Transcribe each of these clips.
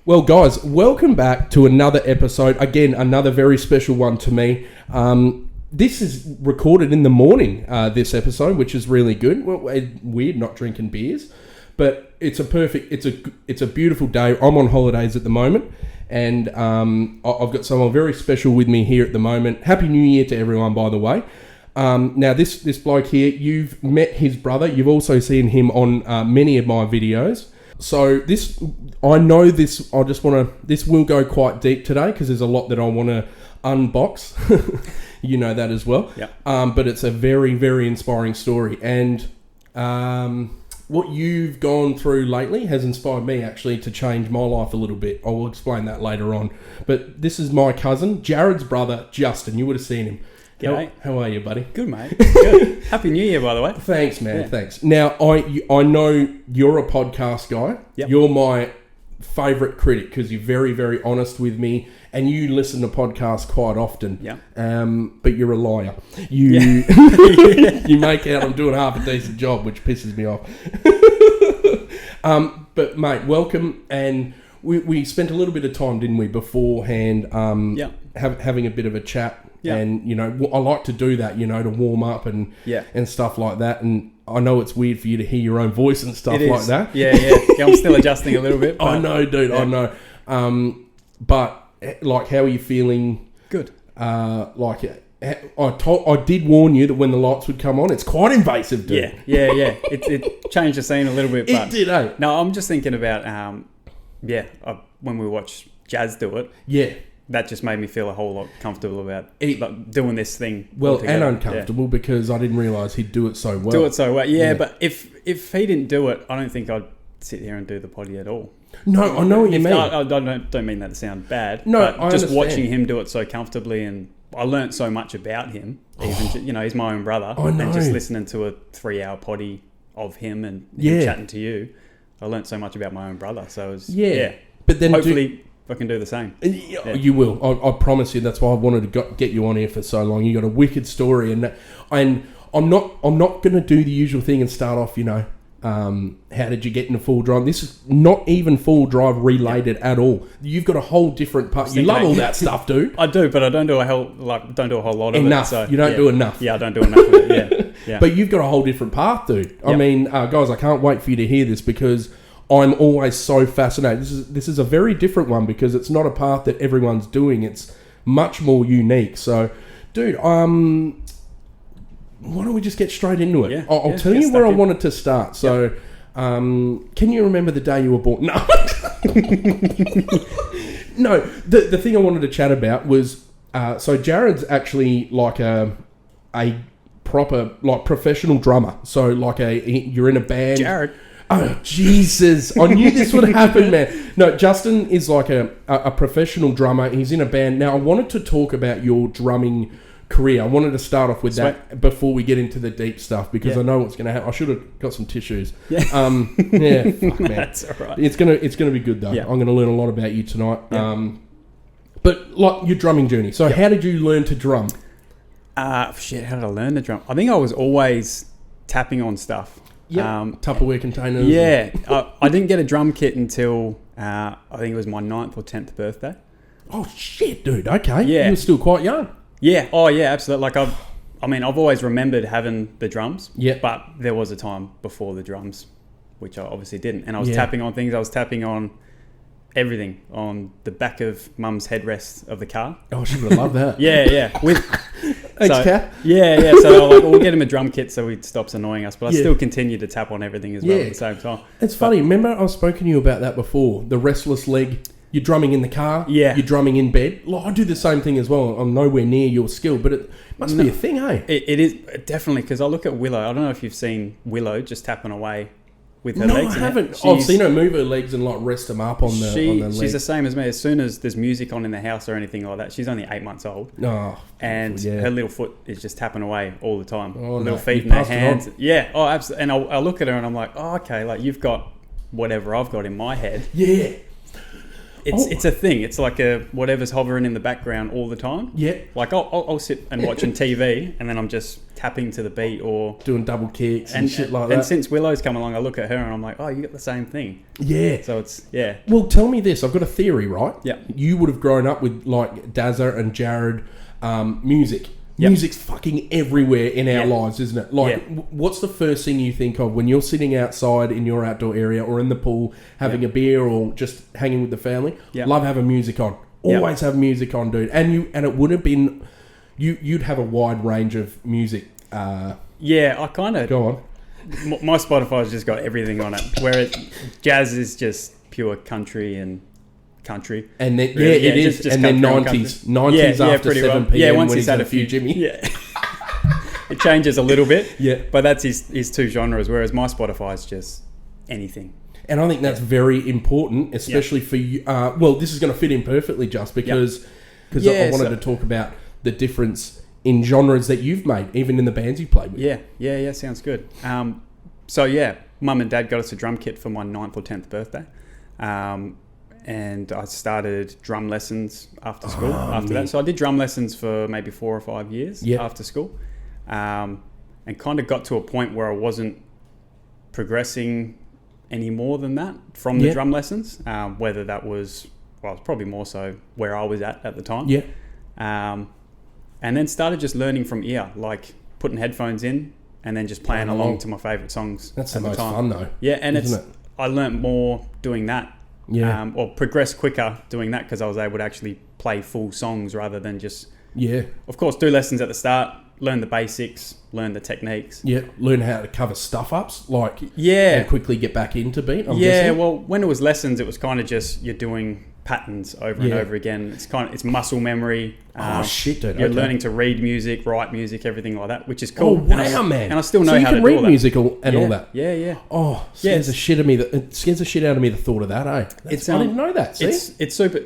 Well, guys, welcome back to another episode. Again, another very special one to me. This is recorded in the morning, this episode, which is really good. Well, weird not drinking beers, but it's a beautiful day. I'm on holidays at the moment, and I've got someone very special with me here at the moment. Happy New Year to everyone, by the way. Now, this bloke here, you've met his brother. You've also seen him on many of my videos. So this will go quite deep today because there's a lot that I want to unbox. You know that as well. Yeah. But it's a very, very inspiring story. And what you've gone through lately has inspired me actually to change my life a little bit. I will explain that later on. But this is my cousin, Jared's brother, Justin. You would have seen him. G'day. How are you, buddy? Good, mate. Good. Happy New Year, by the way. Thanks, man. Yeah. Thanks. Now, I know you're a podcast guy. Yep. You're my favourite critic because you're very, very honest with me, and you listen to podcasts quite often. Yeah. But you're a liar. You make out I'm doing half a decent job, which pisses me off. But mate, welcome, and we spent a little bit of time, didn't we, beforehand? Having a bit of a chat. Yeah. And, I like to do that, to warm up and stuff like that. And I know it's weird for you to hear your own voice and stuff like that. Yeah. I'm still adjusting a little bit. But, I know, dude. Yeah. I know. But, how are you feeling? Good. I did warn you that when the lights would come on, it's quite invasive, dude. Yeah. It changed the scene a little bit. But it did, eh? No, I'm just thinking about, when we watch Jazz do it. Yeah. That just made me feel a whole lot comfortable about doing this thing. Well, and uncomfortable because I didn't realise he'd do it so well. Yeah. But if he didn't do it, I don't think I'd sit here and do the potty at all. No, I know what you mean. I don't mean that to sound bad. No, but I just understand. watching him do it so comfortably, and I learnt so much about him. Even he's my own brother. I know. And just listening to a 3-hour potty of him and chatting to you, I learnt so much about my own brother. So it was, But then hopefully I can do the same. Yeah. You will. I promise you. That's why I wanted to get you on here for so long. You got a wicked story, and I'm not going to do the usual thing and start off. How did you get into full drive? This is not even full drive related at all. You've got a whole different part. You love all that stuff, dude. I do, but I don't do a whole lot of enough. it. So, you don't do enough. Yeah, I don't do enough of it. Yeah. But you've got a whole different path, dude. Yep. I mean, guys, I can't wait for you to hear this because I'm always so fascinated. This is a very different one because it's not a path that everyone's doing. It's much more unique. So, dude, why don't we just get straight into it? Yeah, I'll tell you where I wanted to start. So, can you remember the day you were born? No. No, the thing I wanted to chat about was, so Jared's actually like a proper, like, professional drummer. So, like you're in a band. Jared. Oh, Jesus. I knew this would happen, man. No, Justin is like a professional drummer. He's in a band. Now, I wanted to talk about your drumming career. I wanted to start off with that before we get into the deep stuff because I know what's going to happen. I should have got some tissues. Yeah. Fuck, man. That's all right. It's gonna be good, though. Yeah. I'm going to learn a lot about you tonight. Yeah. But, like, your drumming journey. So, how did you learn to drum? How did I learn to drum? I think I was always tapping on stuff. Yeah, Tupperware containers. Yeah, I didn't get a drum kit until I think it was my 9th or 10th birthday. Oh shit, dude! Okay, yeah, you were still quite young. Yeah, absolutely. Like I've always remembered having the drums. Yeah, but there was a time before the drums, which I obviously didn't, and I was tapping on things. I was tapping on everything on the back of Mum's headrest of the car. Oh, she would love that. Yeah. With thanks, Cap. Yeah. So we'll get him a drum kit so he stops annoying us. But I still continue to tap on everything as well at the same time. It's funny. Remember, I've spoken to you about that before. The restless leg. You're drumming in the car. Yeah. You're drumming in bed. Like, I do the same thing as well. I'm nowhere near your skill, but it must be a thing, eh? It is definitely, because I look at Willow. I don't know if you've seen Willow just tapping away with her legs. No, I haven't. I've seen her move her legs and like rest them up on the legs. She's the same as me. As soon as there's music on in the house or anything like that, she's only 8 months old. Oh, and her little foot is just tapping away all the time. Oh, little feet in her hands. Yeah. Oh, absolutely. And I look at her and I'm like, oh, okay, like you've got whatever I've got in my head. Yeah. It's a thing. It's like whatever's hovering in the background all the time. Yeah. Like I'll sit and watching TV and then I'm just tapping to the beat or doing double kicks and shit like that. And since Willow's come along, I look at her and I'm like, oh, you got the same thing. Yeah. So it's, yeah. Well, tell me this. I've got a theory, right? Yeah. You would have grown up with like Dazza and Jared music. Yep. Music's fucking everywhere in our lives, isn't it? Like, Yeah. what's the first thing you think of when you're sitting outside in your outdoor area or in the pool having a beer or just hanging with the family? Yep. Love having music on. Always have music on, dude. And it would have been... You'd have a wide range of music. Yeah, I kind of... Go on. My Spotify's just got everything on it. Whereas jazz is just pure country and... country. And then, really. it is. Just and then 90s after 7 p.m. Yeah, once when he's had a few Jimmy. Yeah. It changes a little bit. Yeah. But that's his two genres, whereas my Spotify is just anything. And I think that's very important, especially for you. Well, this is going to fit in perfectly just because I wanted to talk about the difference in genres that you've made, even in the bands you played with. Yeah, sounds good. So yeah, Mum and Dad got us a drum kit for my 9th or 10th birthday. And I started drum lessons after school that. So I did drum lessons for maybe 4 or 5 years after school. And kind of got to a point where I wasn't progressing any more than that from the drum lessons. Whether that was, well, it's probably more so where I was at the time. Yeah. And then started just learning from ear, like putting headphones in and then just playing along to my favourite songs. That's the most fun though. Yeah, and I learnt more doing that. Yeah. Or progress quicker doing that because I was able to actually play full songs rather than just... Yeah. Of course, do lessons at the start, learn the basics, learn the techniques. Yeah, learn how to cover stuff-ups, like... Yeah. And quickly get back into beat, I'm guessing. Well, when it was lessons, it was kind of just you're doing patterns over and over again. It's muscle memory. Shit, dude. You're learning to read music, write music, everything like that, which is cool. Oh, wow, man. And I still know how to do all that. So you can read musical and all that? Yeah. Oh, scares the shit out of me. It scares the shit out of me, the thought of that, eh? I didn't know that, see? It's super...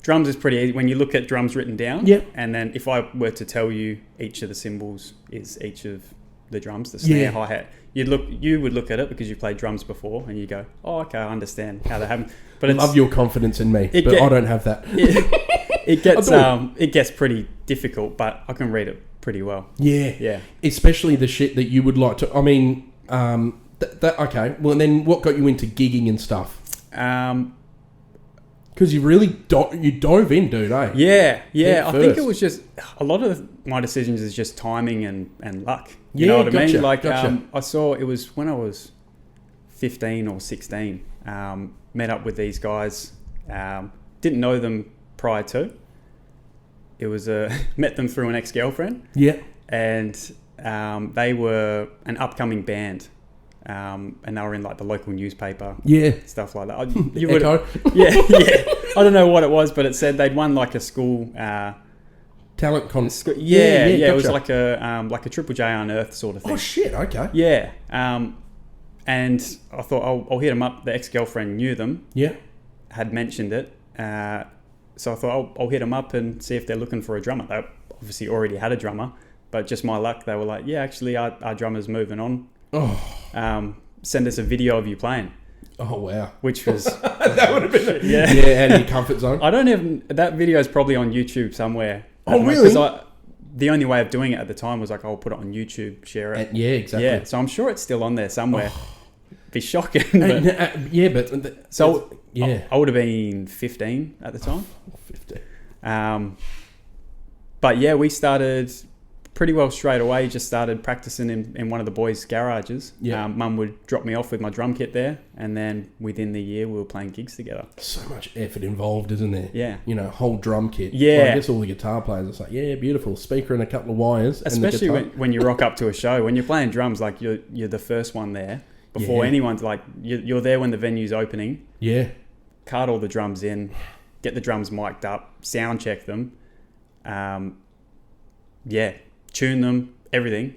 Drums is pretty easy when you look at drums written down. Yep. And then if I were to tell you each of the cymbals is each of the drums, the snare, hi-hat, you would look at it because you played drums before and you go, oh, okay, I understand how that happened. But I love your confidence in me, but I don't have that. It gets pretty difficult, but I can read it pretty well. Yeah. Especially the shit that you would like to... I mean, okay. Well, then what got you into gigging and stuff? Because you really dove in, dude, eh? Yeah. I think it was just... A lot of my decisions is just timing and luck. You know what I mean? Like, I saw... It was when I was 15 or 16. Met up with these guys. Didn't know them prior to. It was met them through an ex-girlfriend. Yeah. And they were an upcoming band. And they were in like the local newspaper. Yeah. Stuff like that. You would, yeah. I don't know what it was, but it said they'd won like a school talent contest. Gotcha. It was like a Triple J Unearthed sort of thing. Oh shit! Okay. Yeah. And I thought I'll hit them up. The ex-girlfriend knew them. Yeah. Had mentioned it. So I thought I'll hit them up and see if they're looking for a drummer. They obviously already had a drummer, but just my luck, they were like, yeah, actually our drummer's moving on. Oh. Send us a video of you playing. Oh wow. Which was that would have been out of your comfort zone. I don't have that video is probably on YouTube somewhere. Oh really? Because the only way of doing it at the time was like I'll put it on YouTube, share it. Yeah, exactly. Yeah, so I'm sure it's still on there somewhere. Be shocking. But, I would have been 15 at the time. 15. But yeah, we started pretty well straight away. Just started practicing in one of the boys' garages. Yeah. Mum would drop me off with my drum kit there, and then within the year we were playing gigs together. So much effort involved, isn't there? Yeah. You know, whole drum kit. Yeah. Well, I guess all the guitar players, it's like, yeah, beautiful speaker and a couple of wires. Especially when you rock up to a show, when you're playing drums, like you're the first one there before anyone's like you're there when the venue's opening. Yeah. Cart all the drums in, get the drums mic'd up, sound check them. Tune them, everything,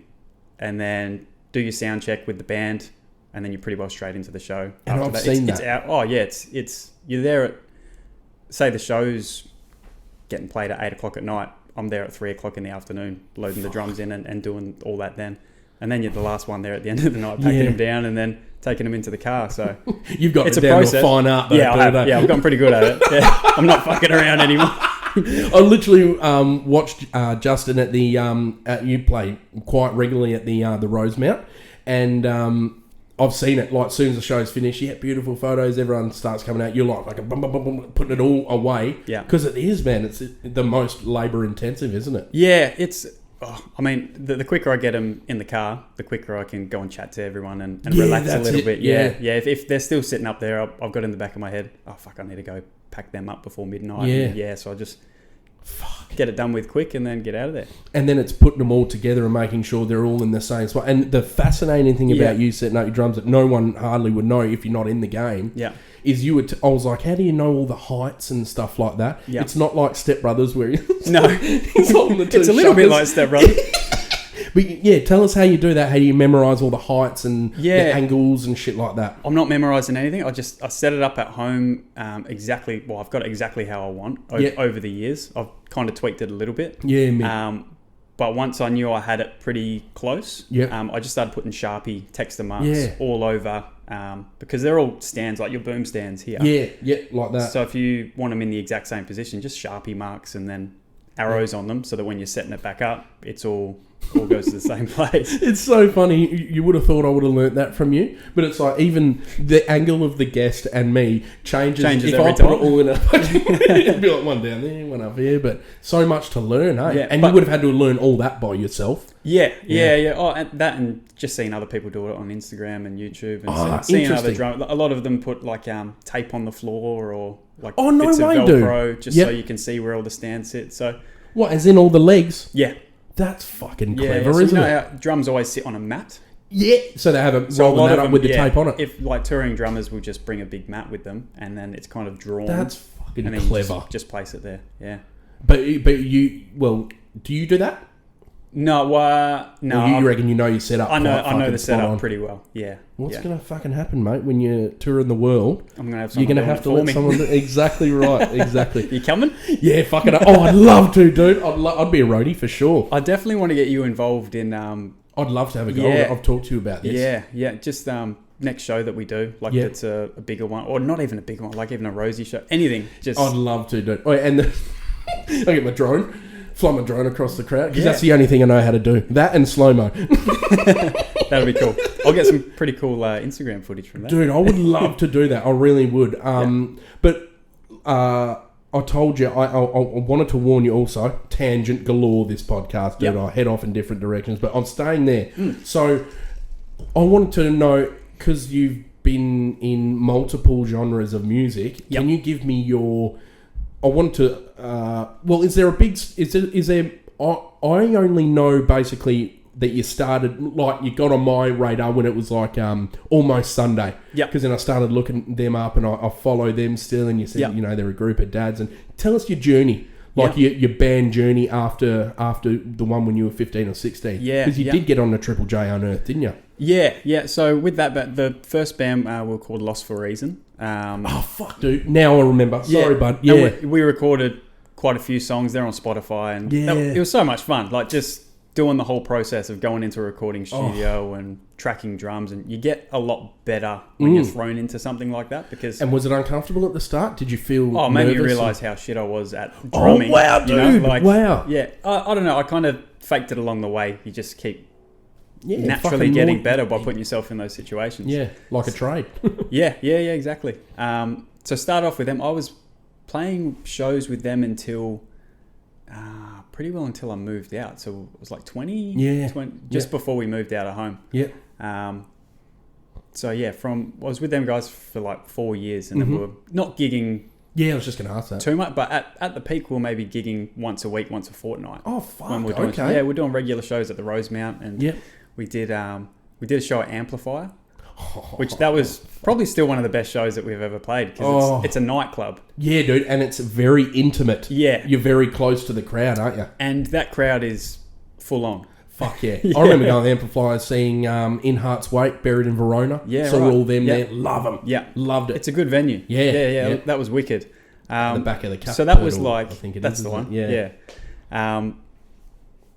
and then do your sound check with the band, and then you're pretty well straight into the show. And after I've seen that. It's out. Oh yeah, it's you're there at, say the show's getting played at 8 o'clock at night. I'm there at 3 o'clock in the afternoon, loading the drums in and doing all that then. And then you're the last one there at the end of the night, packing them down and then taking them into the car. So you've got it down to a fine art, though. I've gotten pretty good at it. Yeah. I'm not fucking around anymore. I literally watched Justin at the you play quite regularly at the Rosemount, and I've seen it. Like, as soon as the show's finished, beautiful photos. Everyone starts coming out. You're like a bum, bum, bum, bum, putting it all away. Yeah, because it is, man. It's the most labour intensive, isn't it? Yeah, it's. I mean, the quicker I get them in the car, the quicker I can go and chat to everyone and relax a little bit. Yeah. If they're still sitting up there, I've got in the back of my head, oh, fuck, I need to go pack them up before midnight. So I just get it done with quick and then get out of there. And then it's putting them all together and making sure they're all in the same spot. And the fascinating thing about you setting up your drums that no one hardly would know if you're not in the game is you would... I was like, how do you know all the heights and stuff like that? Yeah. It's not like Step Brothers where it's holding the two It's a little bit like Step Brothers. But tell us how you do that. How do you memorise all the heights and the angles and shit like that? I'm not memorising anything. I set it up at home exactly. Well, I've got it exactly how I want over the years. I've kind of tweaked it a little bit. Yeah, man. But once I knew I had it pretty close, I just started putting Sharpie texture marks all over because they're all stands, like your boom stands here. Yeah, like that. So if you want them in the exact same position, just Sharpie marks and then arrows on them so that when you're setting it back up, it's all goes to the same place. It's so funny. You would have thought I would have learnt that from you, but it's like even the angle of the guest and me changes if I put it all in it'd be like one down there, one up here, but so much to learn, hey? Yeah, and you would have had to learn all that by yourself. Yeah. Oh, and that, and just seeing other people do it on Instagram and YouTube and seeing other drummers. A lot of them put like tape on the floor or like bits of Velcro just so you can see where all the stands sit. So what, as in all the legs? Yeah. That's fucking clever, so isn't it? How drums always sit on a mat. Yeah, so they have rolling that up with the tape on it. If like touring drummers will just bring a big mat with them, and then it's kind of drawn. That's fucking and then clever. Just place it there. Yeah. But do you do that? No, no. Or you reckon you know your setup? I know the setup pretty well. Yeah. What's going to fucking happen, mate, when you're touring the world? I'm going to have someone. You're going to have to let someone do exactly right. Exactly. You coming? Yeah, fucking. Oh, I'd love to, dude. I'd be a roadie for sure. I definitely want to get you involved in. I'd love to have a go. I've talked to you about this. Yeah. Just next show that we do, like it's a bigger one, or not even a bigger one, like even a Rosie show. Anything. Just. I'd love to, dude. Oh, and I get my drone. Fly my drone across the crowd because that's the only thing I know how to do. That and slow-mo. That'd be cool. I'll get some pretty cool Instagram footage from that. Dude, I would love to do that. I really would. But I told you, I wanted to warn you also, tangent galore this podcast, dude. I head off in different directions, but I'm staying there. So I wanted to know, because you've been in multiple genres of music, can you give me your... I want to... is there a big... Is there... I only know basically that you started... Like, you got on my radar when it was like Almost Sunday. Yeah. Because then I started looking them up and I follow them still, and you said, they're a group of dads. And tell us your journey. Like your band journey after the one when you were 15 or 16. Yeah. Because you did get on the Triple J Unearthed, didn't you? Yeah. So with that, the first band we were called Lost for a Reason. Fuck, dude. Now I remember. Sorry, bud. Yeah. And we recorded quite a few songs. They're on Spotify. And it was so much fun. Like, just doing the whole process of going into a recording studio and tracking drums. And you get a lot better when you're thrown into something like that. And was it uncomfortable at the start? Did you feel nervous? Made me realise how shit I was at drumming. Oh, wow, dude. Wow. Yeah. I don't know. I kind of faked it along the way. You just keep... naturally getting better by putting yourself in those situations. Yeah, like a trade. Yeah, exactly. So start off with them. I was playing shows with them until pretty well until I moved out. So it was like 20, just before we moved out of home. Yeah. So yeah, I was with them guys for like 4 years, and then we were not gigging. Yeah, I was just going to ask that. Too much, but at the peak, we were maybe gigging once a week, once a fortnight. Oh fuck! Yeah, we're doing regular shows at the Rosemount, and we did a show at Amplifier, which that was probably still one of the best shows that we've ever played, because it's a nightclub. Yeah, dude, and it's very intimate. Yeah. You're very close to the crowd, aren't you? And that crowd is full on. Fuck yeah. I remember going to Amplifier, seeing In Heart's Wake, Buried in Verona. Yeah, saw all them there. Love them. Yeah. Loved it. It's a good venue. Yeah. That was wicked. The back of the cup. So that was like, I think that's the one. Yeah.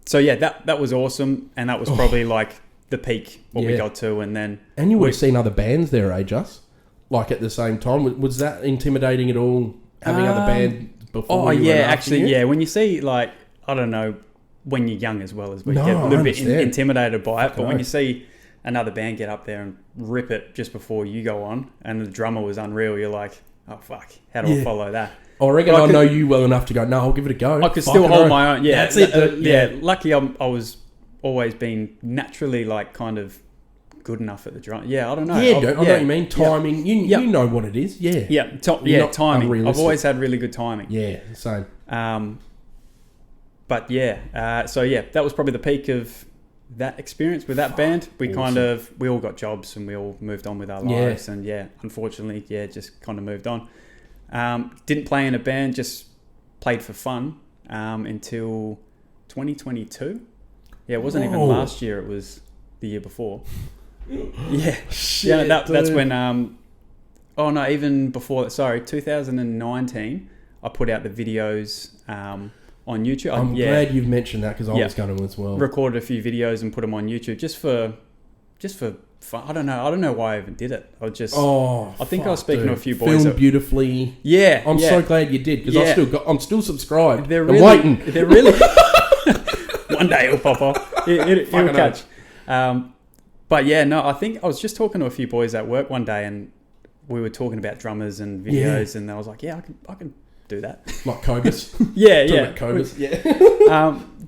So yeah, that was awesome, and that was probably like the peak, what we got to, and then... And you would have seen other bands there, Just? Like, at the same time. Was that intimidating at all, having other bands before you and after you? Yeah. When you see, like, I don't know, when you're young as well, as we get a little bit intimidated by it, but when you see another band get up there and rip it just before you go on, and the drummer was unreal, you're like, oh, fuck, how do I follow that? I reckon I know you well enough to go, no, I'll give it a go. I could still hold my own. Yeah, that's it. Lucky I was always been naturally, like, kind of good enough at the drum. Yeah, I don't know. Yeah, I know what you mean. Timing. You know what it is. Yeah. Yeah, timing. I've always had really good timing. Yeah, same. But that was probably the peak of that experience with that band. We we all got jobs and we all moved on with our lives, and unfortunately, just kind of moved on. Didn't play in a band, just played for fun until 2022. Yeah, it wasn't even last year, it was the year before. That's when even before, 2019 I put out the videos on YouTube. I'm glad you've mentioned that, because I was going to as well. Recorded a few videos and put them on YouTube just for fun. I don't know why I even did it. I think I was speaking to a few boys. Filmed beautifully. Yeah, I'm so glad you did, because I'm still subscribed. They're waiting. They're really. One day it'll pop off. It'll catch. I think I was just talking to a few boys at work one day, and we were talking about drummers and videos, and I was like, I can do that. Like Cobus. Cobus.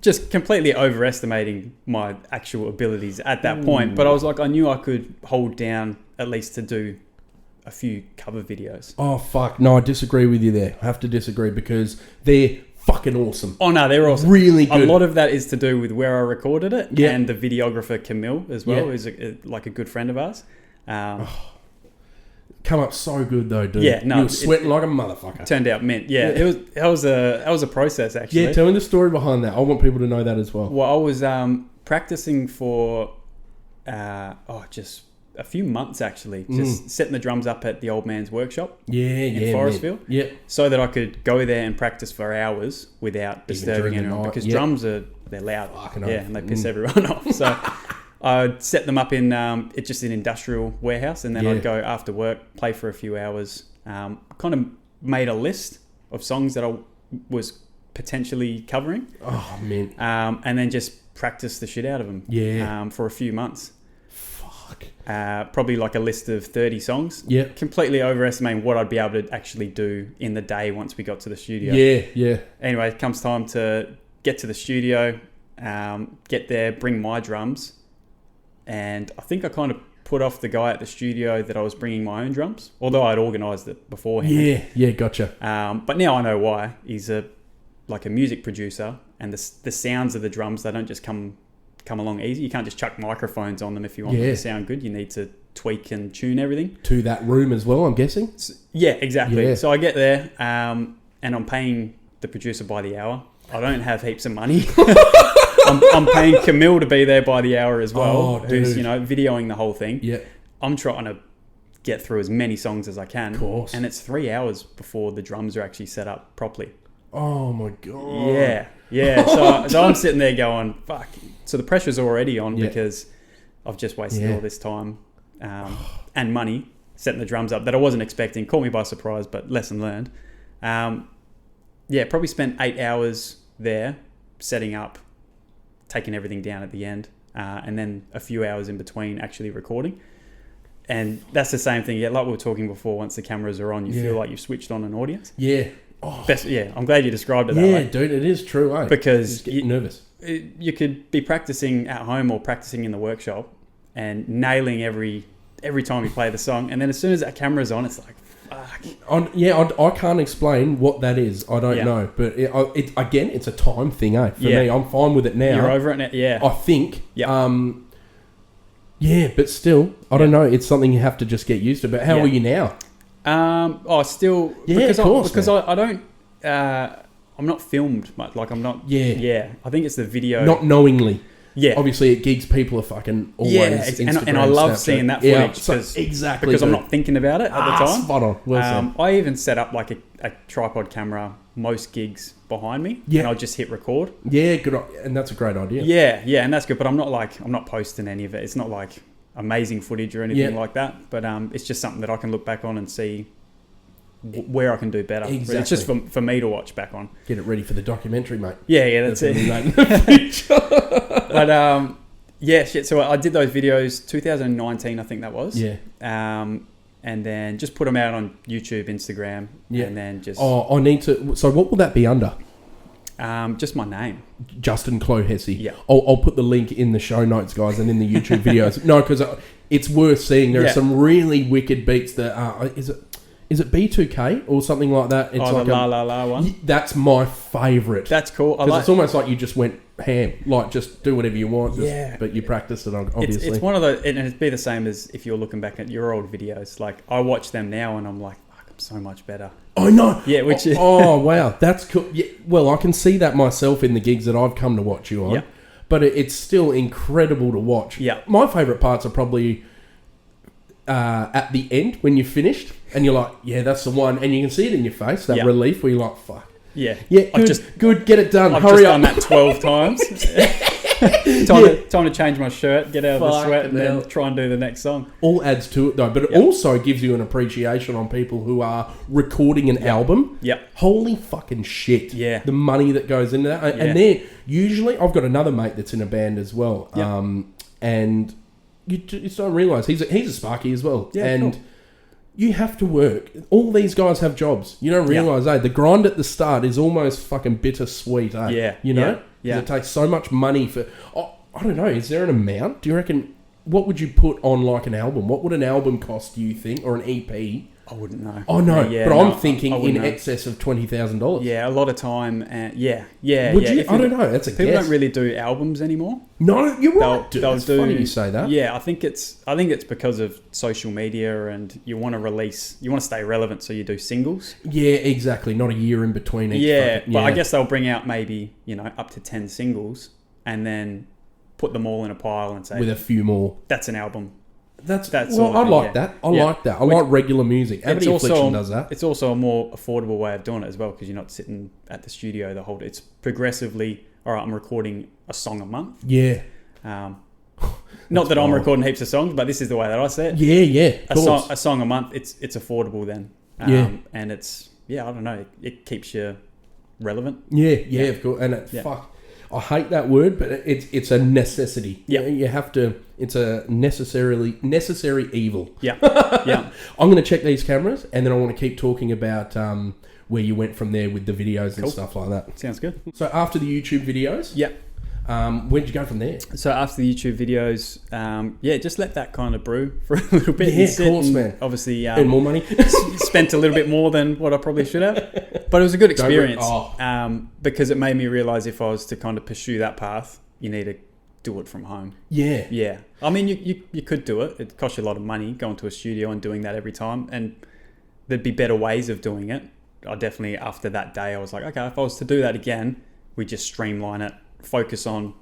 Just completely overestimating my actual abilities at that point. But I was like, I knew I could hold down at least to do a few cover videos. Oh, fuck. No, I disagree with you there. I have to disagree, because they're fucking awesome. Oh, no, they're awesome. Really good. A lot of that is to do with where I recorded it, and the videographer Camille as well, who's a good friend of ours. Come up so good though, dude. Yeah, no, you were sweating like a motherfucker. Turned out mint. Yeah, it was. That was a process, actually. Yeah, tell me the story behind that. I want people to know that as well. Well, I was practicing for just a few months, actually, just setting the drums up at the old man's workshop. In Forestville. Yeah, so that I could go there and practice for hours without disturbing anyone, because drums they're loud. And they piss everyone off. So I'd set them up in it's just an industrial warehouse, and then I'd go after work, play for a few hours, kind of made a list of songs that I was potentially covering. Oh, man. And then just practice the shit out of them for a few months. Fuck. Probably like a list of 30 songs. Yeah. Completely overestimating what I'd be able to actually do in the day once we got to the studio. Yeah. Anyway, it comes time to get to the studio, get there, bring my drums. And I think I kind of put off the guy at the studio that I was bringing my own drums, although I'd organised it beforehand. Yeah, gotcha. But now I know why. He's a music producer, and the sounds of the drums, they don't just come along easy. You can't just chuck microphones on them if you want them to sound good. You need to tweak and tune everything. To that room as well, I'm guessing? Yeah, exactly. Yeah. So I get there, and I'm paying the producer by the hour. I don't have heaps of money. I'm paying Camille to be there by the hour as well, who's videoing the whole thing. Yeah, I'm trying to get through as many songs as I can. Of course. And it's 3 hours before the drums are actually set up properly. Oh my god. Yeah. So I'm sitting there going, fuck. So the pressure's already on because I've just wasted all this time and money setting the drums up that I wasn't expecting. Caught me by surprise, but lesson learned. Probably spent 8 hours there setting up, taking everything down at the end, and then a few hours in between actually recording. And that's the same thing. Yeah, like we were talking before, once the cameras are on, you feel like you've switched on an audience. Yeah. I'm glad you described it that way. Yeah, dude, it is true, eh? Because you get nervous. You could be practicing at home or practicing in the workshop and nailing every time you play the song, and then as soon as that camera's on, it's like, fuck. I can't explain what that is. I don't know, but it's a time thing, eh? For me, I'm fine with it now. You're over it now, yeah. I think. But still, I don't know. It's something you have to just get used to. But how are you now? Still, because I don't. I'm not filmed much. Like I'm not. Yeah. I think it's the video. Not knowingly. Yeah. Obviously, at gigs, people are fucking always Instagram, and I love Snapchat. seeing that footage exactly because I'm not thinking about it at the time. Spot on. Well said. I even set up like a tripod camera most gigs behind me, and I'll just hit record. Yeah, good, and that's a great idea. Yeah, and that's good. But I'm not posting any of it. It's not like amazing footage or anything like that. But it's just something that I can look back on and see where I can do better. Exactly. It's just for me to watch back on. Get it ready for the documentary, mate. Yeah, that's it. But shit. So I did those videos 2019, I think that was. Yeah. And then just put them out on YouTube, Instagram, and then just. Oh, I need to. So what will that be under? Just my name, Justin Clohessy. Yeah. I'll put the link in the show notes, guys, and in the YouTube videos. No, because it's worth seeing. There are some really wicked beats that are. Is it B2K or something like that? It's like the La La La one. That's my favourite. That's cool. Because it's almost like you just went ham. Like, just do whatever you want. But you practiced it, obviously. It's one of those, and it'd be the same as if you're looking back at your old videos. Like, I watch them now and I'm like, fuck, I'm so much better. I know. Yeah, which is... Oh, wow. That's cool. Yeah, well, I can see that myself in the gigs that I've come to watch you on. Yeah. But it's still incredible to watch. Yeah. My favourite parts are probably at the end when you're finished and you're like, yeah, that's the one. And you can see it in your face, that relief where you're like, fuck. Yeah. Yeah, good, get it done. I've Hurry just up. done that 12 times. Time to change my shirt, get out of the sweat, and then try and do the next song. All adds to it, though. But it also gives you an appreciation on people who are recording an album. Yep. Holy fucking shit. Yeah. The money that goes into that. And they're usually... I've got another mate that's in a band as well. Yep. And you just don't realise. He's a Sparky as well. Yeah, and cool. You have to work. All these guys have jobs. You don't realise, the grind at the start is almost fucking bittersweet, Yeah. You know? Yeah. It takes so much money for... I don't know. Is there an amount? Do you reckon... What would you put on like an album? What would an album cost, do you think? Or an EP? I wouldn't know. Oh, no. Yeah, but I'm thinking in know. excess of $20,000. Yeah, a lot of time. And Would you? I don't know. That's a people guess. don't really do albums anymore. No, you're right. They'll It's do, funny you say that. Yeah, I think it's because of social media and you want to stay relevant, so you do singles. Yeah, exactly. Not a year in between each. But I guess they'll bring out maybe up to 10 singles and then put them all in a pile and say with a few more. That's an album. That's well, sort of I like that. I like that. I like regular music. Avity Affliction does that. It's also a more affordable way of doing it as well because you're not sitting at the studio the whole day. It's progressively, all right, I'm recording a song a month. Yeah. Not that I'm recording heaps of songs, but this is the way that I see it. Yeah. A song a month, it's affordable then. And it's, I don't know, it keeps you relevant. Yeah, of course. And fuck. I hate that word, but it's a necessity. Yeah, you have to. It's a necessary evil. Yeah. I'm going to check these cameras, and then I want to keep talking about where you went from there with the videos and stuff like that. Sounds good. So after the YouTube videos, where did you go from there? So after the YouTube videos, just let that kind of brew for a little bit. Yeah, of course, man. Obviously, earn more money. Spent a little bit more than what I probably should have, but it was a good experience because it made me realise if I was to kind of pursue that path, you need to do it from home. Yeah. I mean, you could do it. It costs you a lot of money going to a studio and doing that every time, and there'd be better ways of doing it. I definitely, after that day, I was like, okay, if I was to do that again, we just streamline it. Focus on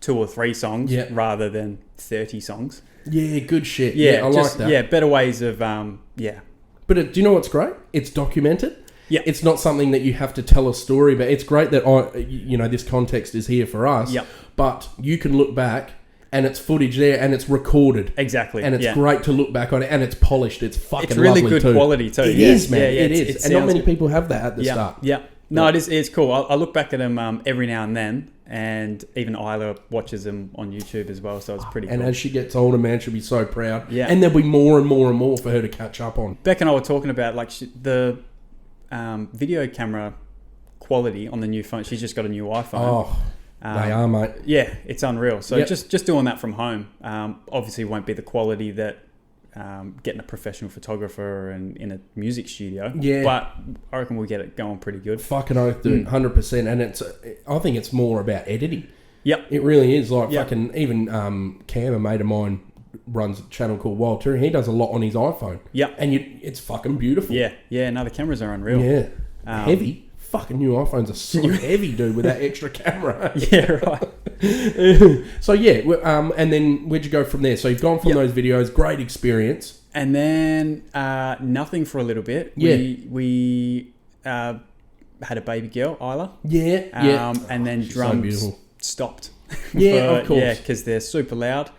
2 or 3 songs rather than 30 songs. Yeah, good shit. Yeah, I like that. Yeah, better ways of, But do you know what's great? It's documented. Yeah. It's not something that you have to tell a story about. It's great that, this context is here for us. Yeah. But you can look back and it's footage there and it's recorded. Exactly. And it's great to look back on it and it's polished. It's fucking lovely too. It's really good quality too. It is, man. It is. And not many people have that at the start. Yeah. No, it's cool. I look back at them every now and then, and even Isla watches them on YouTube as well, so it's pretty cool. And as she gets older, man, she'll be so proud. Yeah. And there'll be more and more and more for her to catch up on. Beck and I were talking about the video camera quality on the new phone. She's just got a new iPhone. Oh, they are, mate. Yeah, it's unreal. So just doing that from home obviously won't be the quality that getting a professional photographer and in a music studio. Yeah. But I reckon we'll get it going pretty good. Fucking oath, dude. 100%. And I think it's more about editing. Yep. It really is. Like fucking, even Cam, a mate of mine, runs a channel called Wild Touring. He does a lot on his iPhone. Yep. And it's fucking beautiful. Yeah. No, the cameras are unreal. Yeah. Heavy. Fucking new iPhones are so heavy, dude, with that extra camera. Yeah, right. So and then where'd you go from there? So you've gone from those videos, great experience, and then nothing for a little bit. We had a baby girl, Isla. And then drums stopped. Of course. Yeah, because they're super loud.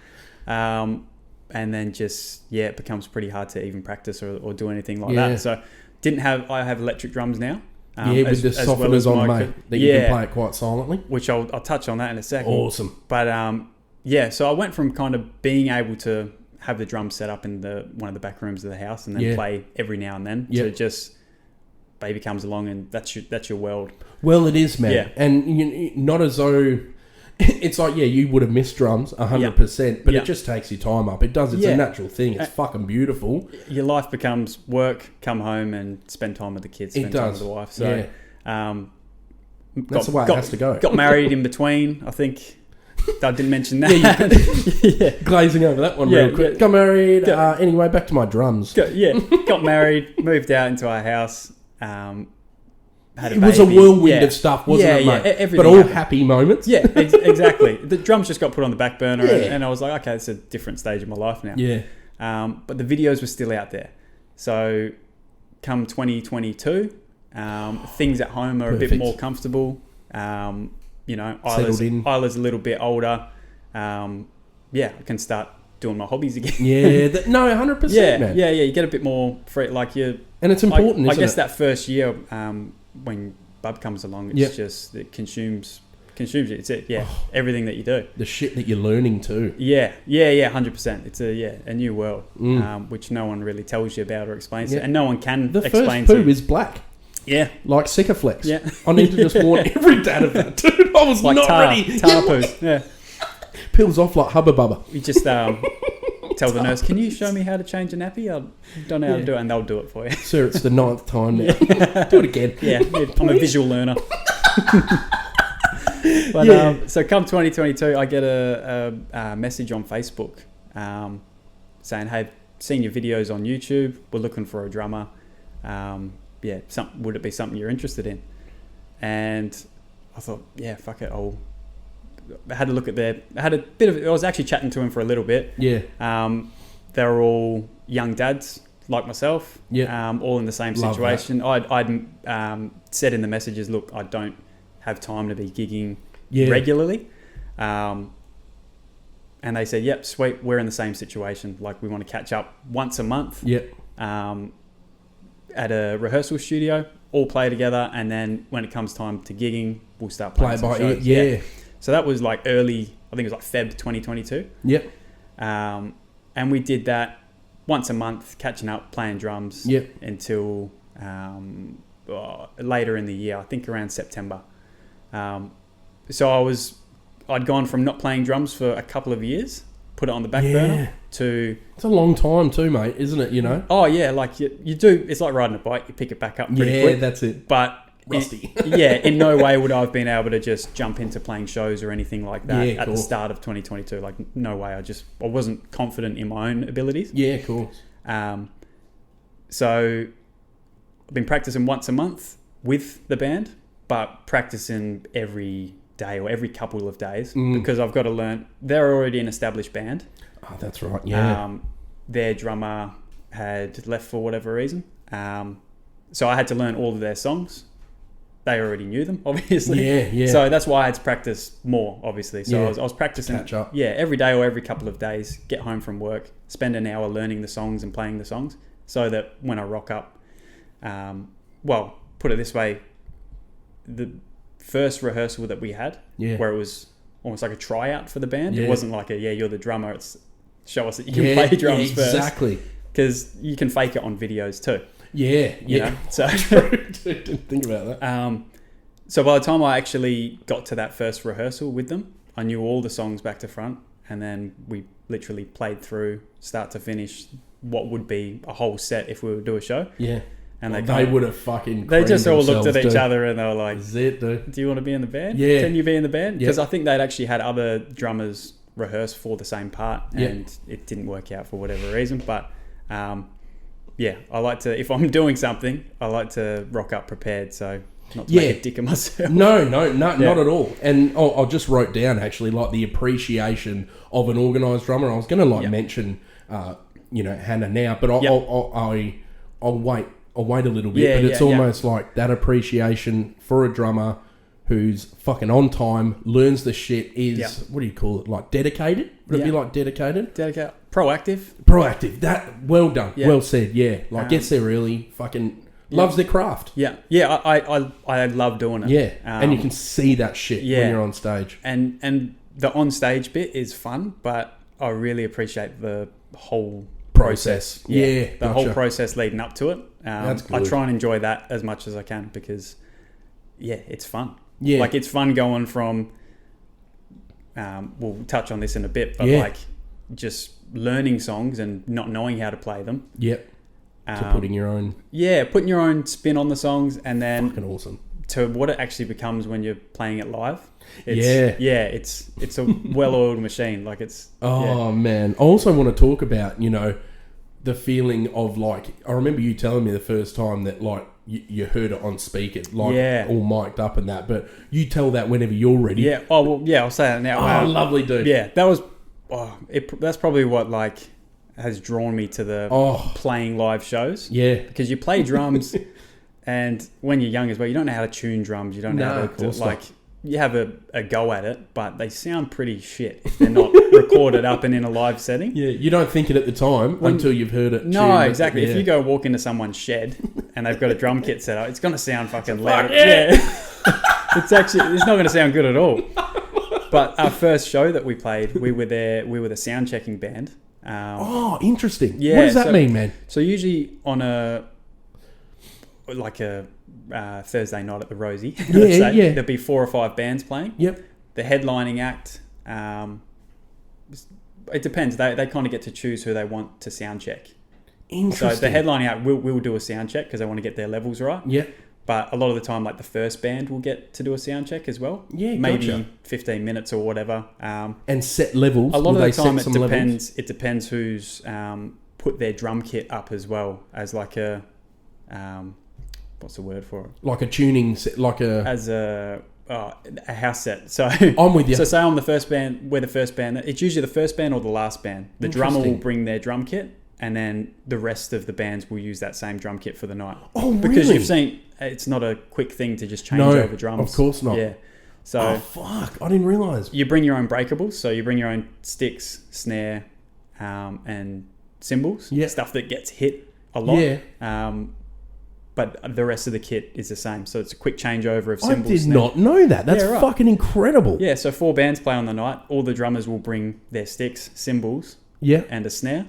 And then it becomes pretty hard to even practice or do anything like that. So I have electric drums now. With the softeners on, mate, that you can play it quite silently. Which I'll touch on that in a second. Awesome. But so I went from kind of being able to have the drums set up in one of the back rooms of the house and then play every now and then to just baby comes along and that's your world. Well, it is, man. Yeah. And not as though it's like, you would have missed drums 100%, but it just takes your time up. It does. It's a natural thing. It's fucking beautiful. Your life becomes work, come home and spend time with the kids, spend time with the wife. So that's the way it has to go. Got married in between, I think. I didn't mention that. Glazing over that one real quick. Got married. Anyway, back to my drums. Got married, moved out into our house. Had a baby. Was a whirlwind of stuff, wasn't it, mate? But all happened. Happy moments. Yeah, exactly. The drums just got put on the back burner, and I was like, okay, it's a different stage of my life now. Yeah. But the videos were still out there. So, come 2022, things at home are a bit more comfortable. Isla's a little bit older. I can start doing my hobbies again. 100%, man. Yeah, you get a bit more free, and it's important, isn't it? I guess that first year, when bub comes along, it's just, it consumes you. It's everything that you do. The shit that you're learning too. 100%. It's a new world, which no one really tells you about or explains it, and no one can explain to you. The first poo is black. Yeah. Like Sikaflex. Yeah. I need to just warn every dad of that, dude. I was not ready. Tar poos. Yeah. Peels off like Hubba Bubba. You just tell the nurse, can you show me how to change a nappy? I don't know how to do it, and they'll do it for you. Sir, it's the 9th time now. Do it again. Yeah, I'm a visual learner. But so come 2022, I get a message on Facebook saying, hey, seen your videos on YouTube. We're looking for a drummer. Would it be something you're interested in? And I thought, fuck it. I had a look at I was actually chatting to him for a little bit. Yeah. They're all young dads like myself. Yeah. All in the same situation. I'd said in the messages, look, I don't have time to be gigging regularly. And they said, yep, sweet. We're in the same situation. Like, we want to catch up once a month. Yep. At a rehearsal studio, all play together, and then when it comes time to gigging, we'll start playing some shows. Yeah. So that was like early, I think it was like Feb 2022. Yep. And we did that once a month, catching up, playing drums until later in the year, I think around September. So I'd gone from not playing drums for a couple of years, put it on the back burner, to... It's a long time too, mate, isn't it, you know? Oh, yeah, like you do... It's like riding a bike. You pick it back up pretty quick. Yeah, that's it. But... Rusty. In no way would I have been able to just jump into playing shows or anything like that at the start of 2022. Like, no way. I wasn't confident in my own abilities. Yeah, of course. So I've been practicing once a month with the band, but practicing every day or every couple of days because I've got to learn. They're already an established band. Oh, that's right. Yeah. Their drummer had left for whatever reason. So I had to learn all of their songs. They already knew them, obviously. Yeah. So that's why I had to practice more, obviously. So I was practicing catch up. Every day or every couple of days, get home from work, spend an hour learning the songs and playing the songs so that when I rock up, put it this way, the first rehearsal that we had, where it was almost like a tryout for the band, it wasn't like you're the drummer, it's show us that you can play drums first. Exactly. Because you can fake it on videos too. Yeah. You know? So didn't think about that. So by the time I actually got to that first rehearsal with them, I knew all the songs back to front, and then we literally played through start to finish what would be a whole set if we would do a show. Yeah. And they would have fucking... They just all looked at each other and they were like, "Is it, dude? Do you want to be in the band? Yeah. Can you be in the band?" Because I think they'd actually had other drummers rehearse for the same part, and it didn't work out for whatever reason. But I like to, if I'm doing something, I like to rock up prepared. So not to make a dick of myself. No, not at all. And I just wrote down actually like the appreciation of an organised drummer. I was going to mention, Hannah now, but I'll wait a little bit. But it's almost like that appreciation for a drummer who's fucking on time, learns the shit, is what do you call it? Like dedicated? Would it be like dedicated? Dedicated. Proactive. That well done. Yeah. Well said. Yeah. Like gets there early. Fucking loves their craft. Yeah. Yeah. I love doing it. Yeah. And you can see that shit when you're on stage. And the on stage bit is fun, but I really appreciate the whole process. Yeah. The whole process leading up to it. That's good. I try and enjoy that as much as I can because it's fun. Yeah. Like it's fun going from we'll touch on this in a bit, but like just learning songs and not knowing how to play them. Yep. To putting your own putting your own spin on the songs, and then fucking awesome to what it actually becomes when you're playing it live. It's a well-oiled machine. Like it's man. I also want to talk about the feeling of like I remember you telling me the first time that like you heard it on speaker, like all mic'd up and that, but you tell that whenever you're ready. Yeah. Oh well. Yeah. I'll say that now. Oh, lovely dude. Yeah. That was. That's probably what like has drawn me to the playing live shows. Yeah. Because you play drums, and when you're young as well, you don't know how to tune drums. You don't know how to like. You have a go at it, but they sound pretty shit if they're not recorded up and in a live setting. Yeah, you don't think it at the time until you've heard it. No, exactly. If you go walk into someone's shed and they've got a drum kit set up, it's going to sound fucking loud. It's not going to sound good at all. But our first show that we played, we were the sound checking band. Interesting. Yeah, what does that mean, man? So usually on a Thursday night at the Rosie, there'll be 4 or 5 bands playing. Yep. The headlining act, it depends. They kind of get to choose who they want to sound check. Interesting. So the headlining act will do a sound check because they want to get their levels right. Yeah. But a lot of the time, like the first band will get to do a sound check as well. Yeah, maybe 15 minutes or whatever. And set levels. A lot of the time, it depends. Levels? It depends who's put their drum kit up as well as like a what's the word for it? Like a tuning set, as a house set. So I'm with you. So say I'm the first band. We're the first band. It's usually the first band or the last band. The drummer will bring their drum kit, and then the rest of the bands will use that same drum kit for the night. Oh, really? Because you've seen it's not a quick thing to just change over drums. Of course not. Yeah. So fuck! I didn't realise. You bring your own breakables, so you bring your own sticks, snare, and cymbals. Yeah. Stuff that gets hit a lot. Yeah. But the rest of the kit is the same. So it's a quick changeover of cymbals. I did not know that. That's fucking incredible. Yeah, so 4 bands play on the night. All the drummers will bring their sticks, cymbals, and a snare,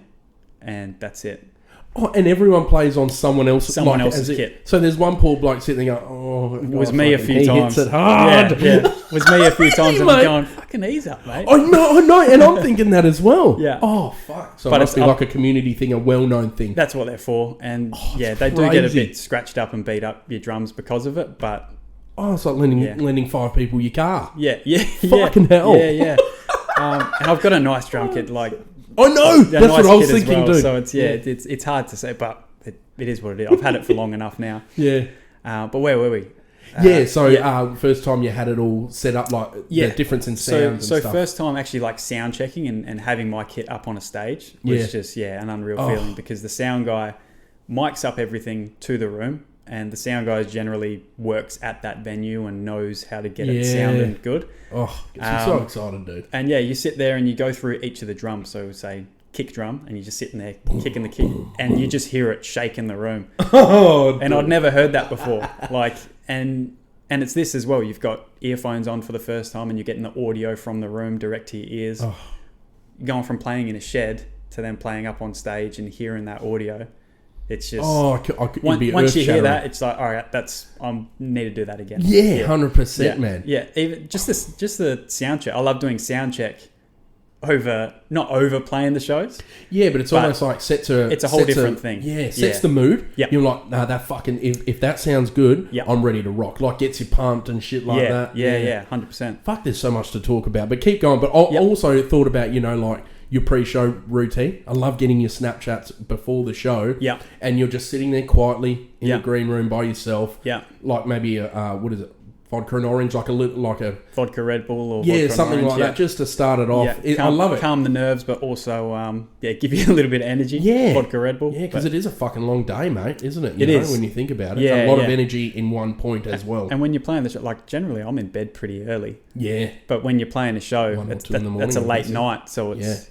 and that's it. Oh, and everyone plays on someone else's kit. So there's one poor bloke sitting there going, it was me a few times. Hits it hard. Yeah. It was me a few times and I'm going, fucking ease up, mate. I know, and I'm thinking that as well. Yeah. Oh, fuck. So it must be like a community thing, a well-known thing. That's what they're for. And they do get a bit scratched up and beat up your drums because of it, but... Oh, it's like lending 5 people your car. Yeah. Fucking hell. Yeah. And I've got a nice drum kit, like... I know. That's what I was thinking, dude. So it's hard to say, but it is what it is. I've had it for long enough now. Yeah. But where were we? First time you had it all set up, like the difference in sound and stuff. So first time actually like sound checking and having my kit up on a stage was just an unreal feeling because the sound guy mics up everything to the room. And the sound guy generally works at that venue and knows how to get it sounding good. Oh, I'm so excited, dude. And you sit there and you go through each of the drums. So say kick drum, and you're just sitting there kicking the kick, and you just hear it shake in the room. And I'd never heard that before. And it's this as well. You've got earphones on for the first time, and you're getting the audio from the room direct to your ears. Oh. Going from playing in a shed to then playing up on stage and hearing that audio. It's just once you hear that, it's like, all right, I need to do that again. Yeah, 100%, man. Yeah, even just the sound check. I love doing sound check not over playing the shows. Yeah, but it's almost like it's a whole different thing. Yeah, sets the mood. Yep. You're like, nah, that fucking if that sounds good, I'm ready to rock. Like gets you pumped and shit like that. Yeah, 100%. Fuck, there's so much to talk about, but keep going. But I also thought about your pre-show routine. I love getting your Snapchats before the show. Yeah. And you're just sitting there quietly in Yeah. the green room by yourself. Yeah. Like maybe what is it? Vodka and orange, like a vodka Red Bull or yeah, vodka something and like orange, that, just to start it off. Yeah. I love it. Calm the nerves, but also give you a little bit of energy. Yeah, vodka Red Bull. Yeah, because it is a fucking long day, mate, isn't it? It is when you think about it. Yeah, a lot of energy in one point as well. And when you're playing the show, like generally, I'm in bed pretty early. Yeah, but when you're playing a show, that's a late night, so it's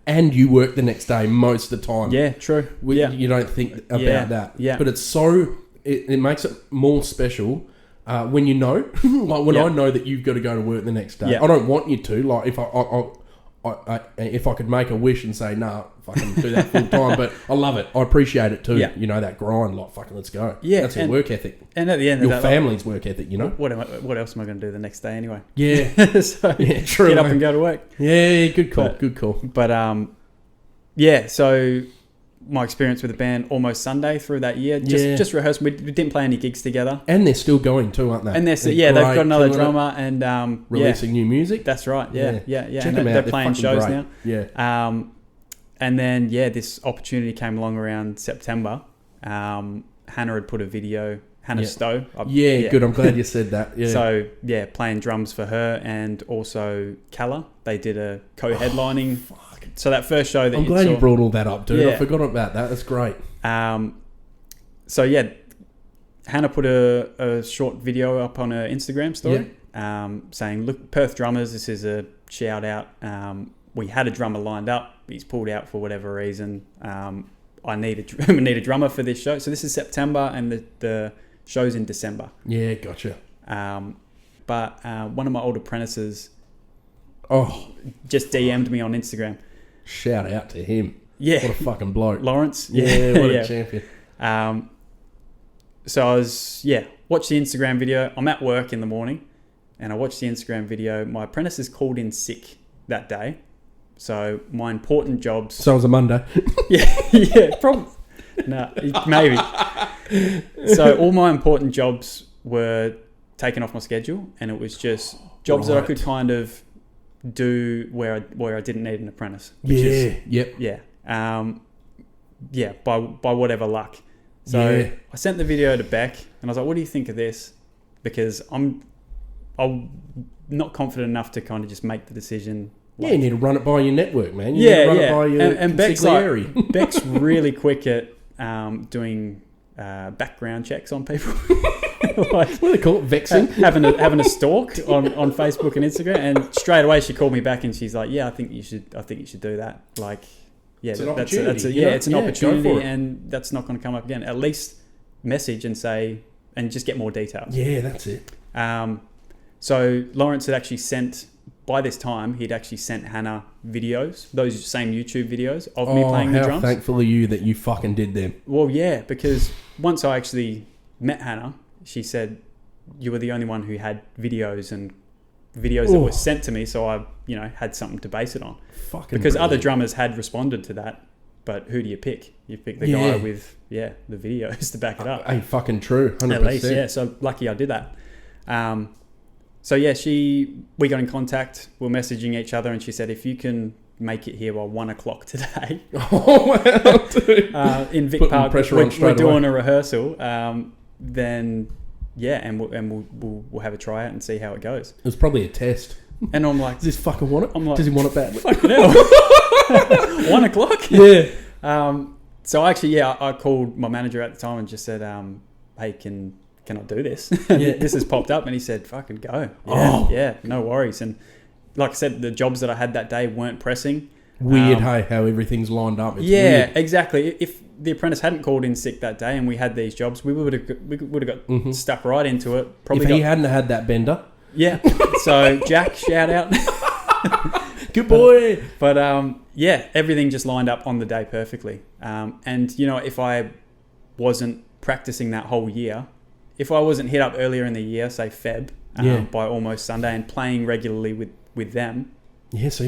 And you work the next day most of the time. Yeah, true. You don't think about that. Yeah, but it's so it makes it more special. When you know, like when I know that you've got to go to work the next day, I don't want you to. Like if I could make a wish and say, nah, fucking do that full time, but I love it. I appreciate it too. Yeah. You know, that grind, like fucking let's go. Yeah, that's your work ethic. And at the end your of that, family's work ethic, you know. What else am I going to do the next day anyway? Yeah, so true. Get up and go to work. Yeah, good call. But so my experience with the band almost Sunday through that year. Just rehearsing. We didn't play any gigs together. And they're still going too, aren't they? And they've got another drummer and releasing new music. That's right. Yeah. Check them out. They're playing shows great. now. Yeah. And then this opportunity came along around September. Hannah had put a video. Hannah Stowe. Good. I'm glad you said that. Yeah. So playing drums for her and also Calla. They did a co-headlining. So that first show that I'm glad you brought all that up, dude. I forgot about that. That's great. Hannah put a short video up on her Instagram story saying, look, Perth drummers, this is a shout out. We had a drummer lined up. He's pulled out for whatever reason. We need a drummer for this show. So this is September and the show's in December. Yeah, gotcha. But one of my old apprentices just DM'd me on Instagram. Shout out to him. Yeah. What a fucking bloke. Lawrence. Yeah, what a champion. So I was, watched the Instagram video. I'm at work in the morning and I watched the Instagram video. My apprentice is called in sick that day. So my important jobs... So it was a Monday. Probably. No, maybe. So all my important jobs were taken off my schedule and it was just jobs that I could kind of do where I didn't need an apprentice. By whatever luck. So I sent the video to Beck and I was like, what do you think of this? Because I'm not confident enough to kind of just make the decision. You need to run it by your network, man. You need to run it by your and Beck's really quick at doing background checks on people. What do they call it? Vexing? Having a stalk on Facebook and Instagram, and straight away she called me back and she's like, "Yeah, I think you should do that." Like, it's an opportunity. It's an opportunity, and that's not going to come up again. At least message and say, and just get more details. Yeah, that's it. So Lawrence had actually sent. By this time, he'd actually sent Hannah videos, those same YouTube videos of me playing the drums. How thankful are you that you fucking did them? Well, yeah, because once I actually met Hannah, she said you were the only one who had videos that were sent to me, so I, had something to base it on. Fucking because brilliant. other drummers had responded to that, but who do you pick? You pick the guy with the videos to back it up. Hey, fucking true, 100%. At least, so lucky I did that. We got in contact. We're messaging each other, and she said, "If you can make it here by 1:00 today." Oh wow, dude! In Vic Park, we're doing a rehearsal. Then we'll have a tryout and see how it goes. It was probably a test. And I'm like, does this fucker want it? I'm like, does he want it badly? Fucking hell. 1:00. Yeah. So actually, I called my manager at the time and just said, "Hey, can I do this?" This has popped up, and he said, "Fucking go." No worries. And like I said, the jobs that I had that day weren't pressing. Weird, how everything's lined up. It's weird. Exactly. If the apprentice hadn't called in sick that day and we had these jobs, we would have got stuck right into it. Probably if he hadn't had that bender. Yeah. So Jack, shout out. Good boy. But everything just lined up on the day perfectly. And if I wasn't practicing that whole year, if I wasn't hit up earlier in the year, say Feb, by almost Sunday and playing regularly with them, so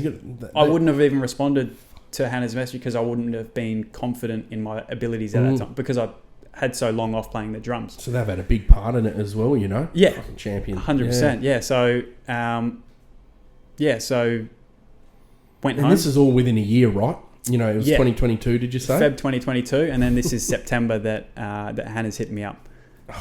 I wouldn't have even responded to Hannah's message because I wouldn't have been confident in my abilities at that time because I had so long off playing the drums. So they've had a big part in it as well, Yeah. Fucking champion. 100%. Yeah. So, so went and home. this is all within a year, right? You know, it was Yeah. 2022, did you say? Feb 2022, and then this is September that Hannah's hit me up.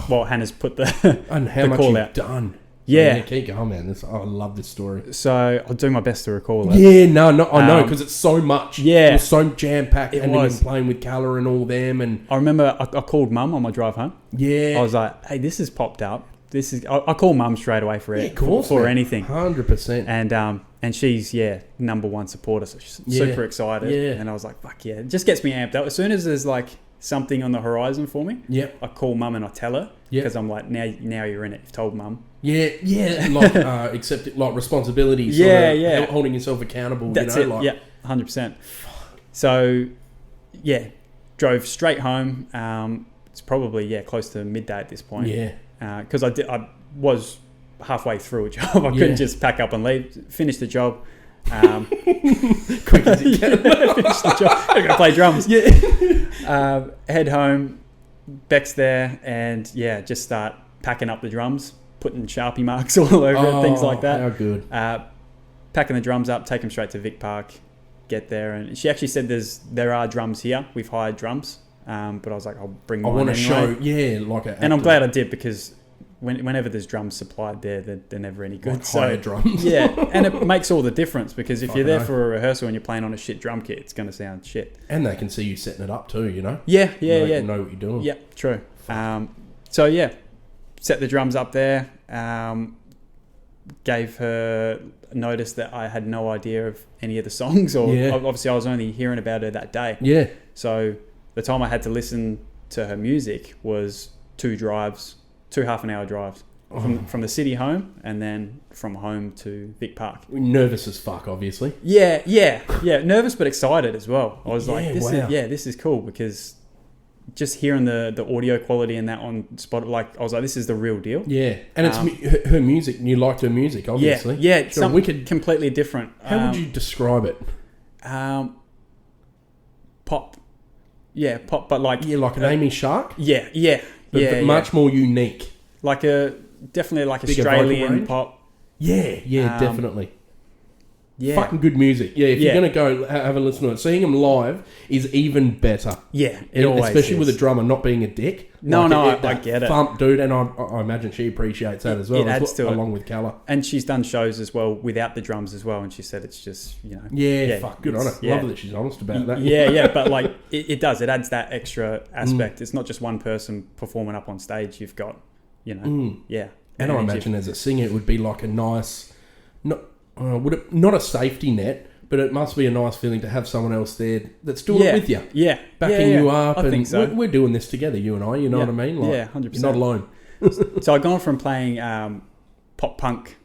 Well, Hannah's put the And how the much call you've out. done. So, Yeah. keep going, man. I love this story. So I'll do my best to recall it. Yeah, no, I know, because it's so much. Yeah. It was so jam-packed. It and was. then playing with Calla and all them. And I remember I called Mum on my drive home. yeah. I was like, "Hey, this has popped up. This is." I call Mum straight away for it, of course, for man. anything. 100%. And she's number one supporter, so she's Yeah. super excited. Yeah. And I was like, "Fuck yeah!" It just gets me amped up. As soon as there's like something on the horizon for me, Yep. I call Mum and I tell her Yep. because I'm like, now you're in it. You've told Mum. Yeah, like accept it, like responsibilities. Yeah. holding yourself accountable. That's you know, it. Yeah, 100%. So, yeah, drove straight home. It's probably close to midday at this point. Yeah. Because I was halfway through a job. I couldn't just pack up and leave. Finish the job. Quick as you can. Finish the job. I'm gonna play drums. Yeah. Head home. Beck's there, and just start packing up the drums, putting Sharpie marks all over it, things like that. How good. Packing the drums up, take them straight to Vic Park, get there, and she actually said there are drums here. We've hired drums, but I was like, I'll bring mine. I want to anyway. show, like a. And I'm glad I did, because whenever there's drums supplied there, they're never any good. Like higher drums. Yeah, and it makes all the difference, because if I you're there know. for a rehearsal and you're playing on a shit drum kit, it's going to sound shit. And they can see you setting it up too, you know? Yeah. Know what you're doing. Yeah, true. So set the drums up there. Gave her notice that I had no idea of any of the songs, or obviously I was only hearing about her that day. Yeah. So the time I had to listen to her music was 2 half-an-hour drives from the city home, and then from home to Vic Park. Nervous as fuck, obviously. Yeah. Nervous but excited as well. I was like, wow. this is cool, because just hearing the audio quality and that on spot, like I was like, this is the real deal. Yeah, and it's her music. And you liked her music, obviously. Yeah, it's sure, something completely different. How would you describe it? Pop. Yeah, pop, but like like an Amy Shark. Yeah, but much more unique. Like definitely like Bigger Australian pop. Yeah, definitely. Yeah. Fucking good music. Yeah, if you're going to go have a listen to it, seeing them live is even better. Yeah, it always especially is. with a drummer not being a dick. I get it. Thump dude, and I imagine she appreciates that as well. It adds to it. Along with Calla. And she's done shows as well without the drums as well, and she said it's just, fuck, good on her. Love that she's honest about that. Yeah, but like it does. It adds that extra aspect. It's not just one person performing up on stage. You've got, And I imagine as a singer, it would be like a nice, not a safety net, but it must be a nice feeling to have someone else there that's doing it with you. Yeah. Backing you up. I think so. We're doing this together, you and I, you know what I mean? Like, 100%. You're not alone. So I've gone from playing pop punk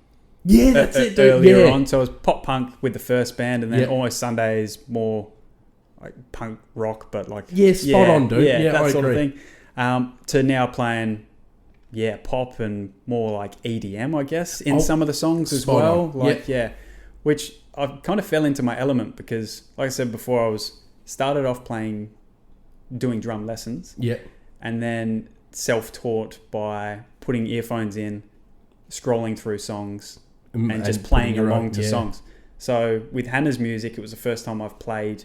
that's it, dude. earlier on. So it was pop punk with the first band, and then Almost Sundays more like punk rock, but like... Yeah, spot on, dude. Yeah, that I sort agree. of thing. To now playing... pop and more like EDM, I guess, in some of the songs as well. Which I kind of fell into my element, because, like I said before, I started off doing drum lessons. Yeah. And then self-taught by putting earphones in, scrolling through songs, and just playing along to songs. So with Hannah's music, it was the first time I've played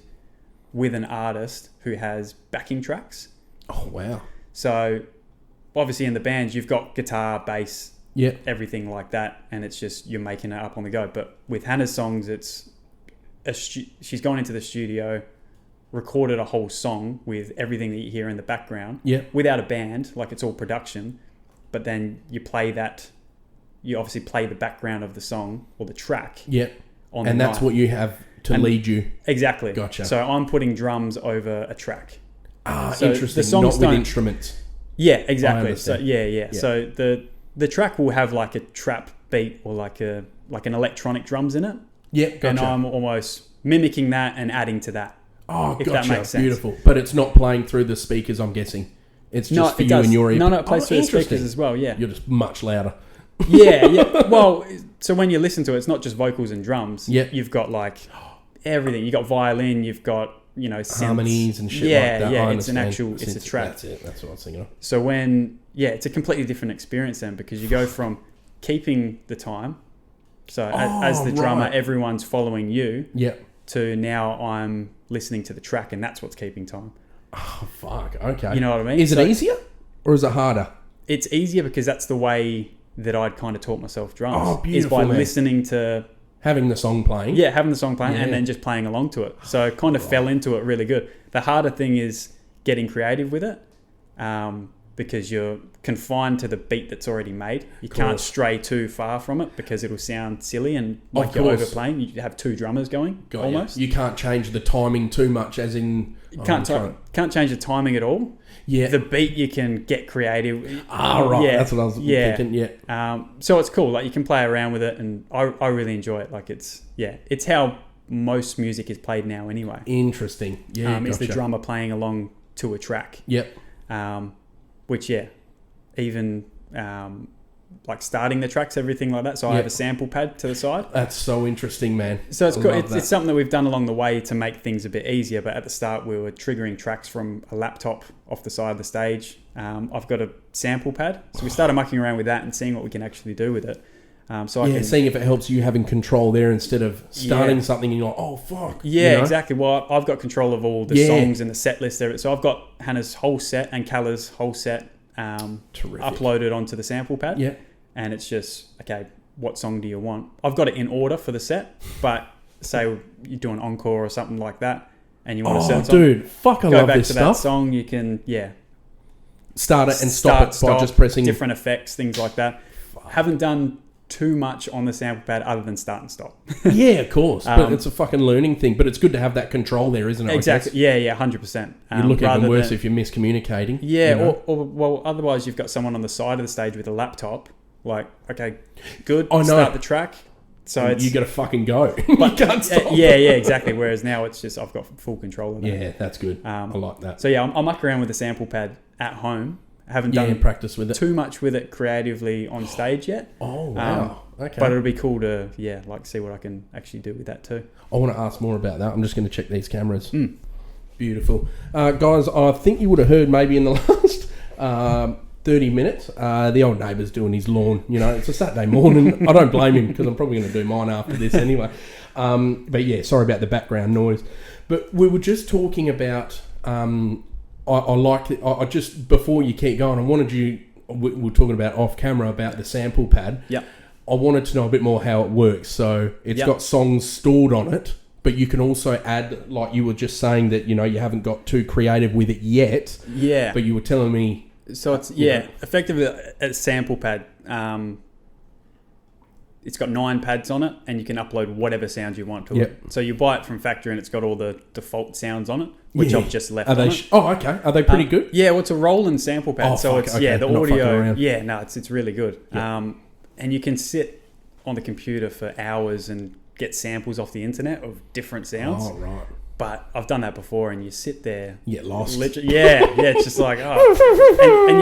with an artist who has backing tracks. Oh, wow. So... obviously in the band you've got guitar, bass, everything like that, and it's just you're making it up on the go. But with Hannah's songs, it's she's gone into the studio, recorded a whole song with everything that you hear in the background, without a band, like it's all production. But then you obviously play the background of the song or the track, and that's what you have to lead you. Exactly. Gotcha. So I'm putting drums over a track. So interesting. The songs not with instruments. Yeah, exactly. So So the track will have like a trap beat or like an electronic drums in it. Yeah, gotcha. And I'm almost mimicking that and adding to that. Oh, if that makes sense. Beautiful. But it's not playing through the speakers, I'm guessing. It's just for you and your ear. No, it plays through the speakers as well, yeah. You're just much louder. Yeah. Well, so when you listen to it, it's not just vocals and drums. Yeah. You've got like everything. You've got violin, you've got, synths. Harmonies and shit like that. Yeah, it's a track. That's it. That's what I was thinking of. So it's a completely different experience then, because you go from keeping the time. So as the drummer, everyone's following you. Yeah. to now I'm listening to the track and that's what's keeping time. Oh, fuck. Okay. You know what I mean? Is it easier or is it harder? It's easier because that's the way that I'd kind of taught myself drums. Oh, beautiful, is by man. listening to... Having the song playing. Yeah, having the song playing and then just playing along to it. So I kind of fell into it really good. The harder thing is getting creative with it because you're confined to the beat that's already made. You can't stray too far from it because it'll sound silly and like you're overplaying. You have two drummers going almost. You can't change the timing too much as in... You can't change the timing at all. Yeah. The beat you can get creative. Right. Yeah. That's what I was thinking. Yeah. So it's cool. Like you can play around with it, and I really enjoy it. Like it's how most music is played now anyway. Interesting. Yeah. It's the drummer playing along to a track. Yep. Which even like starting the tracks, everything like that. So I have a sample pad to the side. That's so interesting, man. So it's cool. It's something that we've done along the way to make things a bit easier. But at the start, we were triggering tracks from a laptop off the side of the stage. I've got a sample pad. So we started mucking around with that and seeing what we can actually do with it. Seeing if it helps you having control there instead of starting something and you're like, oh, fuck. Yeah, you know? exactly. Well, I've got control of all the songs and the set list there. So I've got Hannah's whole set and Callah's whole set uploaded onto the sample pad. Yeah. And it's just, okay, what song do you want? I've got it in order for the set, but say you're doing encore or something like that and you want a certain song. Dude, fuck, I love this stuff. Go back to that song, you can, start it and stop it by just pressing... Different effects, things like that. Haven't done too much on the sample pad other than start and stop. Yeah, of course. But it's a fucking learning thing. But it's good to have that control there, isn't it? Exactly. Yeah, 100%. You look even worse if you're miscommunicating. Yeah, you know? or otherwise you've got someone on the side of the stage with a laptop. Like, okay, good. I know. Start the track. So you got to fucking go. But, you can't stop. Yeah, exactly. Whereas now it's just I've got full control of that. Yeah, that's good. I like that. So I'll muck around with the sample pad at home. I haven't done practice with it too much with it creatively on stage yet. Oh wow! Okay, but it'll be cool to see what I can actually do with that too. I want to ask more about that. I'm just going to check these cameras. Beautiful, guys. I think you would have heard maybe in the last 30 minutes. The old neighbour's doing his lawn. You know, it's a Saturday morning. I don't blame him because I'm probably going to do mine after this anyway. But yeah, sorry about the background noise. But we were just talking about. I just, before you keep going, I wanted you, we were talking about off camera about the sample pad. Yeah. I wanted to know a bit more how it works. So it's got songs stored on it, but you can also add, like you were just saying that, you know, you haven't got too creative with it yet. Yeah. But you were telling me. So it's, effectively a sample pad. It's got 9 pads on it and you can upload whatever sounds you want to it. So you buy it from factory and it's got all the default sounds on it, which I've just left on it. Okay. Are they pretty good? Yeah, well, it's a Roland sample pad. The audio. Yeah, no, it's really good. Yeah. And you can sit on the computer for hours and get samples off the internet of different sounds. Oh, right. But I've done that before, and you sit there, you get lost. It's just like and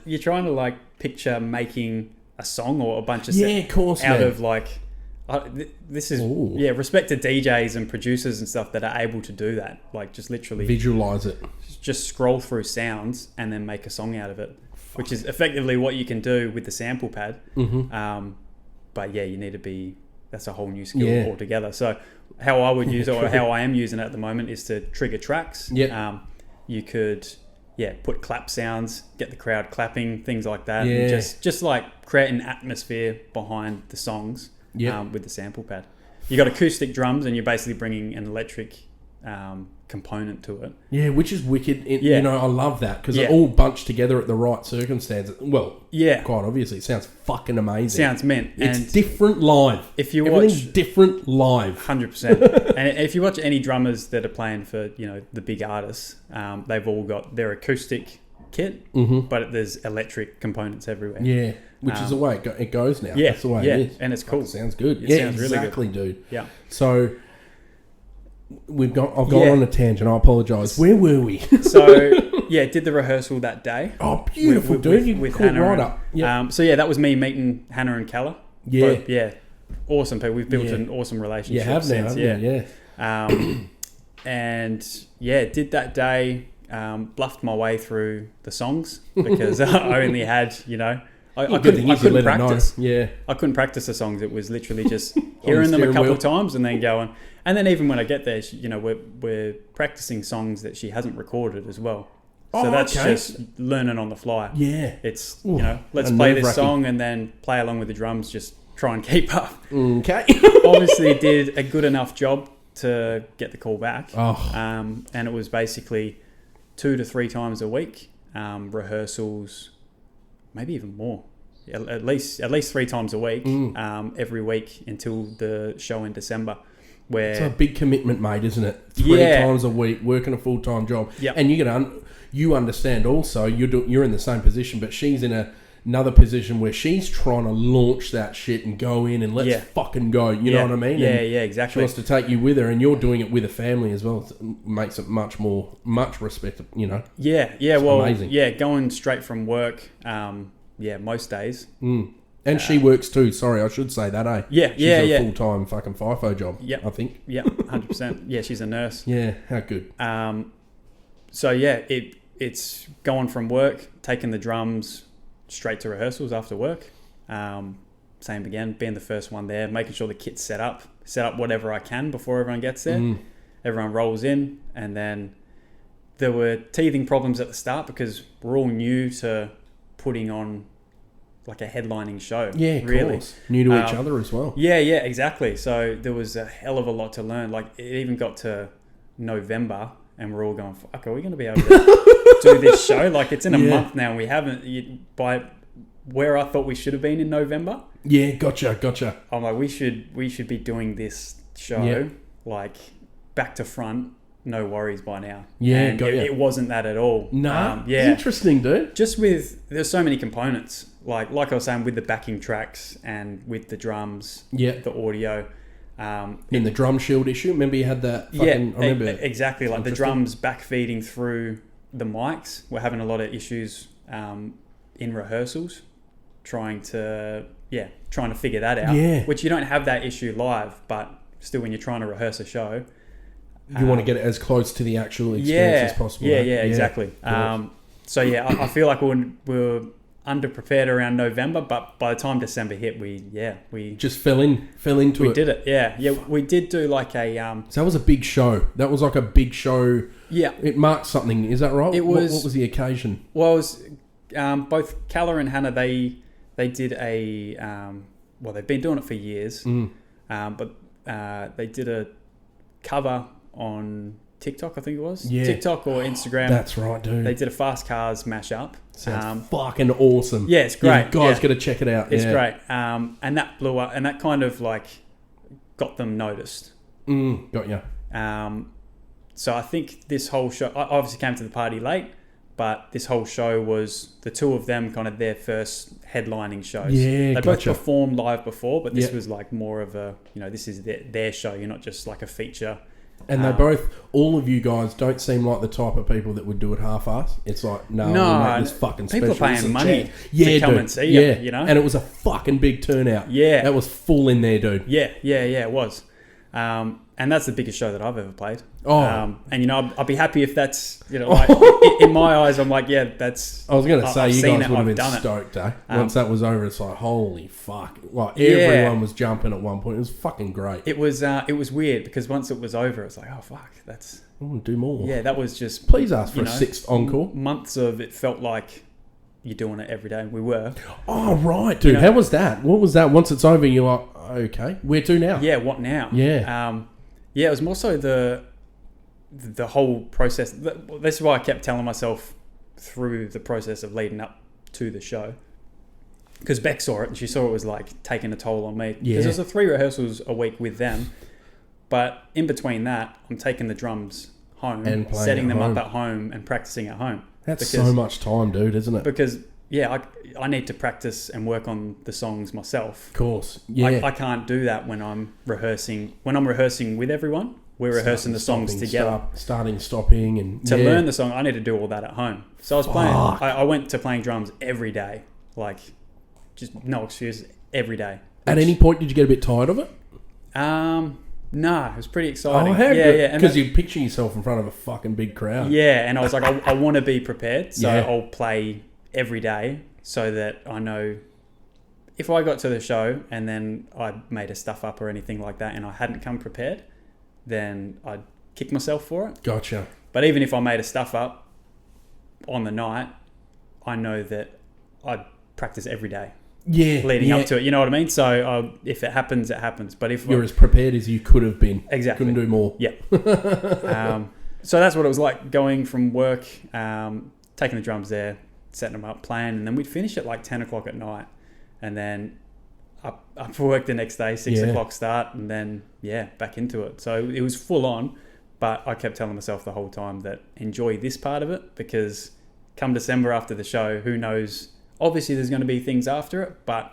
you're trying to like picture making a song or a bunch of of like this is respect to DJs and producers and stuff that are able to do that, like just literally visualize it, just scroll through sounds and then make a song out of it, which is effectively what you can do with the sample pad. But you need to be, that's a whole new skill altogether. So how I would use it, or how I am using it at the moment, is to trigger tracks. You could put clap sounds, get the crowd clapping, things like that. And just like create an atmosphere behind the songs with the sample pad. You got acoustic drums and you're basically bringing an electric component to it. Yeah, which is wicked. You know, I love that because they're all bunched together at the right circumstances. Well, quite obviously, it sounds fucking amazing. Sounds mint. It's different live. If you Everything's different live. 100%. And if you watch any drummers that are playing for, you know, the big artists, they've all got their acoustic kit, but there's electric components everywhere. Yeah, which is the way it goes now. Yeah, that's the way it is. And it's cool. It sounds good. It sounds exactly, really good. Dude. Yeah. So I've gone on a tangent. I apologise. Where were we? So did the rehearsal that day. Oh, beautiful, dude! With caught Hannah right up. Yep. That was me meeting Hannah and Callah. Yeah, awesome people. We've built an awesome relationship. You have since, now, and did that day. Bluffed my way through the songs because I only had, I couldn't practice. Yeah, I couldn't practice the songs. It was literally just hearing them a couple of times and then going. And then even when I get there, she, we're practicing songs that she hasn't recorded as well. So that's just learning on the fly. Yeah. It's, let's play this song and then play along with the drums, just try and keep up. Okay. Obviously did a good enough job to get the call back. Oh. And it was basically 2 to 3 times a week, rehearsals, maybe even more. At least 3 times a week, every week until the show in December. Where it's a big commitment, mate, isn't it? 3 times a week, working a full-time job. Yep. And you understand also, you're in the same position, but she's in another position where she's trying to launch that shit and go in and let's fucking go. You know what I mean? Yeah, exactly. She wants to take you with her, and you're doing it with a family as well. It makes it much respect, Yeah, it's amazing. Yeah, going straight from work, most days. And she works too. Sorry, I should say that, eh? Yeah, she's a full-time fucking FIFO job, I think. Yeah, 100%. Yeah, she's a nurse. Yeah, how good. So, yeah, it's going from work, taking the drums straight to rehearsals after work. Same again, being the first one there, making sure the kit's set up whatever I can before everyone gets there. Everyone rolls in, and then there were teething problems at the start because we're all new to putting on like a headlining show. Yeah, of really. Course. New to each other as well. Yeah, exactly. So there was a hell of a lot to learn. Like it even got to November and we're all going, fuck, are we going to be able to do this show? Like it's in a month now and we haven't, by where I thought we should have been in November. Yeah, gotcha. I'm like, we should be doing this show like back to front, no worries by now. Yeah, and it wasn't that at all. No, interesting, dude. Just there's so many components. Like I was saying, with the backing tracks and with the drums, the audio. In the drum shield issue, remember you had that fucking... I remember exactly. Like the drums backfeeding through the mics. We're having a lot of issues in rehearsals, trying to figure that out. Yeah. Which you don't have that issue live, but still when you're trying to rehearse a show... You want to get it as close to the actual experience as possible. Yeah, exactly. So I feel like we were underprepared around November, but by the time December hit, we just fell into it. We did it. Yeah. We did do like a. So that was a big show. That was like a big show. Yeah. It marked something. Is that right? It was. What was the occasion? Well, it was both Calla and Hannah. They did a. They've been doing it for years. But they did a cover on TikTok, I think it was. Yeah. TikTok or Instagram. That's right, dude. They did a Fast Cars mashup. Sounds fucking awesome. Yeah, it's great. You guys got to check it out. It's great. And that blew up, and that kind of like got them noticed. Got you. So I think this whole show, I obviously came to the party late, but this whole show was the two of them kind of their first headlining shows. Yeah, they both performed live before, but this was like more of a, this is their show. You're not just like a feature. And they both, all of you guys, don't seem like the type of people that would do it half-assed. It's like, no, we make this fucking special. People are paying money to come and see you, And it was a fucking big turnout. Yeah. That was full in there, dude. Yeah, it was. And that's the biggest show that I've ever played. Oh. And, I'd be happy if that's, like, in my eyes, I'm like, that's... I was going to say, I've you seen guys it, would have I've been done stoked, eh? Once that was over, it's like, holy fuck. Like, everyone was jumping at one point. It was fucking great. It was weird, because once it was over, it's like, oh, fuck, that's... I want to do more. Yeah, that was just... Please ask for a sixth encore. Months of it felt like you're doing it every day. We were. Oh, right, dude. How was that? What was that? Once it's over, you're like, okay, where to now? Yeah, what now? Yeah. Yeah, it was more so the whole process. This is why I kept telling myself through the process of leading up to the show. Because Beck saw it and she saw it was like taking a toll on me. Because there's 3 rehearsals a week with them. But in between that, I'm taking the drums home, and setting them up at home and practicing at home. That's so much time, dude, isn't it? Because, I need to practice and work on the songs myself. Of course. Yeah. I can't do that when I'm rehearsing. When I'm rehearsing with everyone, we're rehearsing the songs together. Stopping. And to learn the song, I need to do all that at home. So I was playing. I went to playing drums every day. Like, just no excuse, every day. At any point, did you get a bit tired of it? No, it was pretty exciting. Oh, yeah. Because you picture yourself in front of a fucking big crowd. Yeah, and I was like, I want to be prepared. So I'll play every day so that I know if I got to the show and then I made a stuff up or anything like that and I hadn't come prepared, then I'd kick myself for it. Gotcha. But even if I made a stuff up on the night, I know that I'd practice every day. Yeah. Leading up to it, you know what I mean? So if it happens, it happens. But if you're as prepared as you could have been. Exactly. Couldn't do more. Yeah. So that's what it was like going from work, taking the drums there, setting them up, playing, and then we'd finish at like 10 o'clock at night, and then up for work the next day, 6 o'clock start, and then back into it. So it was full on, but I kept telling myself the whole time that enjoy this part of it, because come December after the show, who knows? Obviously there's going to be things after it, but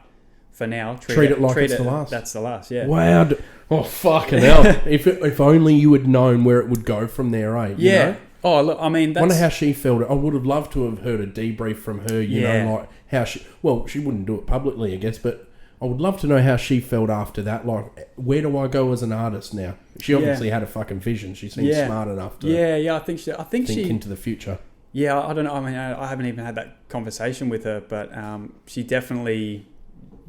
for now, treat it like it's the last. That's the last, yeah. Wow. Oh, fucking hell. If only you had known where it would go from there, eh? You know? Oh, look, I mean, I wonder how she felt. I would have loved to have heard a debrief from her, you know, like how she... Well, she wouldn't do it publicly, I guess, but I would love to know how she felt after that. Like, where do I go as an artist now? She obviously had a fucking vision. She seems smart enough to I think she into the future. Yeah, I don't know. I mean, I haven't even had that conversation with her, but she definitely...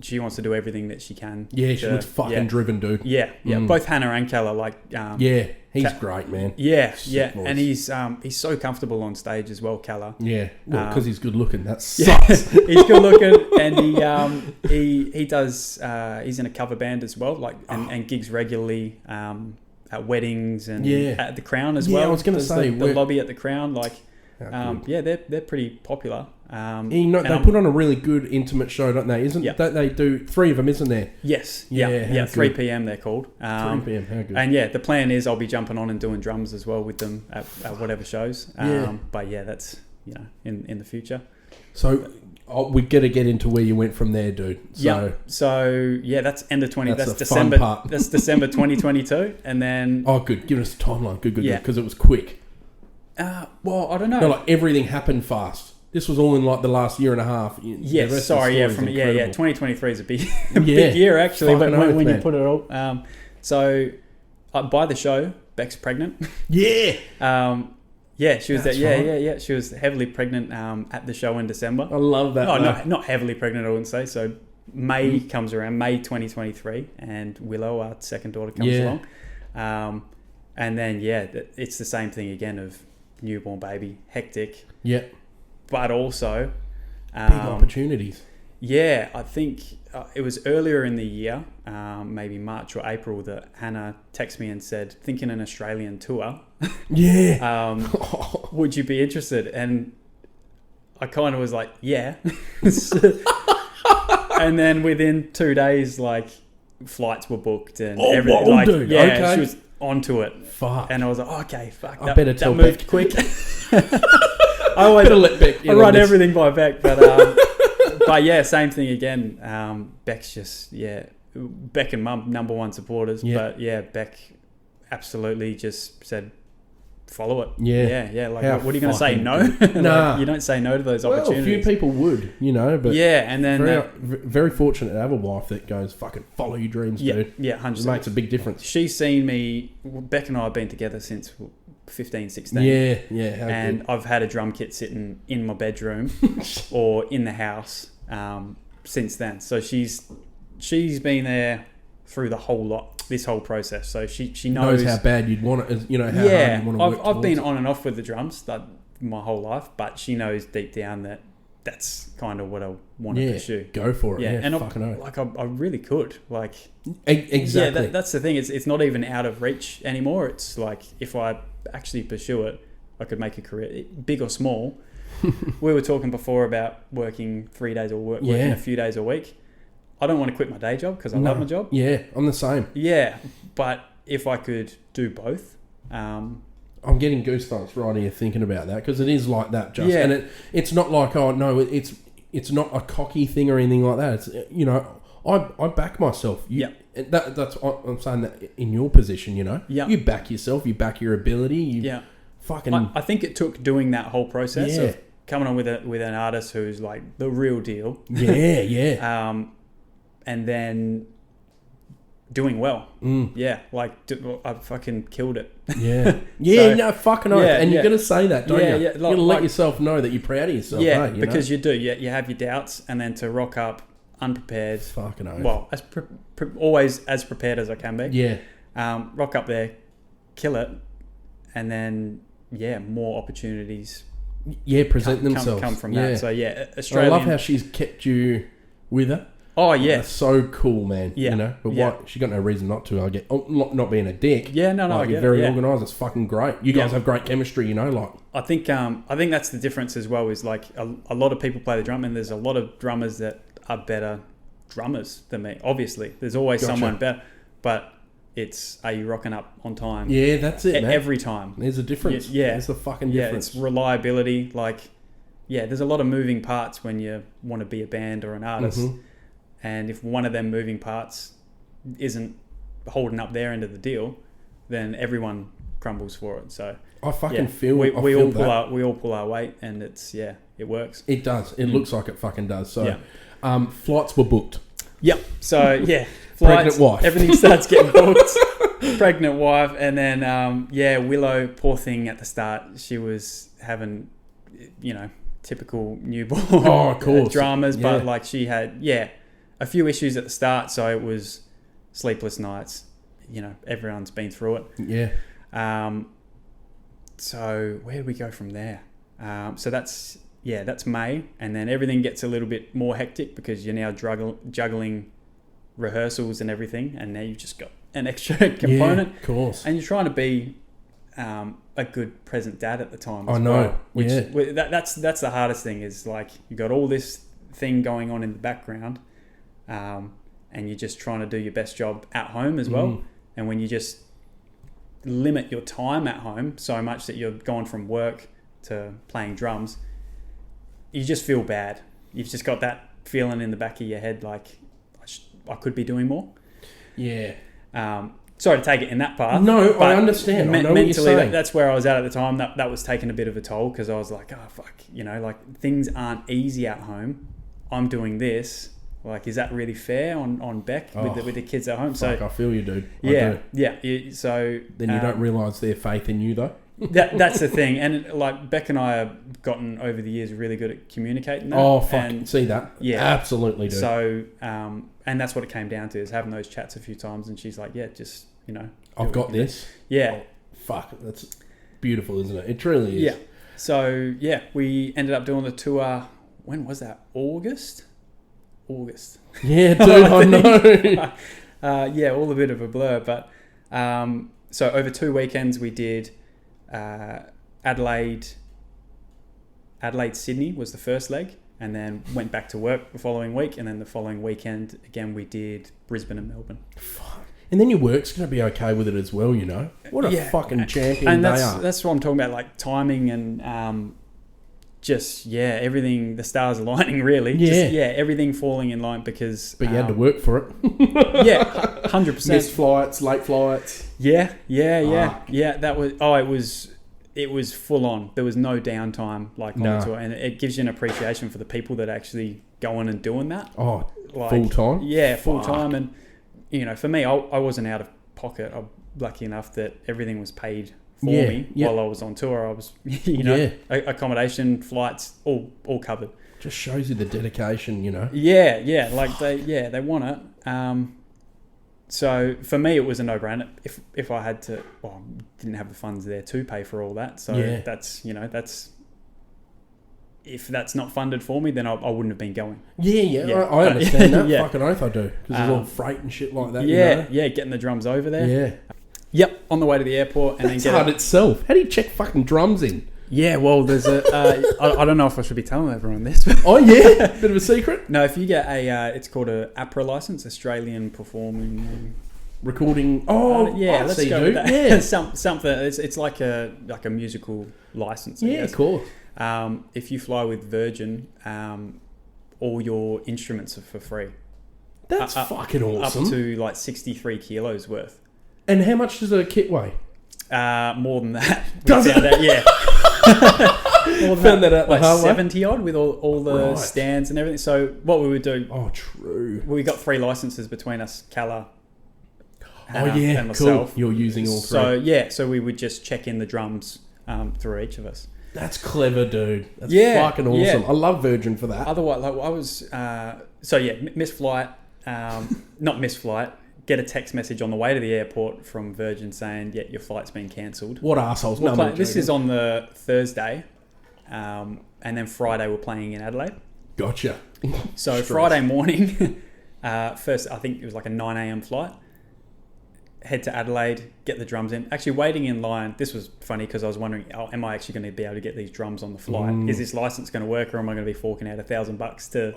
She wants to do everything that she can. Yeah, she looks fucking driven, dude. Yeah. Both Hannah and Keller, like... he's great, man. Yeah. And he's so comfortable on stage as well, Keller. Yeah, because he's good looking. That sucks. He's good looking, and he does... he's in a cover band as well, like and gigs regularly at weddings and at the Crown as well. I was going to say... The lobby at the Crown, like... they're pretty popular. They put on a really good intimate show, don't they? Don't they do 3 of them, isn't there? Yes. Yeah. 3 p.m. they're called. 3 p.m. How good. And the plan is I'll be jumping on and doing drums as well with them at whatever shows. But that's in the future. So we got to get into where you went from there, dude. So that's end of 20. That's the December. Fun part. That's December 2022, and then good. Give us a timeline. Good. Because it was quick. Well, I don't know. No, like everything happened fast. This was all in like the last year and a half. 2023 is a big big year actually. But when you put it all, so by the show, Beck's pregnant. Yeah. She was right. She was heavily pregnant at the show in December. I love that. No, not heavily pregnant, I wouldn't say. So May comes around, May 2023, and Willow, our second daughter, comes along. And then it's the same thing again of newborn baby, hectic. Yeah. But also... big opportunities. Yeah, I think it was earlier in the year, maybe March or April, that Hannah texted me and said, thinking an Australian tour. Yeah. Would you be interested? And I kind of was like, yeah. And then within 2 days, like, flights were booked and everything. Whoa, dude. Okay. She was onto it. Fuck. And I was like, okay, fuck. I better tell moved Beck. Quick. I always let Beck. I run everything by Beck, but same thing again. Beck's just Beck and Mum number one supporters, but Beck absolutely just said follow it. Yeah. Like, what are you going to say? No, Nah. Like, you don't say no to those opportunities. A few people would, but and then very fortunate to have a wife that goes fucking follow your dreams, dude. Yeah, 100%. It makes a big difference. She's seen me. Beck and I have been together since 15, 16. Yeah. And I've had a drum kit sitting in my bedroom or in the house since then. So she's been there through the whole lot, this whole process. So she knows how bad you'd want it, how hard you want to work I've been on and off with the drums my whole life, but she knows deep down that that's kind of what I want to pursue. Go for it. Yeah, and I really could. Like, exactly. Yeah, that's the thing. It's not even out of reach anymore. It's like if I actually pursue it, I could make a career, big or small. We were talking before about working 3 days or working a few days a week. I don't want to quit my day job because I love my job. Yeah, I'm the same. Yeah, but if I could do both... I'm getting goosebumps right here thinking about that because it is like that, just and it's not like it's not a cocky thing or anything like that. It's I back myself. That's I'm saying that in your position, you back yourself, you back your ability. I think it took doing that whole process of coming on with an artist who's like the real deal. And then doing well. I fucking killed it. Fucking oath. And you're gonna say that, don't you? You're gonna let yourself know that you're proud of yourself. Because you do. You have your doubts, and then to rock up unprepared. Fucking oath. Well, always as prepared as I can be. Rock up there, kill it, and then more opportunities present themselves. Come from that. So Australian. I love how she's kept you with her. Oh yeah, that's so cool, man. Yeah, you know, but what? She got no reason not to. I get not being a dick. Yeah, no, like, I get you're very it, organised. It's fucking great. You guys have great chemistry. You know, like I think that's the difference as well. Is like a lot of people play the drum, and there's a lot of drummers that are better drummers than me. Obviously, there's always someone better, but it's, are you rocking up on time? Yeah, that's it, man. Every time. There's a difference. Yeah, there's a fucking difference. It's reliability. Like, there's a lot of moving parts when you want to be a band or an artist. Mm-hmm. And if one of them moving parts isn't holding up their end of the deal, then everyone crumbles for it. So I fucking feel we all that. pull our weight, and it's it works. It does. It looks like it fucking does. So flights were booked. Yep. So flights, pregnant wife. Everything starts getting booked. Pregnant wife, and then Willow, poor thing at the start, she was having typical newborn dramas, but like she had a few issues at the start, so it was sleepless nights. Everyone's been through it. Yeah. So where do we go from there? So that's May, and then everything gets a little bit more hectic because you're now juggling rehearsals and everything, and now you've just got an extra component. Yeah, of course. And you're trying to be a good present dad at the time. I know. Well, that's the hardest thing, is like you got all this thing going on in the background, and you're just trying to do your best job at home as well. And when you just limit your time at home so much that you're going from work to playing drums, you just feel bad. You've just got that feeling in the back of your head like, I could be doing more. Yeah. Sorry to take it in that part. No, I understand. I know what you're saying. That's where I was at the time. That was taking a bit of a toll, because I was like, oh, fuck. Like things aren't easy at home. I'm doing this. Like, is that really fair on Beck with the kids at home? Fuck, I feel you, dude. So then you don't realise their faith in you, though. That's the thing. And like Beck and I have gotten over the years really good at communicating that. Oh, fuck. See that? Yeah. Absolutely, dude. So, and that's what it came down to, is having those chats a few times. And she's like, just, I've got this. Yeah. Oh, fuck. That's beautiful, isn't it? It truly is. Yeah. So, we ended up doing the tour. When was that? August. Yeah, dude, I know. All a bit of a blur. But so over 2 weekends we did Adelaide, Sydney was the first leg, and then went back to work the following week, and then the following weekend again we did Brisbane and Melbourne. Fuck. And then your work's going to be okay with it as well, What a fucking champion and they are. That's what I'm talking about, like timing and everything, the stars aligning really. Everything falling in line, because but you had to work for it. 100%. Missed flights, late flights. It was full on. There was no downtime on the tour, and it gives you an appreciation for the people that actually go in and doing that. Full time. Full time. And for me, I wasn't out of pocket. I'm lucky enough that everything was paid for me while I was on tour. I was, accommodation, flights, all covered. Just shows you the dedication, They want it. So for me, it was a no-brainer. If I had to, didn't have the funds there to pay for all that. So that's if that's not funded for me, then I wouldn't have been going. I understand that. Fucking oath I do. Because there's all freight and shit like that. Getting the drums over there. Yep, on the way to the airport. And that's hard itself. How do you check fucking drums in? Yeah, well, there's a... I don't know if I should be telling everyone this. But bit of a secret? No, if you get it's called a APRA license, Australian Performing... Recording... let's see, go dude. with that. Yeah. Something... It's like a musical license, I guess. Of course. If you fly with Virgin, all your instruments are for free. That's fucking awesome. Up to like 63 kilos worth. And how much does a kit weigh? More than that. Does it? More than found that out like the hard way? 70 odd with all the stands and everything. So what we would do... Oh, true. We got 3 licenses between us, Calla, and myself. Cool. You're using all 3. So we would just check in the drums through each of us. That's clever, dude. That's fucking awesome. I love Virgin for that. Otherwise, I was... missed flight. Not missed flight. get a text message on the way to the airport from Virgin saying, yeah, your flight's been cancelled. What assholes. This is on the Thursday. And then Friday we're playing in Adelaide. Gotcha. So Friday morning, first I think it was like a 9 a.m. flight. Head to Adelaide, get the drums in. Actually waiting in line. This was funny because I was wondering, am I actually going to be able to get these drums on the flight? Is this license going to work, or am I going to be forking out $1,000 to...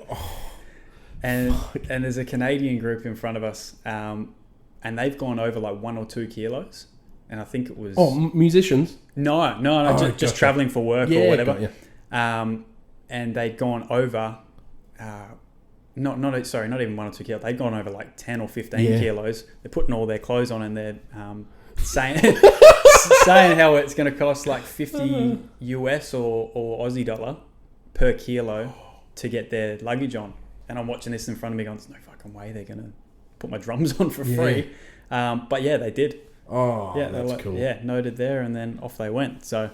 And there's a Canadian group in front of us, and they've gone over like 1 or 2 kilos, and I think it was musicians. No, just traveling for work or whatever. And they'd gone over, not even 1 or 2 kilos. They'd gone over like 10 or 15 kilos. They're putting all their clothes on, and they're saying how it's going to cost like $50 US or Aussie dollar per kilo to get their luggage on. And I'm watching this in front of me going, there's no fucking way they're going to put my drums on for free. But yeah, they did. Oh, yeah, that's cool. Yeah, noted there, and then off they went. So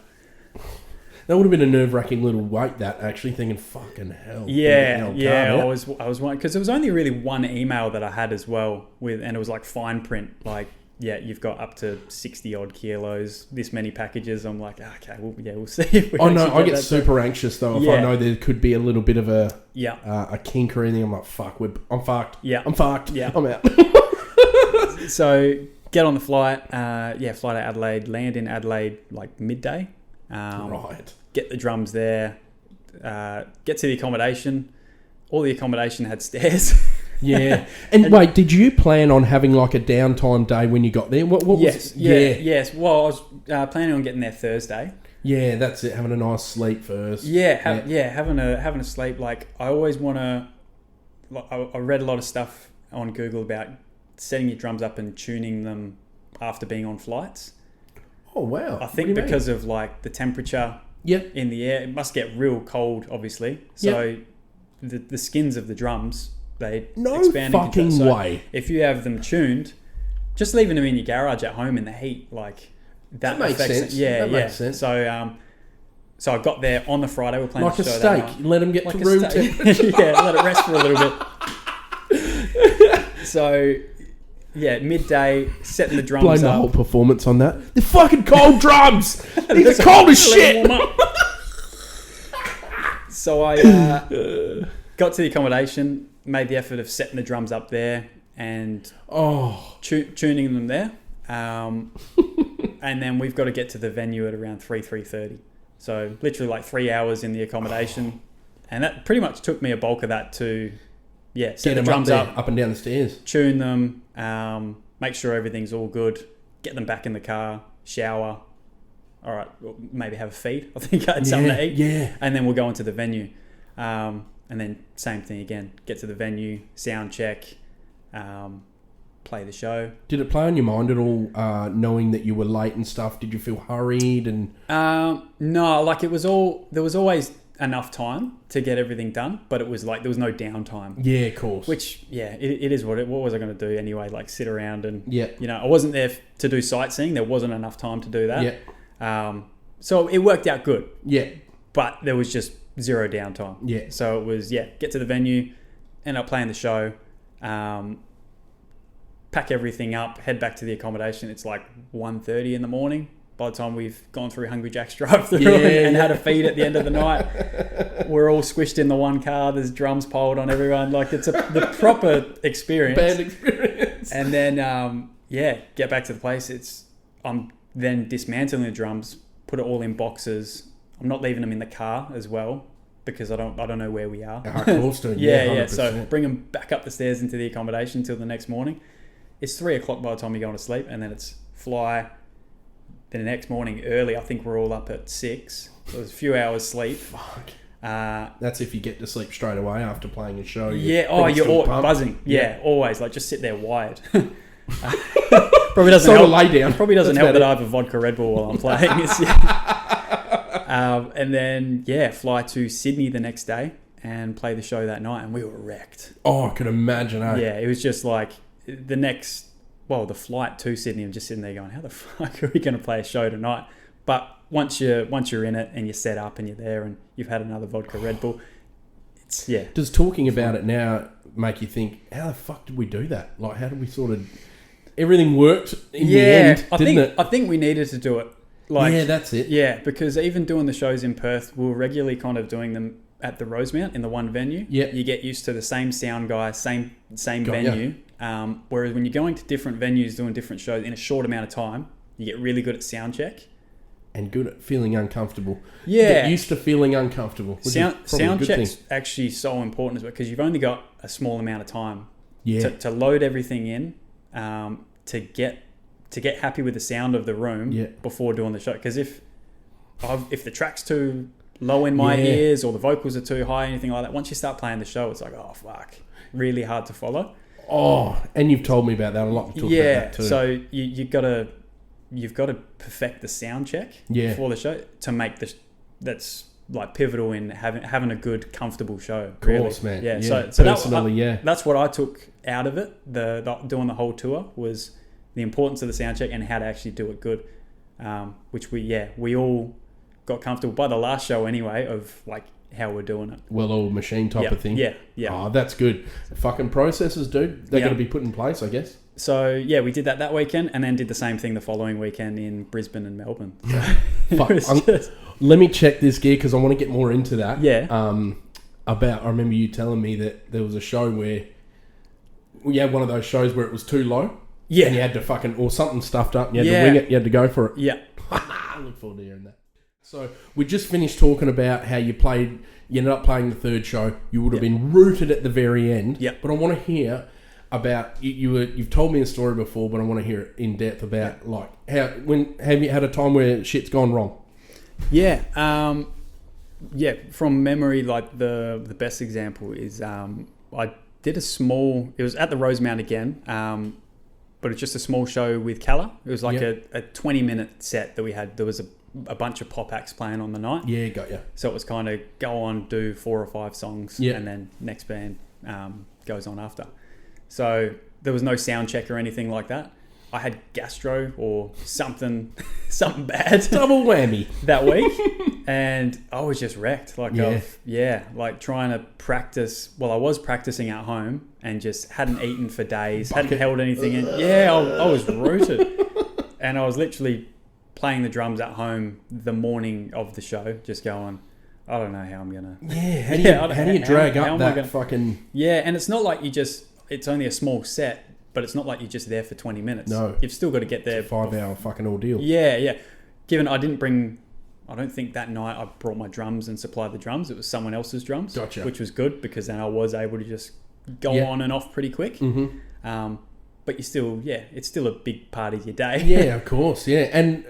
that would have been a nerve-wracking little wait, that, actually, thinking, fucking hell. I was wondering, because there was only really one email that I had as well, and it was like fine print, like, yeah, you've got up to 60 odd kilos, this many packages. I'm like, okay, we'll see. If we I get super anxious though if I know there could be a little bit of a kink or anything. I'm like, fuck, I'm fucked. Yeah, I'm fucked. Yeah, I'm out. So get on the flight. Fly to Adelaide. Land in Adelaide like midday. Right. Get the drums there. Get to the accommodation. All the accommodation had stairs. Yeah. And wait, did you plan on having like a downtime day when you got there? Yes. Well, I was planning on getting there Thursday. Yeah, that's it. Having a nice sleep first. Having a sleep. Like, I always want to... I read a lot of stuff on Google about setting your drums up and tuning them after being on flights. Oh, wow. I think because of like the temperature in the air. It must get real cold, obviously. So the skins of the drums... They expand fucking way. If you have them tuned, just leaving them in your garage at home in the heat, like that makes sense. That makes sense. So I got there on the Friday. We're planning like to show a steak. that Let them get to room temperature. let it rest for a little bit. So midday, setting the drums Blame up. the whole performance on that. They're fucking cold drums. These are cold as shit. So I got to the accommodation. Made the effort of setting the drums up there and tuning them there. And then we've got to get to the venue at around 3:30. So literally like 3 hours in the accommodation. And that pretty much took me a bulk of that to set the drums up and down the stairs. Tune them, make sure everything's all good, get them back in the car, shower. All right, maybe have a feed. I think I had something to eat. Yeah. And then we'll go into the venue. And then same thing again. Get to the venue, sound check, play the show. Did it play on your mind at all, knowing that you were late and stuff? Did you feel hurried? And no, like there was always enough time to get everything done, but it was like there was no downtime. Yeah, of course. Which it is what was I going to do anyway? Like sit around and I wasn't there to do sightseeing. There wasn't enough time to do that. So it worked out good. Yeah, but there was just zero downtime. Yeah. So it was, get to the venue, end up playing the show, pack everything up, head back to the accommodation. It's like 1:30 in the morning. By the time we've gone through Hungry Jack's drive-through and had a feed at the end of the night, we're all squished in the one car. There's drums piled on everyone. Like it's the proper experience. Band experience. And then, get back to the place. I'm then dismantling the drums, put it all in boxes. I'm not leaving them in the car as well because I don't know where we are. Of course, yeah. So bring them back up the stairs into the accommodation till the next morning. It's 3:00 by the time you go to sleep, and then it's fly. Then the next morning early, I think we're all up at 6. So there's a few hours sleep. Fuck. That's if you get to sleep straight away after playing a show. You're all buzzing. Yeah, always. Like just sit there wired. Probably doesn't help. Lay down. Probably doesn't help that I have a vodka Red Bull while I'm playing. And then fly to Sydney the next day and play the show that night, and we were wrecked. Oh, I could imagine. Yeah, it was just like the flight to Sydney. I'm just sitting there going, how the fuck are we going to play a show tonight? But once you're in it and you're set up and you're there and you've had another vodka Red Bull, Yeah. Does talking about it now make you think, how the fuck did we do that? Like, how did we sort of... Everything worked in the end, didn't it? I think we needed to do it. Like, yeah, that's it. Yeah, because even doing the shows in Perth, we were regularly kind of doing them at the Rosemount in the one venue. Yeah. You get used to the same sound guy, same venue. Whereas when you're going to different venues doing different shows in a short amount of time, you get really good at sound check. And good at feeling uncomfortable. Yeah. Get used to feling uncomfortable. Sound check's actually so important as well, because you've only got a small amount of time to load everything in, to get happy with the sound of the room before doing the show. Because if the track's too low in my ears or the vocals are too high, anything like that, once you start playing the show, it's like, oh fuck, really hard to follow. Oh, and you've told me about that a lot. About that too. So you've got to perfect the sound check before the show to make that's like pivotal in having a good, comfortable show. Of course, really. man. So personally, that's what I took out of it. The doing the whole tour was the importance of the sound check and how to actually do it good. Which we all got comfortable by the last show anyway of like how we're doing it. Well-oiled machine type of thing. Yeah. Oh, that's good. Fucking processes, dude. They're going to be put in place, I guess. So, we did that weekend and then did the same thing the following weekend in Brisbane and Melbourne. Let me check this gear because I want to get more into that. Yeah. I remember you telling me that there was a show where we had one of those shows where it was too low. Yeah. And you had to or something stuffed up and you had to wing it. You had to go for it. Yeah. I look forward to hearing that. So we just finished talking about how you ended up playing the third show. You would have been rooted at the very end. Yeah. But I want to hear about you've told me a story before, but I want to hear it in depth about like have you had a time where shit's gone wrong? Yeah. From memory, like the best example is I did it was at the Rosemount again, but it's just a small show with Calla. It was like a 20-minute set that we had. There was a bunch of pop acts playing on the night. Yeah, got you. So it was kind of go on, do 4 or 5 songs, and then next band goes on after. So there was no sound check or anything like that. I had gastro or something bad. Double whammy. That week. And I was just wrecked. Like, like trying to practice. Well, I was practicing at home and just hadn't eaten for days, hadn't held anything in. Yeah, I was rooted. And I was literally playing the drums at home the morning of the show, just going, I don't know how I'm going to... Yeah, how do you drag up that fucking... Yeah, and it's not like it's only a small set, but it's not like you're just there for 20 minutes. No. You've still got to get there. It's a 5-hour fucking ordeal. Yeah. Given I don't think that night I brought my drums and supplied the drums. It was someone else's drums. Gotcha. Which was good because then I was able to just go on and off pretty quick. Mm-hmm. But it's still a big part of your day. Yeah, of course. Yeah. And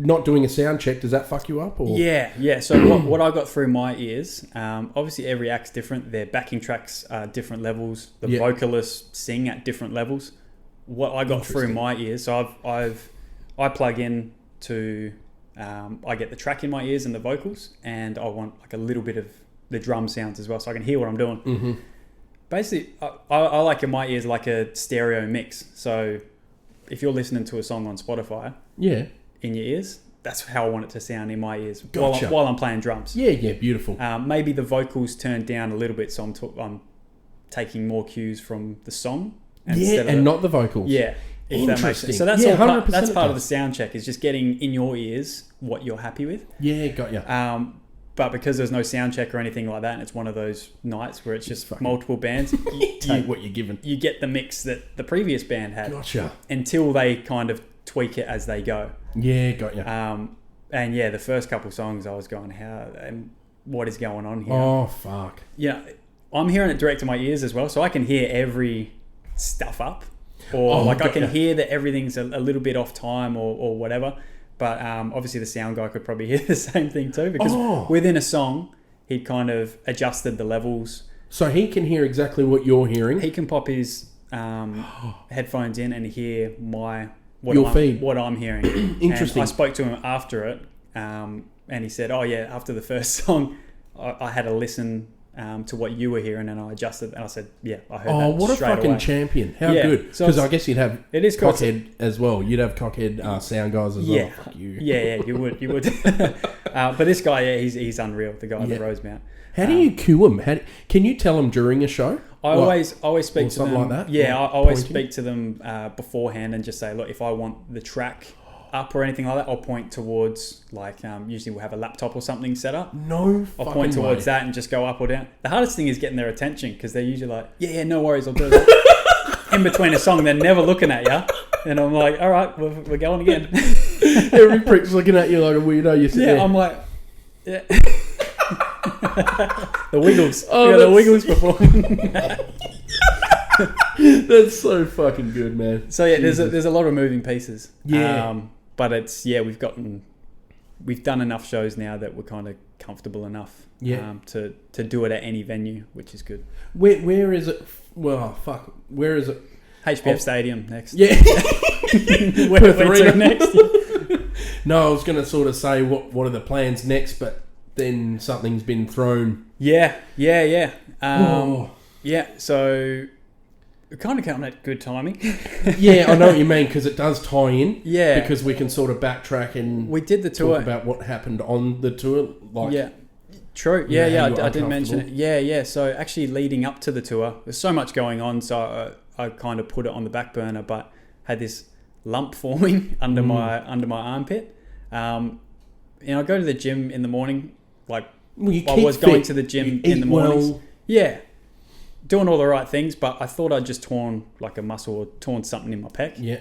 not doing a sound check, does that fuck you up? Or? Yeah. So what I got through my ears, obviously every act's different. Their backing tracks are different levels. The vocalists sing at different levels. What I got through my ears, so I plug in to, I get the track in my ears and the vocals, and I want like a little bit of the drum sounds as well, so I can hear what I'm doing. Mm-hmm. Basically, I like in my ears like a stereo mix. So if you're listening to a song on Spotify, in your ears, that's how I want it to sound in my ears while I'm playing drums. Yeah, beautiful. Maybe the vocals turned down a little bit, so I'm taking more cues from the song. Not the vocals. Yeah, if that makes sense. So that's that's part of the sound check, is just getting in your ears what you're happy with. Yeah, got you. But because there's no sound check or anything like that, and it's one of those nights where it's just multiple bands, you take what you're given. You get the mix that the previous band had. Gotcha. Until they kind of tweak it as they go. Yeah, got you. And the first couple songs I was going, what is going on here? Oh, fuck. Yeah, I'm hearing it direct to my ears as well, so I can hear every stuff up. Or I can hear that everything's a little bit off time or whatever. But obviously the sound guy could probably hear the same thing too, because within a song, he'd kind of adjusted the levels. So he can hear exactly what you're hearing? He can pop his headphones in and hear what I'm hearing. Interesting. And I spoke to him after it, and he said, after the first song, I had to listen to what you were hearing, and I adjusted, and I said, yeah, I heard that. Oh, what a fucking champion. How good. Because I guess you'd have Cockhead as well. You'd have Cockhead sound guys as well. Fuck you. Yeah, you would. But this guy, he's unreal, the guy at Rosemount. How do you cue him? Can you tell him during a show? I always speak to them. Like that? Yeah, I always speak to them beforehand and just say, look, if I want the track up or anything like that, I'll point towards, like, usually we'll have a laptop or something set up. I'll point towards that and just go up or down. The hardest thing is getting their attention, because they're usually like, yeah, no worries, I'll do that. In between a song, they're never looking at you. And I'm like, all right, we're going again. Every prick's looking at you like a weirdo. I'm like, yeah. The Wiggles. The Wiggles before. That's so fucking good, man. So yeah, there's a lot of moving pieces. Yeah. But it's we've done enough shows now that we're kind of comfortable enough. Yeah. To do it at any venue, which is good. Where is it? Well, fuck. Where is it? HBF Stadium next. Yeah. Where to next? No, I was going to sort of say what are the plans next, but then something's been thrown. Yeah. So we're kind of coming at good timing. Yeah, I know what you mean, because it does tie in. Yeah. Because we can sort of backtrack and we did the tour talk about what happened on the tour. Like, yeah. True. Yeah. I did mention it. Yeah. Yeah. So actually leading up to the tour, there's so much going on, so I kind of put it on the back burner, but had this lump forming under my armpit. And I go to the gym in the morning, like I was going to the gym in the mornings. Well. Yeah. Doing all the right things, but I thought I'd just torn like a muscle or torn something in my pec. Yeah.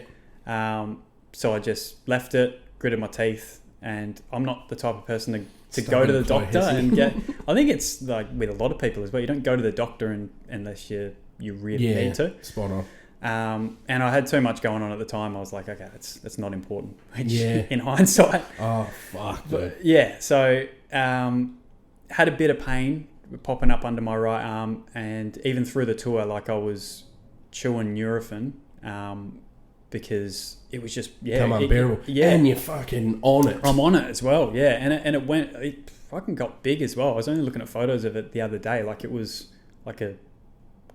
So I just left it, gritted my teeth, and I'm not the type of person to go to the doctor and get. I think it's like with a lot of people as well. You don't go to the doctor unless you really need to. Spot on. And I had too much going on at the time. I was like, okay, that's not important. Which, in hindsight. Oh fuck. But, yeah. So had a bit of pain popping up under my right arm, and even through the tour, like I was chewing Nurofen because it was just become unbearable. And you're fucking on it. I'm on it as well. Yeah, and it fucking got big as well. I was only looking at photos of it the other day. Like it was like a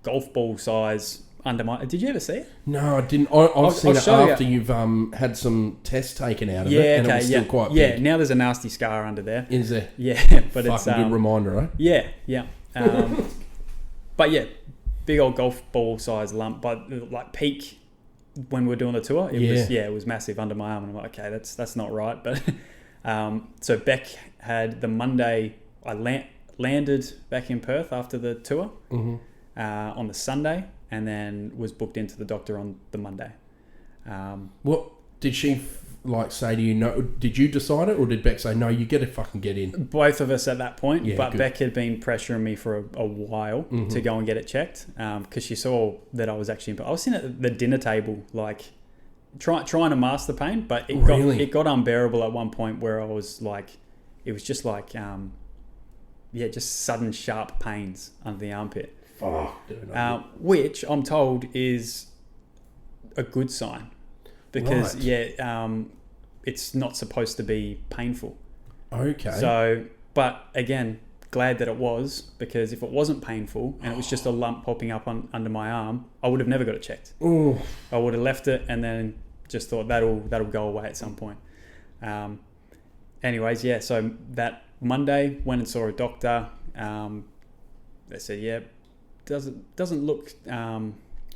golf ball size under my. Did you ever see it? No, I didn't. I've seen it after you've had some tests taken out of it, and it was still quite big. Yeah, now there's a nasty scar under there. Is there? Yeah, but fucking it's good reminder, right? Yeah. But yeah, big old golf ball size lump. But like peak when we were doing the tour, it was massive under my arm, and I'm like, okay, that's not right. But so Beck had the Monday. I landed back in Perth after the tour on the Sunday. And then was booked into the doctor on the Monday. What did she say to you? No, did you decide it, or did Beck say no? You get to fucking get in. Both of us at that point, but good. Beck had been pressuring me for a while to go and get it checked because she saw that I was actually. I was sitting at the dinner table, like trying to mask the pain, but it got unbearable at one point where I was like, it was just like, just sudden sharp pains under the armpit. Which I'm told is a good sign because it's not supposed to be painful. Okay. So, but again, glad that it was, because if it wasn't painful and it was just a lump popping up under my arm, I would have never got it checked. Ooh. I would have left it and then just thought that'll go away at some point. Anyways, so that Monday went and saw a doctor. They said, doesn't look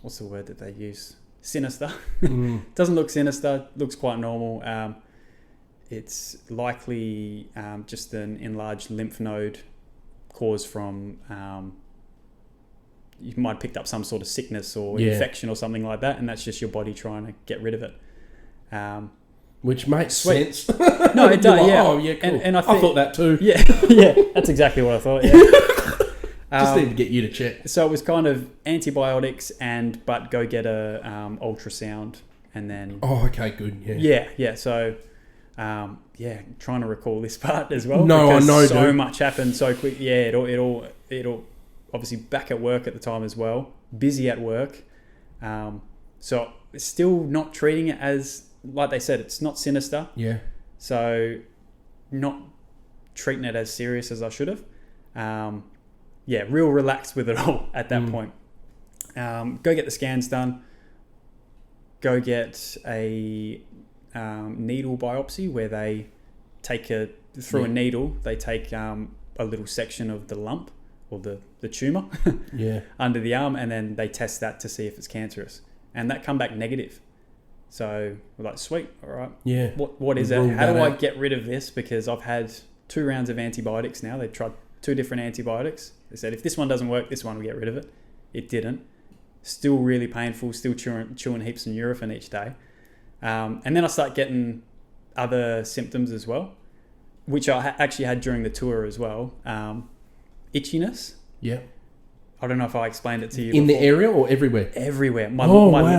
what's the word that they use? Sinister. Doesn't look sinister. Looks quite normal. It's likely just an enlarged lymph node caused from you might have picked up some sort of sickness or infection or something like that, and that's just your body trying to get rid of it. Which makes sense. No, it does. Like, yeah. Oh, yeah, cool. And I thought that too. Yeah, that's exactly what I thought. Yeah. Just need to get you to check. So it was kind of antibiotics but go get a ultrasound and then. Oh, okay, good. Yeah. So, trying to recall this part as well. No, I know. So much happened so quick. Yeah, it all obviously back at work at the time as well. Busy at work. So still not treating it as, like they said, it's not sinister. Yeah. So not treating it as serious as I should have. real relaxed with it all at that point. Go get the scans done. Go get a needle biopsy where they take a needle, they take a little section of the lump or the tumour under the arm, and then they test that to see if it's cancerous. And that come back negative. So we're like, sweet, all right. Yeah. What is it? How do I get rid of this? Because I've had 2 rounds of antibiotics now. They've tried 2 different antibiotics. They said, if this one doesn't work, this one will get rid of it. It didn't. Still really painful, still chewing heaps of Nurofen each day. And then I start getting other symptoms as well, which I actually had during the tour as well. Itchiness. Yeah. I don't know if I explained it to you in before. the area or everywhere? Everywhere. My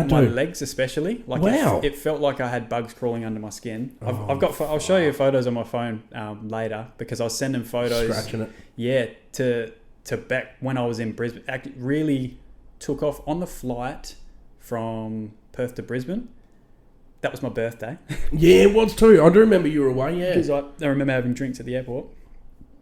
dude. legs especially. Like wow. It felt like I had bugs crawling under my skin. I'll show you photos on my phone later, because I was sending photos. Scratching it. Yeah, to Beck when I was in Brisbane. Really took off on the flight from Perth to Brisbane. That was my birthday. Yeah, it was too. I do remember you were away, yeah. Because I remember having drinks at the airport.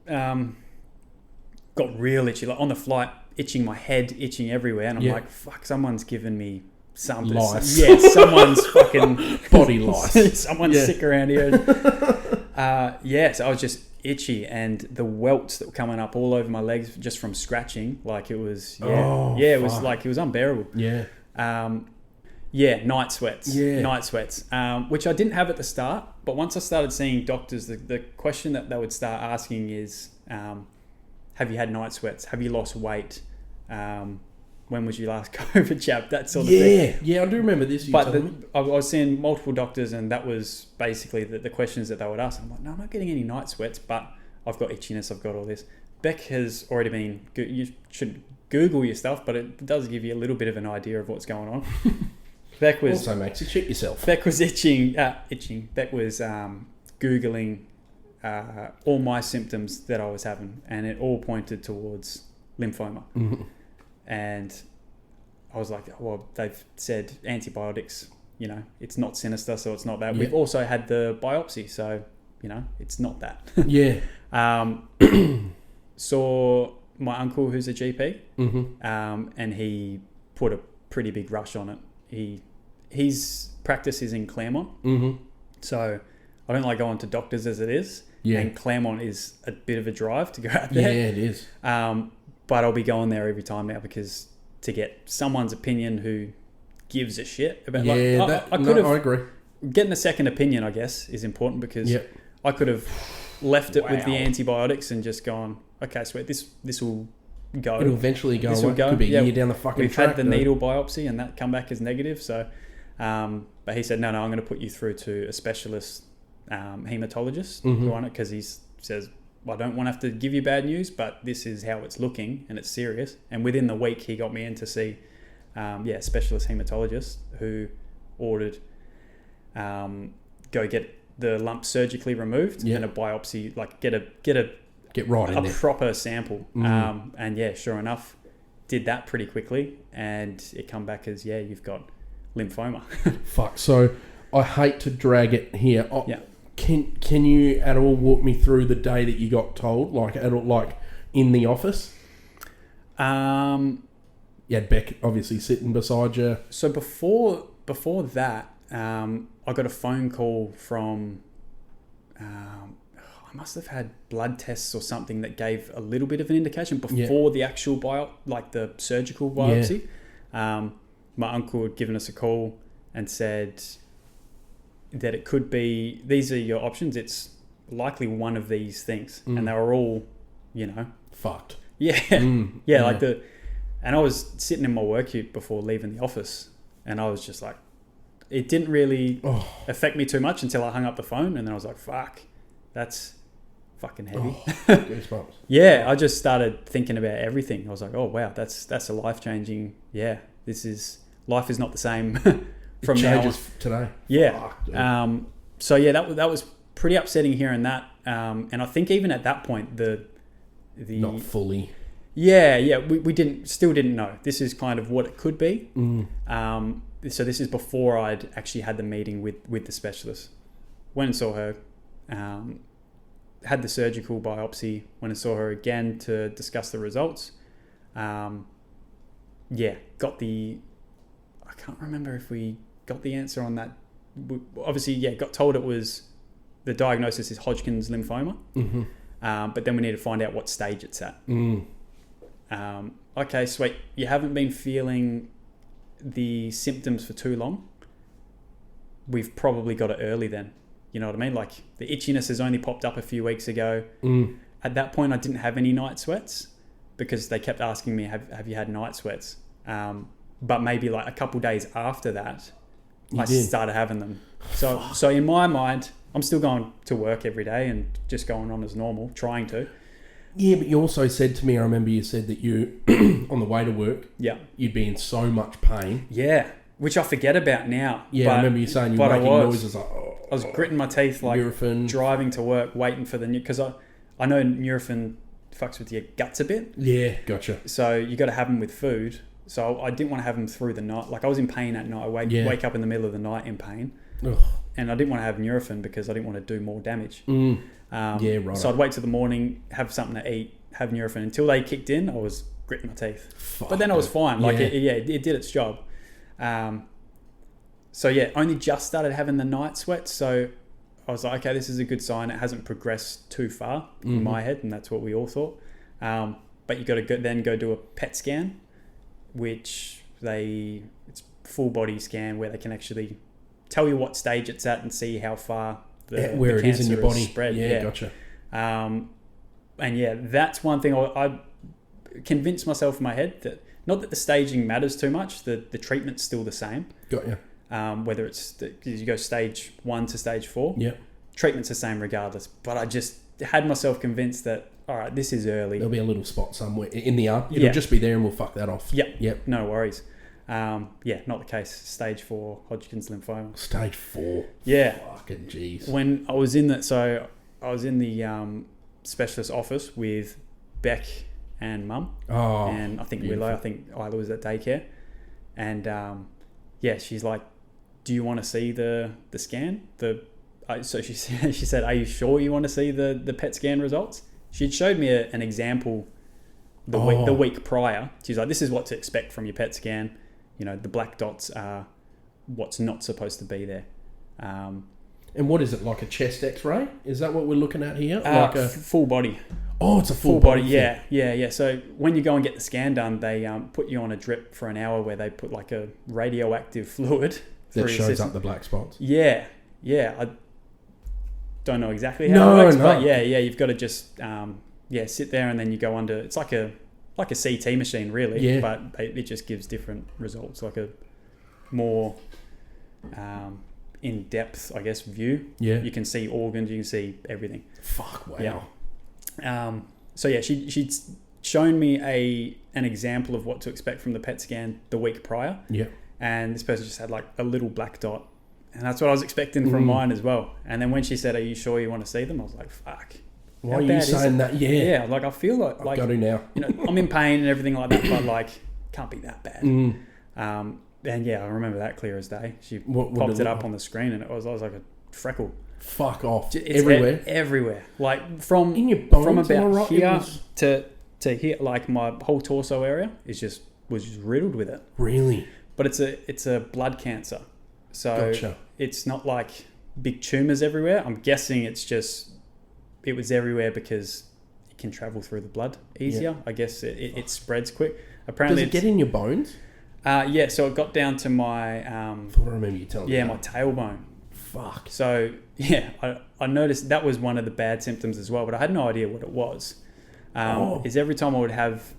Got real itchy. Like on the flight, itching my head, itching everywhere. And I'm like, fuck, someone's given me something. Lice. Yeah, someone's fucking... Body lice. Someone's sick around here. So I was just itchy, and the welts that were coming up all over my legs just from scratching, like it was it was like it was unbearable. Night sweats, which I didn't have at the start, but once I started seeing doctors, the question that they would start asking is, have you had night sweats, have you lost weight, when was your last COVID jab, that sort of thing. I do remember this. But I was seeing multiple doctors, and that was basically the questions that they would ask. I'm like, no, I'm not getting any night sweats, but I've got itchiness, I've got all this. Beck has already been, you should Google your stuff, but it does give you a little bit of an idea of what's going on. Beck was... Also makes you check yourself. Beck was itching. Beck was Googling all my symptoms that I was having, and it all pointed towards lymphoma. Mm-hmm. And I was like, well, they've said antibiotics, it's not sinister, so it's not that. We've also had the biopsy, so, it's not that. Saw my uncle, who's a GP, and he put a pretty big rush on it. His practice is in Claremont, so I don't like going to doctors as it is, and Claremont is a bit of a drive to go out there. Yeah, it is. But I'll be going there every time now, because to get someone's opinion who gives a shit about... I agree. Getting a second opinion, I guess, is important, because I could have left it with the antibiotics and just gone, okay, sweet, this will go. It'll eventually go. This will go. Could be a year down the fucking We've track. had the needle biopsy, and that come back as negative. So, but he said, no, I'm going to put you through to a specialist hematologist who on it, because he says, well, I don't want to have to give you bad news, but this is how it's looking, and it's serious. And within the week, he got me in to see a specialist hematologist who ordered go get the lump surgically removed and a biopsy, like get right in there. Proper sample. And sure enough, did that pretty quickly, and it come back as you've got lymphoma. Fuck. So I hate to drag it here. Can you at all walk me through the day that you got told, like in the office? You had Beck obviously sitting beside you. So before that, I got a phone call from, I must have had blood tests or something that gave a little bit of an indication before the actual the surgical biopsy. My uncle had given us a call and said that it could be, these are your options. It's likely one of these things. And they were all, fucked. And I was sitting in my work ute before leaving the office, and I was just like, it didn't really affect me too much until I hung up the phone, and then I was like, fuck, that's fucking heavy. Goosebumps. I just started thinking about everything. I was like, oh wow, that's a life-changing, life is not the same from now on. Today. That was pretty upsetting hearing that. And I think even at that point, the not fully. We didn't know. This is kind of what it could be. So this is before I'd actually had the meeting with the specialist. Went and saw her. had the surgical biopsy, when I saw her again to discuss the results. Got the... I can't remember if we got the answer on that. Obviously, got told it was... The diagnosis is Hodgkin's lymphoma. Mm-hmm. But then we need to find out what stage it's at. Mm. Okay, sweet. You haven't been feeling the symptoms for too long. We've probably got it early then. You know what I mean? Like, the itchiness has only popped up a few weeks ago. Mm. At that point, I didn't have any night sweats because they kept asking me, have you had night sweats? But maybe like a couple days after that, I started having them. So in my mind, I'm still going to work every day and just going on as normal, trying to. Yeah, but you also said to me, I remember you said that you, on the way to work, you'd be in so much pain. Yeah, which I forget about now. Yeah, I remember you saying you were making noises like... I was gritting my teeth, like Nurofen. Driving to work, waiting for the... Because I know Nurofen fucks with your guts a bit. Yeah, gotcha. So you got to have them with food. So I didn't want to have them through the night. Like, I was in pain at night. I wake up in the middle of the night in pain. Ugh. And I didn't want to have Nurofen because I didn't want to do more damage. Mm. Right. So I'd wait till the morning, have something to eat, have Nurofen. Until they kicked in, I was gritting my teeth. Fuck, but then I was fine. Like, it did its job. Only just started having the night sweats. So I was like, okay, this is a good sign. It hasn't progressed too far in my head, and that's what we all thought. But you got to then go do a PET scan, which it's full body scan where they can actually tell you what stage it's at and see how far where it is in your body spread. Yeah, gotcha. That's one thing I convinced myself in my head that not that the staging matters too much. The treatment's still the same. Got you. Whether it's you go stage 1 to stage 4, treatment's the same regardless. But I just had myself convinced that, all right, this is early. There'll be a little spot somewhere in the arm. It'll just be there and we'll fuck that off. Yep. No worries. Not the case. Stage 4 Hodgkin's lymphoma. Stage 4. Yeah. Fucking jeez. When I was in I was in the specialist office with Beck and Mum. Oh. And I think beautiful. Willow. I think Isla was at daycare. And she's like, do you want to see the scan? So she said, are you sure you want to see the PET scan results? She'd showed me an example the week prior. She's like, this is what to expect from your PET scan. You know, the black dots are what's not supposed to be there. And what is it, like a chest x-ray? Is that what we're looking at here? Like a full body. Oh, it's a full body. Yeah. So when you go and get the scan done, they put you on a drip for an hour where they put like a radioactive fluid that shows up the black spots. Yeah. I don't know exactly how it works, but you've got to just sit there and then you go under. It's like a CT machine, really, but it just gives different results, like a more in-depth, I guess, view. Yeah, you can see organs, you can see everything. Fuck, wow. Yeah. She'd shown me an example of what to expect from the PET scan the week prior. Yeah, and this person just had like a little black dot. And that's what I was expecting from mine as well. And then when she said, are you sure you want to see them? I was like, fuck. Why are you saying that? Yeah. Like, I feel like... I've got to now. You know, I'm in pain and everything like that, but like, can't be that bad. And I remember that clear as day. She popped it up on the screen and I was like a freckle. Fuck off. It's everywhere? Everywhere. Like, from in your bones, from about here to here, like my whole torso area was just riddled with it. Really? But it's a blood cancer. So gotcha. It's not like big tumours everywhere. I'm guessing it was everywhere because it can travel through the blood easier. Yeah. I guess it spreads quick. Apparently, does it get in your bones? So it got down to my... I remember you telling me that. my tailbone. Fuck. So, I noticed that was one of the bad symptoms as well, but I had no idea what it was. Is every time I would have...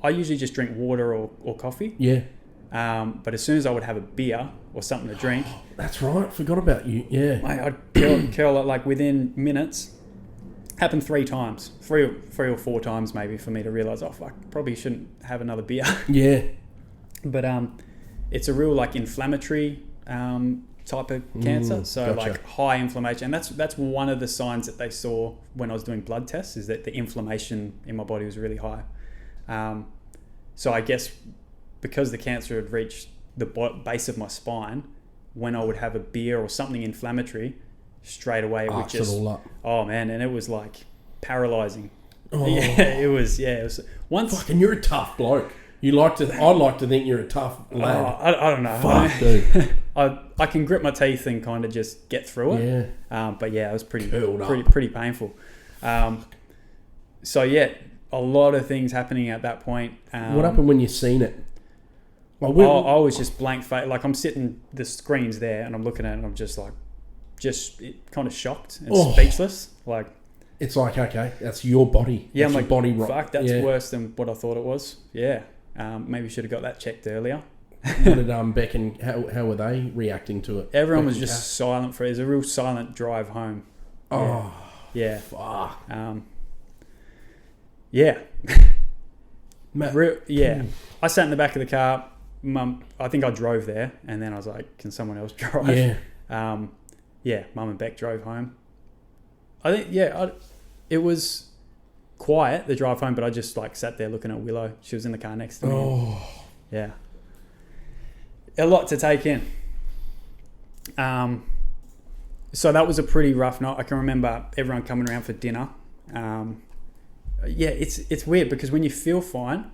I usually just drink water or coffee. Yeah. But as soon as I would have a beer or something to drink... That's right. Forgot about you. Yeah. I'd curl it like within minutes. Happened 3 times. Three or 4 times maybe for me to realise, fuck, probably shouldn't have another beer. Yeah. But it's a real like inflammatory type of cancer. So gotcha. Like high inflammation. And that's one of the signs that they saw when I was doing blood tests, is that the inflammation in my body was really high. So I guess... because the cancer had reached the base of my spine, when I would have a beer or something inflammatory, straight away. It would Arcs it all up. Oh man, and it was like paralyzing. Oh. Yeah, it was. Yeah, it was. Once. Fucking, you're a tough bloke. I'd like to think you're a tough lad. I don't know. Fuck, dude. I can grip my teeth and kind of just get through it. Yeah. But yeah, it was pretty painful. So yeah, a lot of things happening at that point. What happened when you seen it? Well, I was just blank face. Like I'm sitting, the screen's there, and I'm looking at it, and I'm just like, kind of shocked and speechless. Like, it's like, okay, that's your body. Yeah, that's I'm your body. Fuck, that's worse than what I thought it was. Yeah. Maybe should have got that checked earlier. What did Beck and how were they reacting to it? Everyone was just silent for it. It was a real silent drive home. Oh. Yeah. Fuck. Yeah. Matt. Yeah. I sat in the back of the car. Mum, I think I drove there, and then I was like, "Can someone else drive?" Yeah. Mum and Beck drove home. I think it was quiet the drive home, but I just like sat there looking at Willow. She was in the car next to me. Oh. Yeah. A lot to take in. So that was a pretty rough night. I can remember everyone coming around for dinner. It's weird because when you feel fine,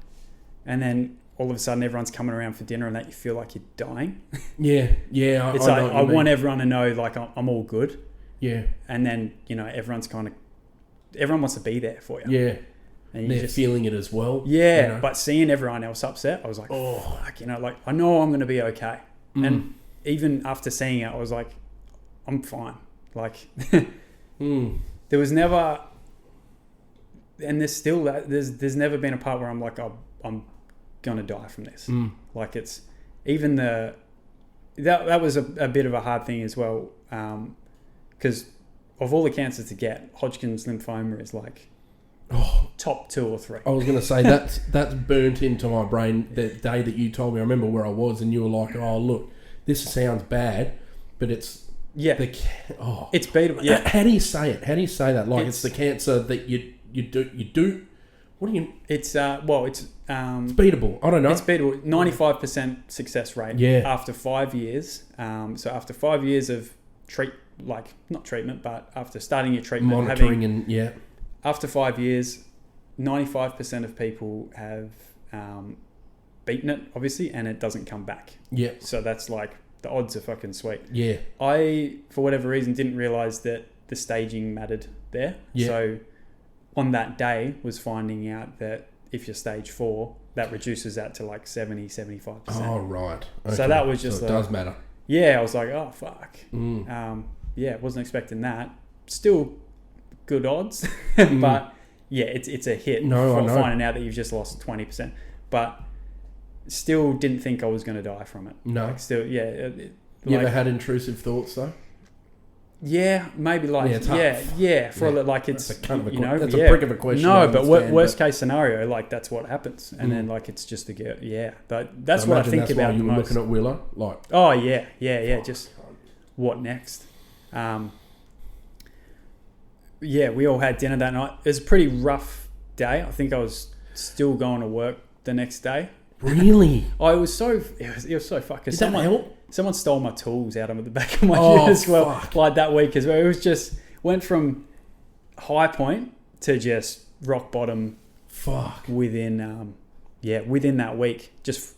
and then all of a sudden everyone's coming around for dinner and that you feel like you're dying. Yeah. It's like I want everyone to know like I'm all good. Yeah. And then, everyone wants to be there for you. Yeah. And they're feeling it as well. Yeah. But seeing everyone else upset, I was like, fuck, like I know I'm going to be okay. And even after seeing it, I was like, I'm fine. Like there was never, and there's still there's never been a part where I'm like, I'm gonna die from this. Like it's even that was a bit of a hard thing as well, because of all the cancers to get, Hodgkin's lymphoma is like top 2 or 3. I was gonna say that's burnt into my brain the day that you told me. I remember where I was, and you were like, "Oh, look, this sounds bad, but it's." Yeah. It's beatable. Yeah. How do you say it? How do you say that? Like it's the cancer that you do. What do you? It's it's beatable. I don't know. It's beatable. 95% success rate. Yeah. After 5 years. So after 5 years of not treatment, but after starting your treatment, monitoring after 5 years, 95% of people have beaten it, obviously, and it doesn't come back. Yeah. So that's like. The odds are fucking sweet. Yeah. I, for whatever reason, didn't realise that the staging mattered there. Yeah. So on that day was finding out that if you're stage 4, that reduces that to like 70, 75%. Oh, right. Okay. So that was just it does matter. Yeah, I was like, oh, fuck. Wasn't expecting that. Still good odds. But yeah, it's a hit finding out that you've just lost 20%. But still didn't think I was going to die from it. No. Like still, yeah. You ever had intrusive thoughts though? Yeah, maybe like like it's that's a prick of a question. No, but worst case scenario, like that's what happens, and then like it's just a girl. Yeah, but that's what I think about the most. You were looking at Willow, like. Oh yeah. Just what next? We all had dinner that night. It was a pretty rough day. I think I was still going to work the next day. Really? It was so fucking. Did that help? Someone stole my tools out of the back of my head as well. Fuck. Like that week as well. It was just went from high point to just rock bottom. Fuck. Within that week, just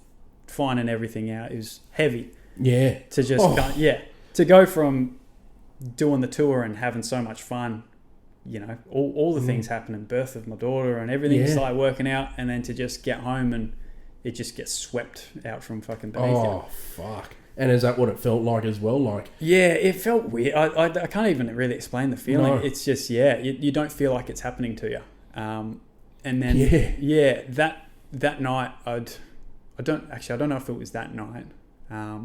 finding everything out. It was heavy. Yeah. To go from doing the tour and having so much fun, all the things happening, birth of my daughter and everything's like working out, and then to just get home and it just gets swept out from fucking beneath you. Oh, fuck. And is that what it felt like as well? Like, yeah, it felt weird. I can't even really explain the feeling. No. It's just, you don't feel like it's happening to you. And then, that night, I don't know if it was that night. I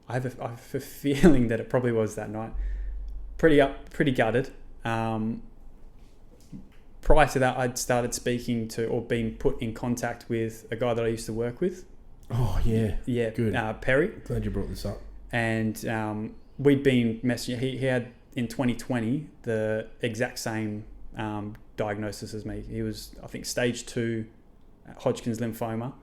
have a feeling that it probably was that night. Pretty gutted. Prior to that, I'd started speaking to or been put in contact with a guy that I used to work with. Oh, yeah. Yeah. Good. Perry. Glad you brought this up. And we'd been messaging. He had, in 2020, the exact same diagnosis as me. He was, I think, stage 2 Hodgkin's lymphoma.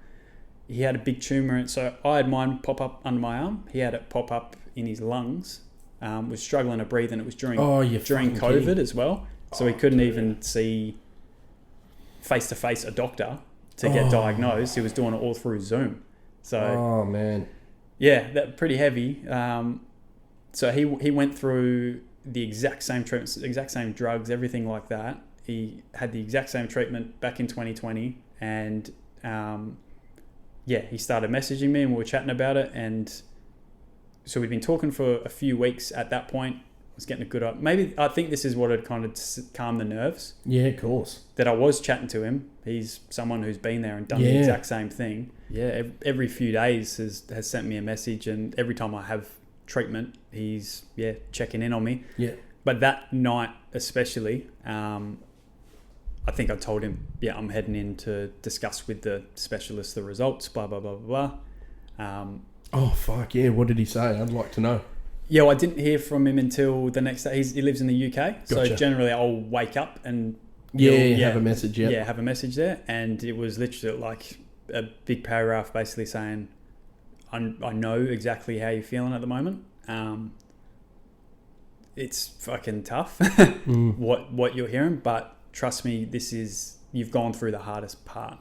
He had a big tumour. So I had mine pop up under my arm. He had it pop up in his lungs. was struggling to breathe, and it was during during COVID as well. So he couldn't even see face to face a doctor to get diagnosed. He was doing it all through Zoom. So man, yeah, that pretty heavy. So he went through the exact same treatments, exact same drugs, everything like that. He had the exact same treatment back in 2020, and he started messaging me and we were chatting about it. And so we'd been talking for a few weeks at that point. I was getting a good up. Maybe I think this is what had kind of calmed the nerves. Yeah, of course. That I was chatting to him. He's someone who's been there and done the exact same thing. Yeah, every few days has sent me a message, and every time I have treatment, he's checking in on me. Yeah. But that night especially, I think I told him, I'm heading in to discuss with the specialist the results, blah, blah, blah, blah, blah. Fuck yeah. What did he say? I'd like to know. Yeah, well, I didn't hear from him until the next day. He lives in the UK. Gotcha. So generally I'll wake up and... have a message, Yeah, have a message there. And it was literally like a big paragraph basically saying, I know exactly how you're feeling at the moment. It's fucking tough what you're hearing, but trust me, you've gone through the hardest part.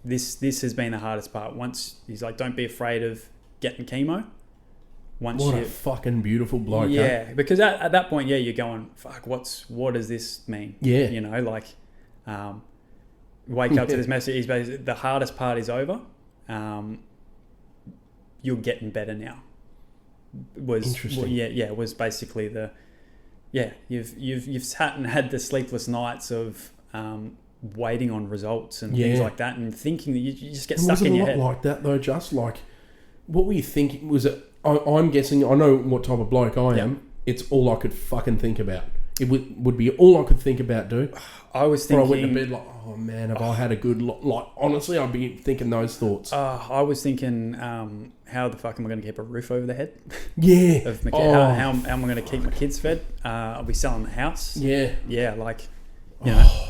This has been the hardest part. Once he's like, don't be afraid of getting chemo. What a fucking beautiful bloke. Yeah, because at that point, you're going, fuck, what does this mean? Yeah. You know, like, wake up to this message. He's basically, the hardest part is over. You're getting better now. Interesting. Was basically you've sat and had the sleepless nights of waiting on results and things like that, and thinking that you just get stuck in your head. Was it a lot like that though? Just like, what were you thinking? Was it? I'm guessing. I know what type of bloke I am. It's all I could fucking think about. It would be all I could think about, dude. I was thinking... Before I went to bed, like, oh man, have I had a good... Like, honestly, I'd be thinking those thoughts. I was thinking, how the fuck am I going to keep a roof over the head? Yeah. How am I going to keep my kids fed? I'll be selling the house. Yeah. Yeah, like, you know...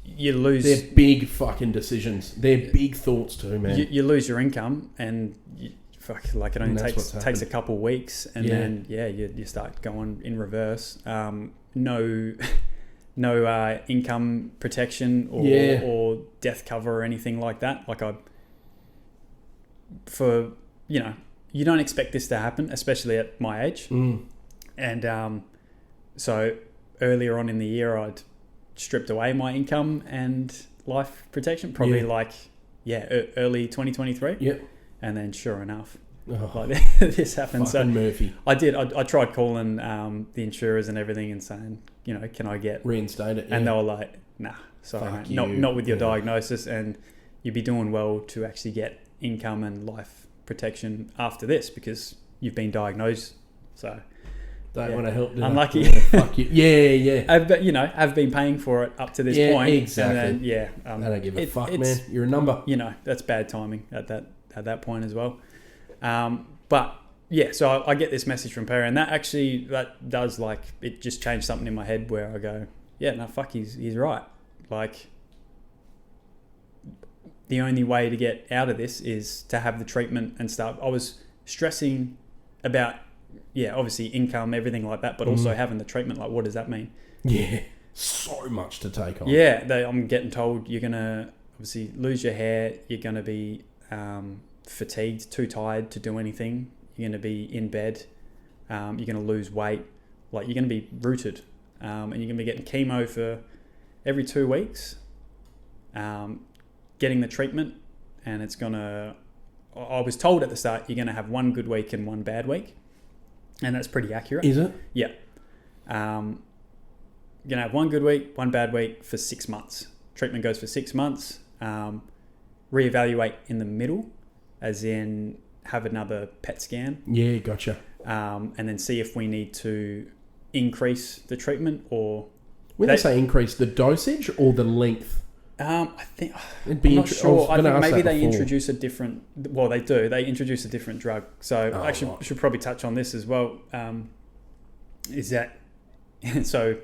You lose... They're big fucking decisions. They're big thoughts too, man. You lose your income, and... it only takes a couple of weeks, and then you start going in reverse. No income protection or death cover or anything like that. You don't expect this to happen, especially at my age. And so earlier on in the year, I'd stripped away my income and life protection, probably early 2023. Yep. And then, sure enough, this happened. So Murphy. I did. I tried calling the insurers and everything and saying, can I get reinstated? Yeah. And they were like, nah, sorry, mate, not with your diagnosis, and you'd be doing well to actually get income and life protection after this because you've been diagnosed. So don't want to help. Unlucky. Fuck you. Yeah. I've been paying for it up to this point. Exactly. And then, I don't give a fuck, man. You're a number. That's bad timing at that point as well. So I get this message from Perry, and that does, like, it just changed something in my head where I go, fuck, he's right. Like, the only way to get out of this is to have the treatment and stuff. I was stressing about, obviously income, everything like that, but also having the treatment. Like, what does that mean? Yeah, so much to take on. Yeah, I'm getting told you're going to obviously lose your hair, you're going to be fatigued, too tired to do anything, you're going to be in bed, you're going to lose weight, like you're going to be rooted, and you're going to be getting chemo for every 2 weeks, getting the treatment, and it's going to, I was told at the start, you're going to have 1 good week and 1 bad week, and that's pretty accurate. Is it? Yeah. You're going to have 1 good week, 1 bad week for 6 months. Treatment goes for 6 months. Reevaluate in the middle, as in have another PET scan. Yeah, gotcha. And then see if we need to increase the treatment or... When they say increase, the dosage or the length? I think... I'm not sure. I think maybe they introduce a different... Well, they do. They introduce a different drug. So I should probably touch on this as well. Is that... So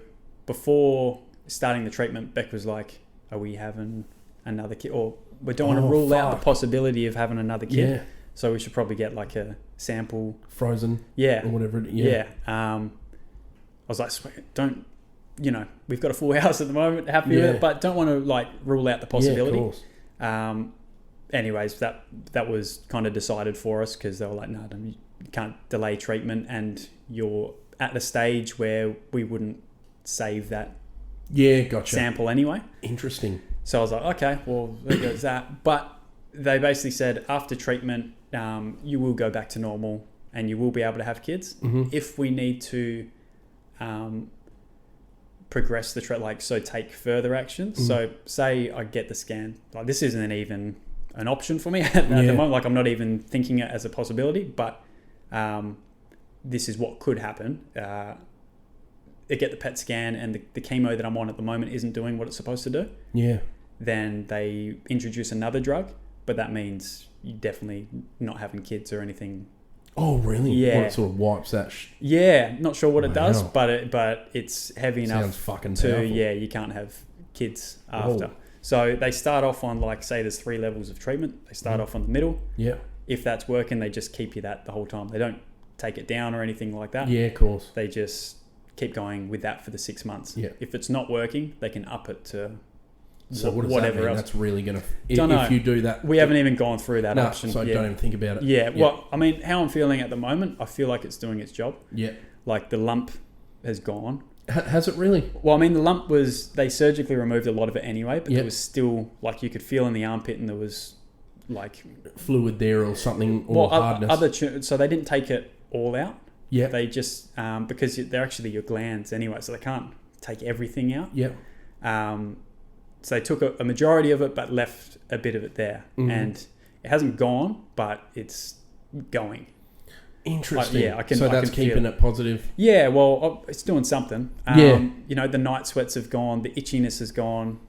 before starting the treatment, Beck was like, are we having another kid? Or we don't want to rule out the possibility of having another kid. So we should probably get like a sample. Frozen. Yeah. Or whatever. I was like, don't, we've got a full house at the moment, happy with it, but don't want to like rule out the possibility. Yeah, of course. Anyways, that was kind of decided for us because they were like, no, you can't delay treatment, and you're at a stage where we wouldn't save that sample anyway. Interesting. So I was like, okay, well, there goes that. But they basically said after treatment, you will go back to normal and you will be able to have kids. Mm-hmm. If we need to progress the treatment, so take further actions. Mm-hmm. So say I get the scan, like this isn't even an option for me at the moment. Like I'm not even thinking it as a possibility, but this is what could happen. They get the PET scan and the chemo that I'm on at the moment isn't doing what it's supposed to do. Yeah. Then they introduce another drug, but that means you're definitely not having kids or anything. Oh, really? Yeah. What, it sort of wipes that? Not sure what it does, but it's heavy enough. Sounds fucking powerful. You can't have kids after. Oh. So they start off on say there's 3 levels of treatment. They start off on the middle. Yeah. If that's working, they just keep you that the whole time. They don't take it down or anything like that. Yeah, of course. They just keep going with that for the 6 months. Yeah. If it's not working, they can up it to whatever else. That's really going to... If you do that... We haven't even gone through that option. So don't even think about it. Yeah. Well, I mean, how I'm feeling at the moment, I feel like it's doing its job. Yeah. Like the lump has gone. Has it really? Well, I mean, the lump they surgically removed a lot of it anyway, but there was still, you could feel in the armpit and there was fluid there or something, or hardness. So they didn't take it all out. Yeah. They just, because they're actually your glands anyway, so they can't take everything out. Yeah. So they took a majority of it, but left a bit of it there. Mm-hmm. And it hasn't gone, but it's going. Interesting. I can. So that's keeping it positive. Yeah, well, it's doing something. The night sweats have gone, the itchiness has gone,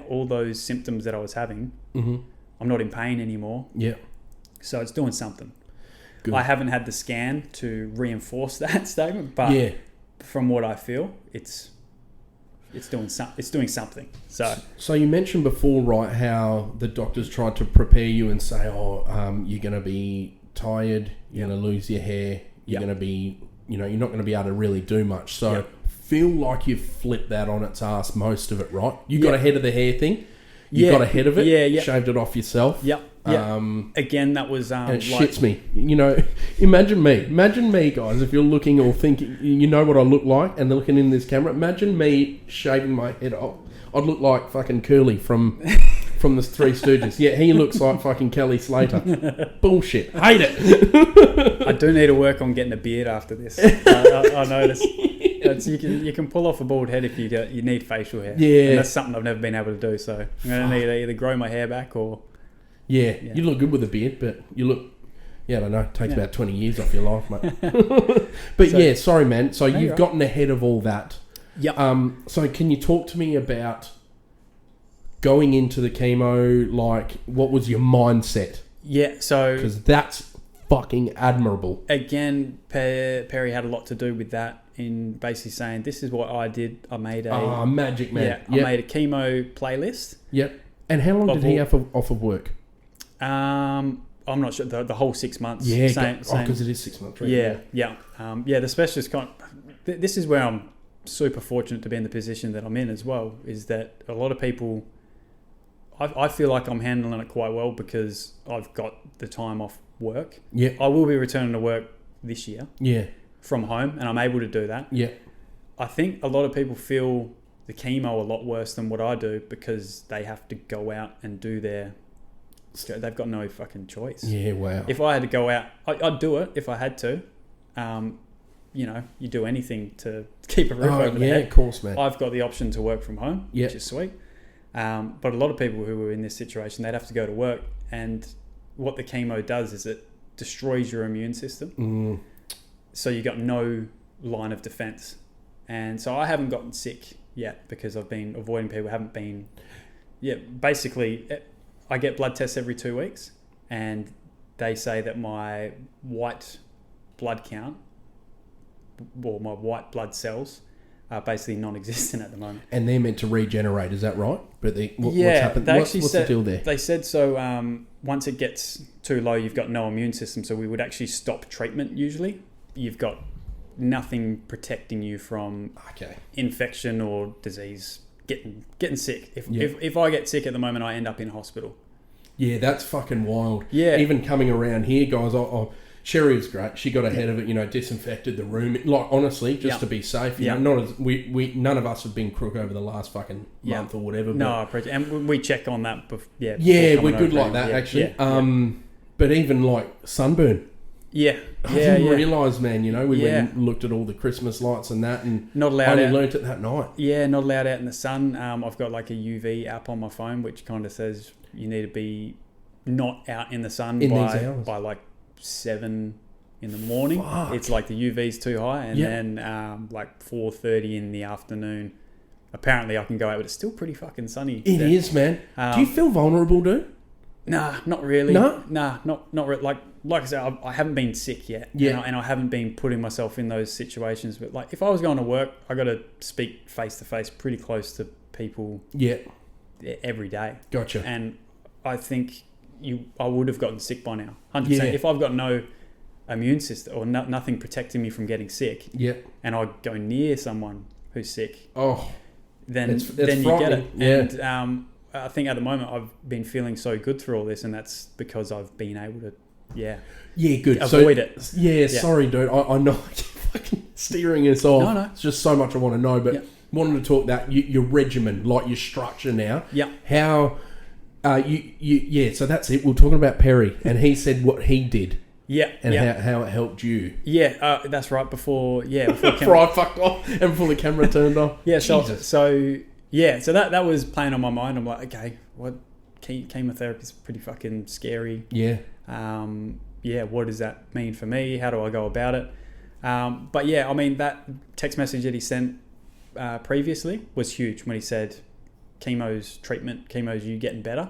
all those symptoms that I was having. Mm-hmm. I'm not in pain anymore. Yeah. So it's doing something. Good. I haven't had the scan to reinforce that statement, but from what I feel, it's doing something. So you mentioned before, right, how the doctors tried to prepare you and say, you're going to be tired, you're going to lose your hair, you're going to be, you're not going to be able to really do much. So feel like you've flipped that on its ass most of it, right? You got ahead of the hair thing. You got ahead of it. Shaved it off yourself. Yep. Again, that was and it shits me. Imagine me, guys. If you're looking or thinking, you know what I look like, and they're looking in this camera. Imagine me shaving my head off. I'd look like fucking Curly from the Three Stooges. Yeah, he looks like fucking Kelly Slater. Bullshit. Hate it. I do need to work on getting a beard after this. I noticed. You can pull off a bald head if you need facial hair. Yeah. And that's something I've never been able to do. So I'm going to need to either grow my hair back or... Yeah, you look good with a beard, but you look... Yeah, I don't know. It takes about 20 years off your life, mate. But sorry, man. So you've gotten ahead of all that. Yep. So can you talk to me about going into the chemo? What was your mindset? Yeah, so... Because that's fucking admirable. Again, Perry had a lot to do with that, in basically saying, this is what I did. I made a... magic, man. Yeah, I made a chemo playlist. Yep. And how long did he have off of work? I'm not sure. The whole 6 months. Yeah, because it is 6 months. Right? Yeah. The specialist this is where I'm super fortunate to be in the position that I'm in as well, is that a lot of people... I feel like I'm handling it quite well because I've got the time off work. Yeah. I will be returning to work this year. Yeah. From home, and I'm able to do that. Yeah. I think a lot of people feel the chemo a lot worse than what I do because they have to go out and do they've got no fucking choice. Yeah, wow. If I had to go out, I'd do it if I had to. You do anything to keep a roof over their head. Yeah, of course, man. I've got the option to work from home, which is sweet. But a lot of people who are in this situation, they'd have to go to work, and what the chemo does is it destroys your immune system. Mm. So you got no line of defense. And so I haven't gotten sick yet because I've been avoiding people. Haven't been... Yeah, basically, I get blood tests every 2 weeks, and they say that my white blood count, or my white blood cells, are basically non-existent at the moment. And they're meant to regenerate, is that right? But what's Yeah, happened? they What's actually the deal there? They said so. Once it gets too low, you've got no immune system, so we would actually stop treatment. Usually, you've got nothing protecting you from infection or disease. Getting sick. If I get sick at the moment, I end up in hospital. Yeah, that's fucking wild. Yeah, even coming around here, guys. Sherry was great. She got ahead of it, disinfected the room. Like, honestly, just to be safe. You know, not as we none of us have been crook over the last fucking month or whatever. No, I appreciate it. And we check on that. Yeah, we're good like that, actually. But even like sunburn. Yeah. I didn't realise, man, we went and looked at all the Christmas lights and that, and not allowed only learnt it that night. Yeah, not allowed out in the sun. I've got like a UV app on my phone, which kind of says you need to be not out in the sun by like 7 in the morning. Fuck. It's like the UV's too high, and then like 4:30 in the afternoon. Apparently, I can go out, but it's still pretty fucking sunny. It is, man. Do you feel vulnerable, dude? Nah, not really. No? Nah, not really. Like I said, I haven't been sick yet. Yeah. And I haven't been putting myself in those situations. But like, if I was going to work, I got to speak face to face, pretty close to people. Yeah. Every day. Gotcha. And I think I would have gotten sick by now, 100%. Yeah. If I've got no immune system or nothing protecting me from getting sick, and I go near someone who's sick, then you get it. Yeah. And I think at the moment I've been feeling so good through all this, and that's because I've been able to, good. avoid it. Yeah, sorry, dude. I know you're fucking steering us off. No. It's just so much I want to know, but wanted to talk that your regimen, like your structure now. Yeah. How, so that's it. We're talking about Perry, and he said what he did. Yeah. And how it helped you. Yeah, that's right. Before before I fucked off and before the camera turned off. Yeah, so that was playing on my mind. I'm like, okay, what chemotherapy is pretty fucking scary. Yeah. What does that mean for me? How do I go about it? But yeah, I mean, that text message that he sent previously was huge when he said, chemo's you getting better.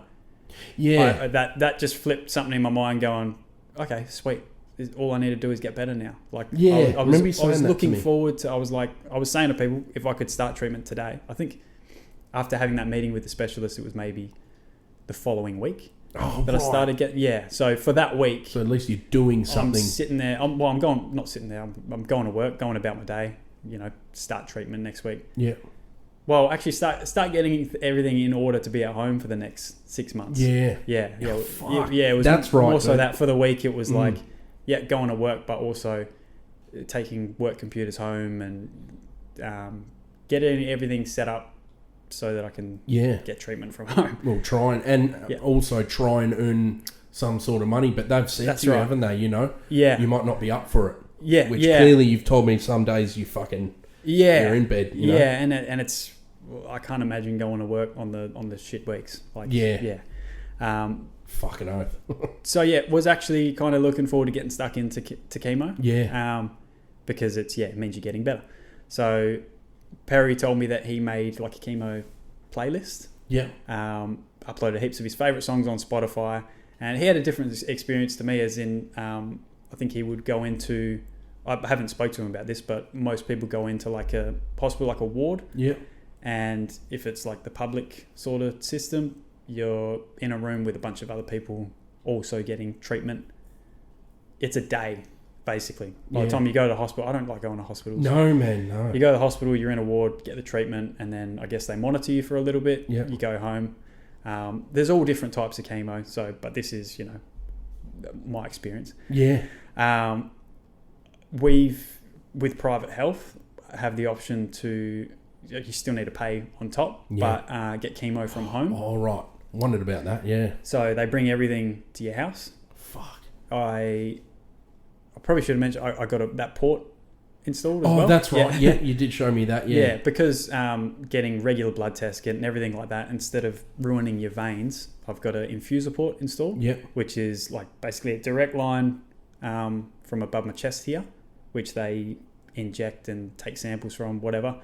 Yeah. That just flipped something in my mind going, okay, sweet. All I need to do is get better now. Like, I was looking forward to, I was saying to people, if I could start treatment today, I think after having that meeting with the specialist, it was maybe the following week that I started getting, so for that week. So at least you're doing something. I'm sitting there, I'm going to work, going about my day, start treatment next week. Yeah. Well, actually start getting everything in order to be at home for the next 6 months. Yeah. Yeah. Fuck. It was that's right. More so that for the week, it was like, going to work, but also taking work computers home and getting everything set up so that I can get treatment from home. Well, also try and earn some sort of money, but they've said to you, haven't they? Yeah. You might not be up for it. Yeah. Which clearly you've told me some days you fucking you're in bed. Yeah, and it's, I can't imagine going to work on the shit weeks. Like fucking oath. So was actually kind of looking forward to getting stuck into chemo. Yeah. Because it means you're getting better. So Perry told me that he made like a chemo playlist. Yeah. Uploaded heaps of his favorite songs on Spotify, and he had a different experience to me, as in I think he would go into, I haven't spoke to him about this, but most people go into like a hospital, like a ward. Yeah. And if it's like the public sort of system, you're in a room with a bunch of other people also getting treatment. It's a day, basically. By the time you go to the hospital, I don't like going to hospitals. No, man, no. You go to the hospital, you're in a ward, get the treatment, and then I guess they monitor you for a little bit. Yeah. You go home. There's all different types of chemo, but this is, my experience. Yeah. With private health, have the option to, you still need to pay on top, but get chemo from home. Oh, right. Wondered about that, yeah. So they bring everything to your house. Fuck. I probably should have mentioned, I got that port installed as well. Oh, that's right. Yeah, you did show me that, yeah. Yeah, because getting regular blood tests, getting everything like that, instead of ruining your veins, I've got an infuser port installed, which is like basically a direct line from above my chest here, which they inject and take samples from, whatever.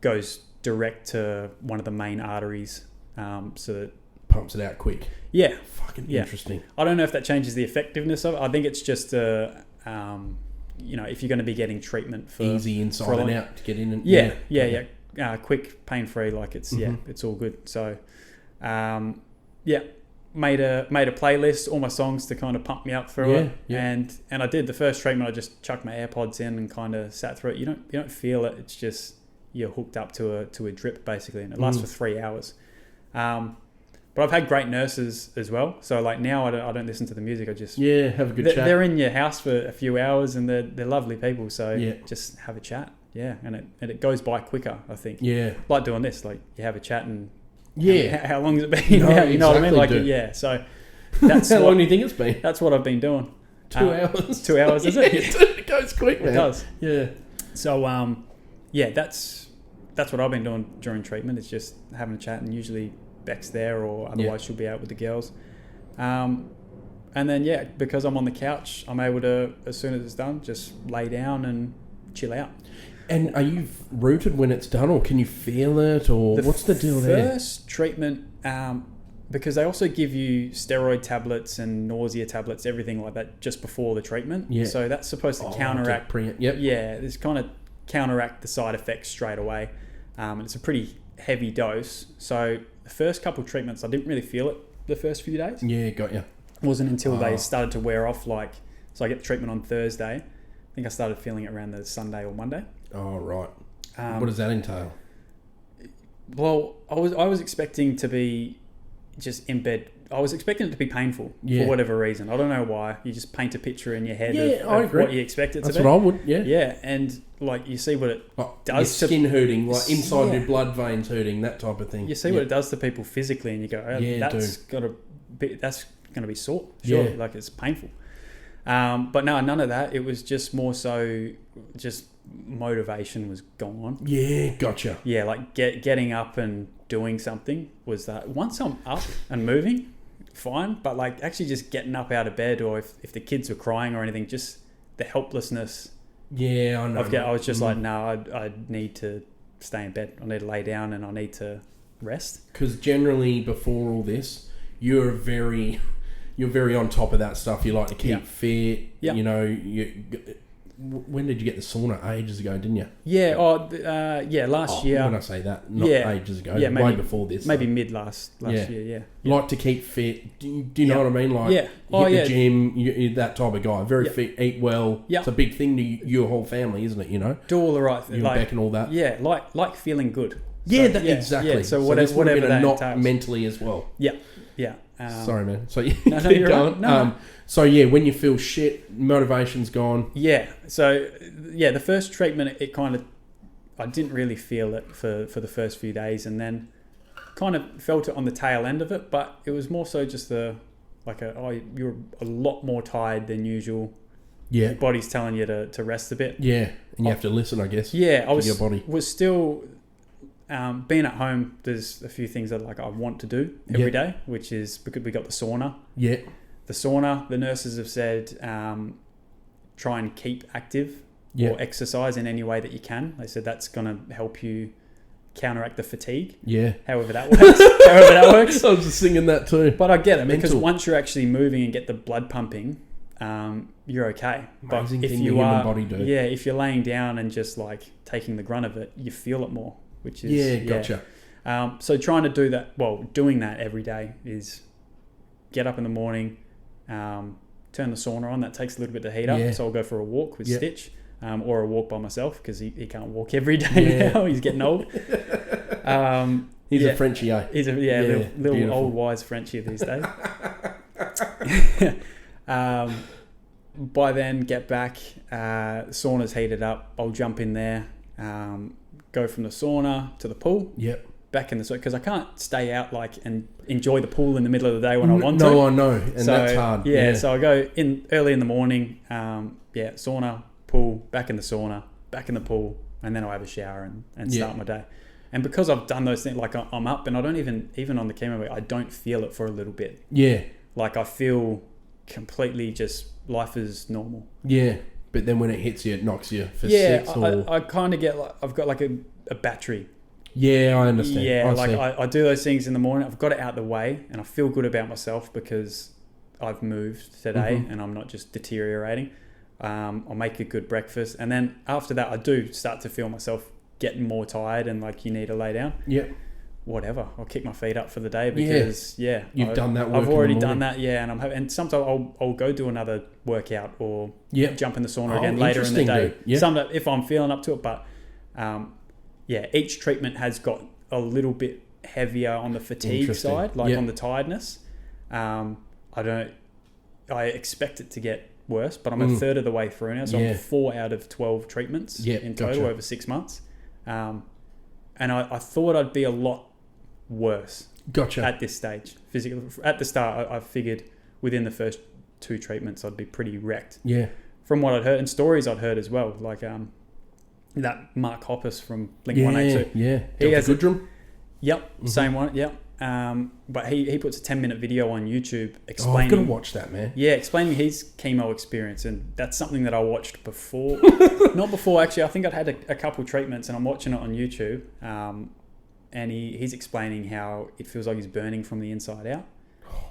Goes direct to one of the main arteries, so that pumps it out quick. Yeah. Fucking interesting. I don't know if that changes the effectiveness of it. I think it's just if you're going to be getting treatment for easy inside and out to get in and quick, pain free, like it's it's all good. So made a playlist, all my songs to kind of pump me up through it. And I did the first treatment. I just chucked my AirPods in and kind of sat through it. You don't feel it. It's just you're hooked up to a drip basically, and it lasts for 3 hours. But I've had great nurses as well. So like now I don't listen to the music. I just have a good chat. They're in your house for a few hours and they're lovely people. So just have a chat. Yeah, and it goes by quicker, I think. Yeah, like doing this. Like you have a chat and how long has it been? No, you know what I mean? Like So that's how long do you think it's been? That's what I've been doing. 2 hours. 2 hours, is it? It goes quick, man. It does. Yeah. So that's what I've been doing during treatment. It's just having a chat, and usually Beck's there, or otherwise she'll be out with the girls. And then because I'm on the couch, I'm able to, as soon as it's done, just lay down and chill out. And are you rooted when it's done, or can you feel it, or what's the deal there? First treatment, because they also give you steroid tablets and nausea tablets, everything like that, just before the treatment. Yeah. So that's supposed to counteract. It's kind of counteract the side effects straight away. And it's a pretty heavy dose. So the first couple of treatments, I didn't really feel it the first few days. Yeah, got you. It wasn't until they started to wear off, so I get the treatment on Thursday. I think I started feeling it around the Sunday or Monday. Oh, right. What does that entail? Well, I was expecting to be just in bed. I was expecting it to be painful for whatever reason. I don't know why. You just paint a picture in your head of what you expect it to be. That's what I would, Yeah, and you see what it does your skin hurting, inside your blood veins hurting, that type of thing. You see what it does to people physically, and you go, that's going to be sore. Sure, it's painful. But no, none of that. It was just more so just motivation was gone. Yeah, gotcha. Yeah, getting up and doing something was that. Once I'm up and moving, fine. But actually just getting up out of bed, or if the kids were crying or anything, just the helplessness. Yeah, I know. I was just I need to stay in bed. I need to lay down and I need to rest. Because generally before all this, you're very on top of that stuff. You like to keep fit. Yeah. When did you get the sauna? Ages ago, didn't you? Yeah. Last year. When I say that, not ages ago. Yeah, way before this. Maybe mid last year. Yeah. Like to keep fit. Do you know what I mean? Hit the gym. You're that type of guy. Very fit. Eat well. Yeah. It's a big thing to your whole family, isn't it? Do all the right things. Back and all that. Yeah. Like feeling good. Exactly. Yeah, so whatever that not entails. Mentally as well. Yeah. Yeah. Sorry, man. So you're right. No. So when you feel shit, motivation's gone. Yeah. So the first treatment, I didn't really feel it for the first few days, and then kind of felt it on the tail end of it. But it was more so just you're a lot more tired than usual. Yeah. Your body's telling you to rest a bit. Yeah, and you have to listen, I guess. Yeah, your body was still. Being at home, there's a few things that I want to do every day, which is because we got the sauna. Yeah. The sauna, the nurses have said, try and keep active or exercise in any way that you can. They said that's going to help you counteract the fatigue. Yeah. However that works. I was just singing that too. But I get it, because once you're actually moving and get the blood pumping, you're okay. Amazing but if you are, body do. Yeah, if you're laying down and just taking the grunt of it, you feel it more. Which is gotcha. So trying to do that, doing that every day is get up in the morning, turn the sauna on. That takes a little bit to heat up. So I'll go for a walk with Stitch, or a walk by myself because he can't walk every day now. He's getting old. He's a Frenchie, He's a little old wise Frenchie these days. By then, get back. Sauna's heated up. I'll jump in there. Go from the sauna to the pool. Yep. Back in the sauna, because I can't stay out and enjoy the pool in the middle of the day when I want to. No, I know, and that's hard. Yeah, so I go in early in the morning. Sauna, pool, back in the sauna, back in the pool, and then I'll have a shower and start my day. And because I've done those things, I'm up and I don't even on the chemo, I don't feel it for a little bit. Yeah. I feel completely just life is normal. Yeah. But then when it hits you, it knocks you for six. I kind of get I've got a battery. Yeah, I understand. Yeah, I do those things in the morning. I've got it out of the way, and I feel good about myself because I've moved today and I'm not just deteriorating. I'll make a good breakfast. And then after that, I do start to feel myself getting more tired and like you need to lay down. Yeah. Whatever. I'll kick my feet up for the day because you've done that work. I've already done that. Yeah. And sometimes I'll go do another workout or jump in the sauna again later in the day. Sometimes if I'm feeling up to it, but each treatment has got a little bit heavier on the fatigue side, like on the tiredness. I expect it to get worse, but I'm a third of the way through now. So I'm 4 out of 12 treatments in total over 6 months. And I thought I'd be a lot worse at this stage. Physically, at the start, I figured within the first 2 treatments, I'd be pretty wrecked. Yeah. From what I'd heard and stories I'd heard as well, like that Mark Hoppus from Blink-182. Yeah. He has Goodrum. Yep. Same one. Yep. But he puts a 10-minute video on YouTube explaining. I'm gonna watch that, man. Yeah, explaining his chemo experience, and that's something that I watched before. Not before, actually. I think I'd had a couple treatments, and I'm watching it on YouTube. And he's explaining how it feels like he's burning from the inside out,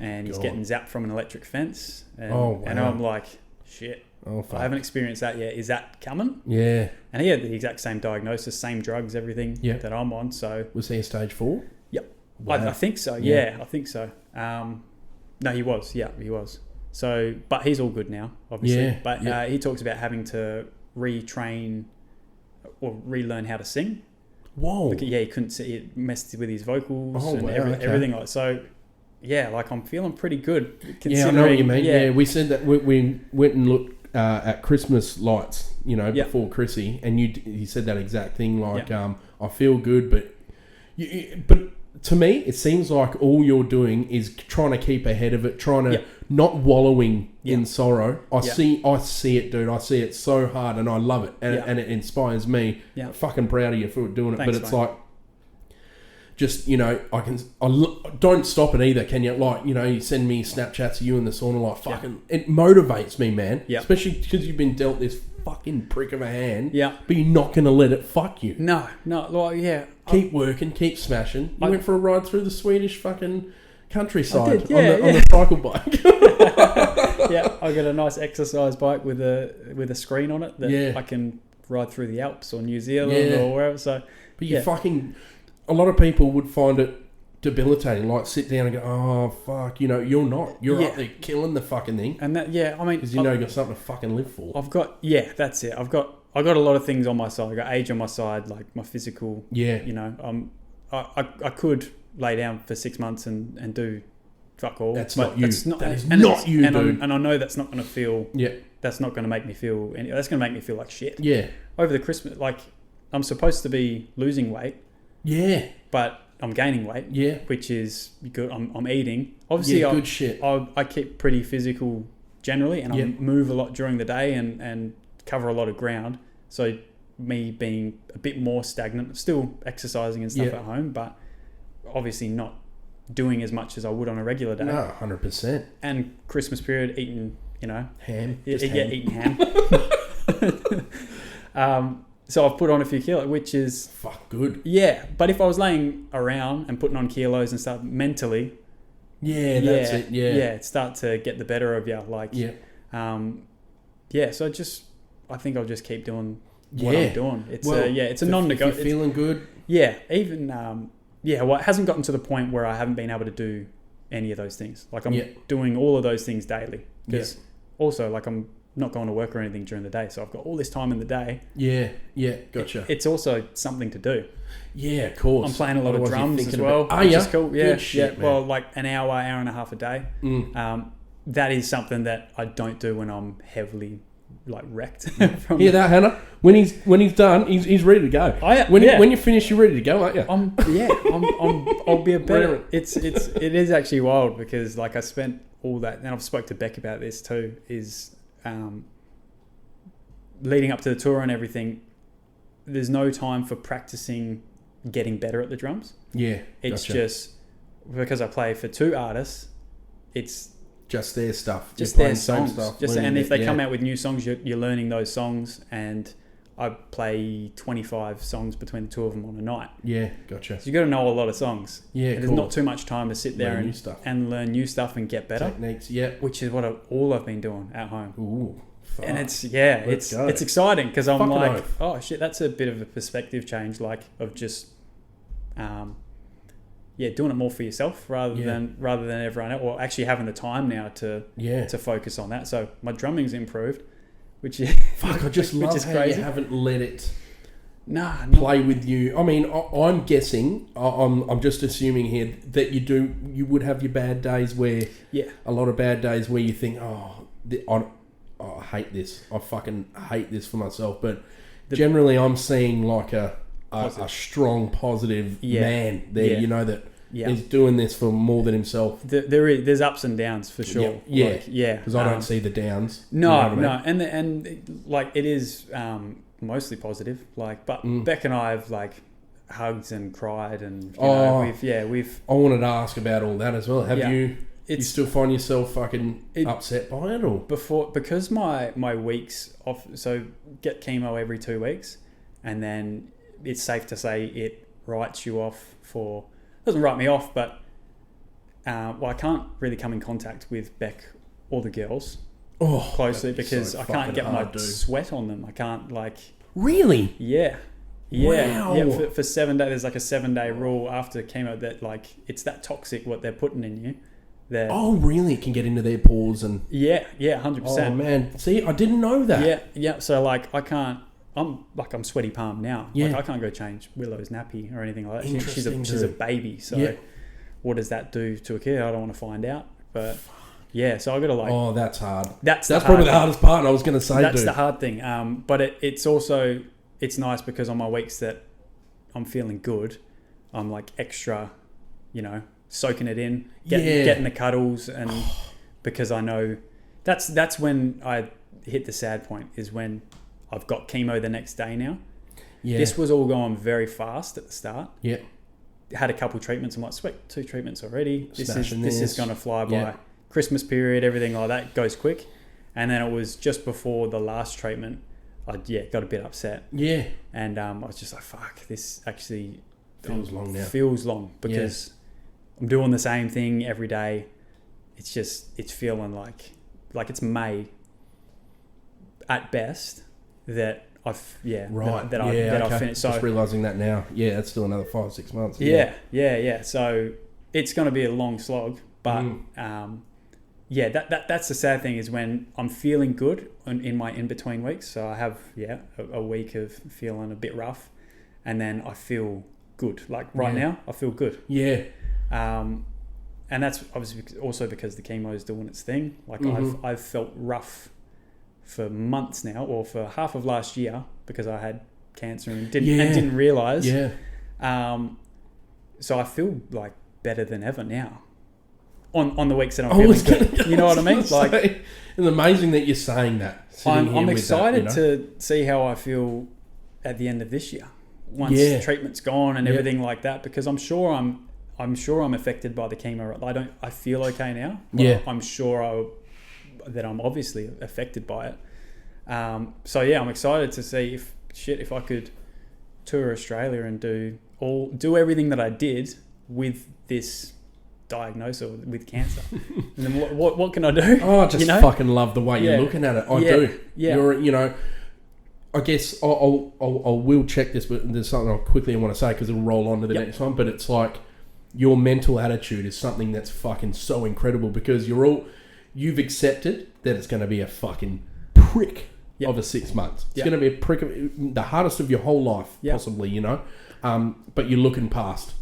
and he's getting zapped from an electric fence. And, and I'm like, shit. Oh, fuck. I haven't experienced that yet. Is that coming? Yeah. And he had the exact same diagnosis, same drugs, everything that I'm on. So was he in stage 4? Yep. Wow. I think so. Yeah, I think so. No, he was. Yeah, he was. So, but he's all good now, obviously. Yeah. But he talks about having to retrain or relearn how to sing. Whoa. Because, he couldn't see it, messed with his vocals and everything like. So, like I'm feeling pretty good. Yeah, I know what you mean. Yeah, we said that we went and looked at Christmas lights, before Chrissy, and you said that exact thing. Like, I feel good, but to me, it seems like all you're doing is trying to keep ahead of it, trying to not wallowing in sorrow. I see it, dude. I see it so hard, and I love it, and it inspires me. I'm fucking proud of you for doing it. Thanks, but it's mate. like, just I don't stop it either. Can you? Like, you send me Snapchats of you in the sauna, like fucking. It motivates me, man. Yeah. Especially because you've been dealt this fucking prick of a hand. Yeah. But you're not gonna let it fuck you. No. Like, keep working, keep smashing. You went for a ride through the Swedish fucking countryside on the cycle bike. I got a nice exercise bike with a screen on it that I can ride through the Alps or New Zealand or wherever. So, but you fucking. A lot of people would find it debilitating. Like, sit down and go, "Oh fuck," you're not. You're up there killing the fucking thing. And that, because you've got something to fucking live for. I've got, that's it. I've got a lot of things on my side. I got age on my side, like my physical. Yeah. I could lay down for 6 months and do fuck all. That's not you. That is not you, dude. And I know that's not going to feel. Yeah. That's not going to make me feel. That's going to make me feel like shit. Yeah. Over the Christmas, like, I'm supposed to be losing weight. Yeah. But I'm gaining weight. Yeah. Which is good. I'm eating. Obviously, good shit. I keep pretty physical generally, and I move a lot during the day and cover a lot of ground. So me being a bit more stagnant, still exercising and stuff at home, but obviously not doing as much as I would on a regular day. No, 100%. And Christmas period, eating, ham. Eating ham. So I've put on a few kilos, which is... Fuck, good. Yeah, but if I was laying around and putting on kilos and stuff mentally... that's it, it start to get the better of you. Like, so I think I'll just keep doing what I'm doing. It's a non-negotiable... If you're feeling good... Yeah, even... it hasn't gotten to the point where I haven't been able to do any of those things. Like, I'm doing all of those things daily. Because also, like, I'm not going to work or anything during the day, so I've got all this time in the day. Gotcha. It's also something to do. Yeah, of course. I'm playing a lot of drums as well, which is cool. Yeah. Well, like an hour and a half a day. That is something that I don't do when I'm heavily like wrecked. Hear that, Hannah? When he's done, he's ready to go. When you finish, you're ready to go, aren't you? I'll be a better. It is actually wild because like I spent all that, and I've spoke to Beck about this too. Is leading up to the tour and everything, there's no time for practicing getting better at the drums. It's just because I play for 2 artists, it's just their stuff, just their songs stuff. And if they come out with new songs, you're learning those songs, and I play 25 songs between the two of them on a night. Gotcha. So you got to know a lot of songs. And there's not too much time to sit there and learn new stuff and get better techniques. Which is what all I've been doing at home. Ooh, And it's exciting because I'm Fucking like, oath. oh shit, that's a bit of a perspective change, like of just, doing it more for yourself rather than everyone else, or actually having the time now to focus on that. So my drumming's improved, which is fuck. I just love how crazy. you haven't let it play with you. I mean, I'm guessing. I'm just assuming here that you would have your bad days where a lot of bad days where you think, I hate this. I fucking hate this for myself. But generally, I'm seeing like a strong, positive man there. You know that is doing this for more than himself. There's ups and downs for sure. Because I don't see the downs. No, you know what I mean? and like it is mostly positive. Like, but Beck and I have like hugged and cried, and we've. I wanted to ask about all that as well. Have you? You still find yourself fucking upset by it, or because my weeks off? So get chemo every 2 weeks, and then it's safe to say it writes you off for. Doesn't write me off, but I can't really come in contact with Beck or the girls closely because I can't get my sweat on them. I can't really. Wow. For 7 days, there's like a 7-day rule after chemo that like it's that toxic what they're putting in you. Really? It can get into their pores and 100%. Oh man, see, I didn't know that. So like I can't. I'm sweaty palm now. Yeah. Like I can't go change Willow's nappy or anything like that. Interesting, she's a baby. So what does that do to a kid? I don't want to find out. But so I got to like. Oh, that's hard. That's probably the hardest part. I was going to say. That's the hard thing. But it's also nice because on my weeks that I'm feeling good, I'm like extra, soaking it in, getting the cuddles, and because I know that's when I hit the sad point is when I've got chemo the next day now. Yeah. This was all going very fast at the start. Yeah. Had a couple treatments. I'm like, sweet, 2 treatments already. This is going to fly by. Christmas period, everything like that goes quick. And then it was just before the last treatment, I got a bit upset. Yeah. And I was just like, fuck, this actually feels long now. Feels long because I'm doing the same thing every day. It's feeling like it's May at best that I've finished. So just realising that now. Yeah, that's still another 5-6 months. Yeah. So it's going to be a long slog, but that's the sad thing is when I'm feeling good in my in-between weeks. So I have a week of feeling a bit rough, and then I feel good. Like now, I feel good. Yeah. And that's obviously also because the chemo is doing its thing. Like I've felt rough for months now, or for half of last year, because I had cancer and didn't realise. Yeah. So I feel like better than ever now. On the weeks that I'm feeling good. You know what I mean? Like, it's amazing that you're saying that. I'm excited to see how I feel at the end of this year once treatment's gone and everything like that, because I'm sure I'm affected by the chemo. I feel okay now. But I'm sure that I'm obviously affected by it. So I'm excited to see if I could tour Australia and do everything that I did with this diagnosis or with cancer. And then what can I do? Oh, I just fucking love the way you're looking at it. I do. You're, I guess I will check this, but there's something I quickly want to say because it'll roll on to the next one. But it's like your mental attitude is something that's fucking so incredible because you've accepted that it's going to be a fucking prick of a 6 months. It's going to be a prick of the hardest of your whole life, possibly, but you're looking past.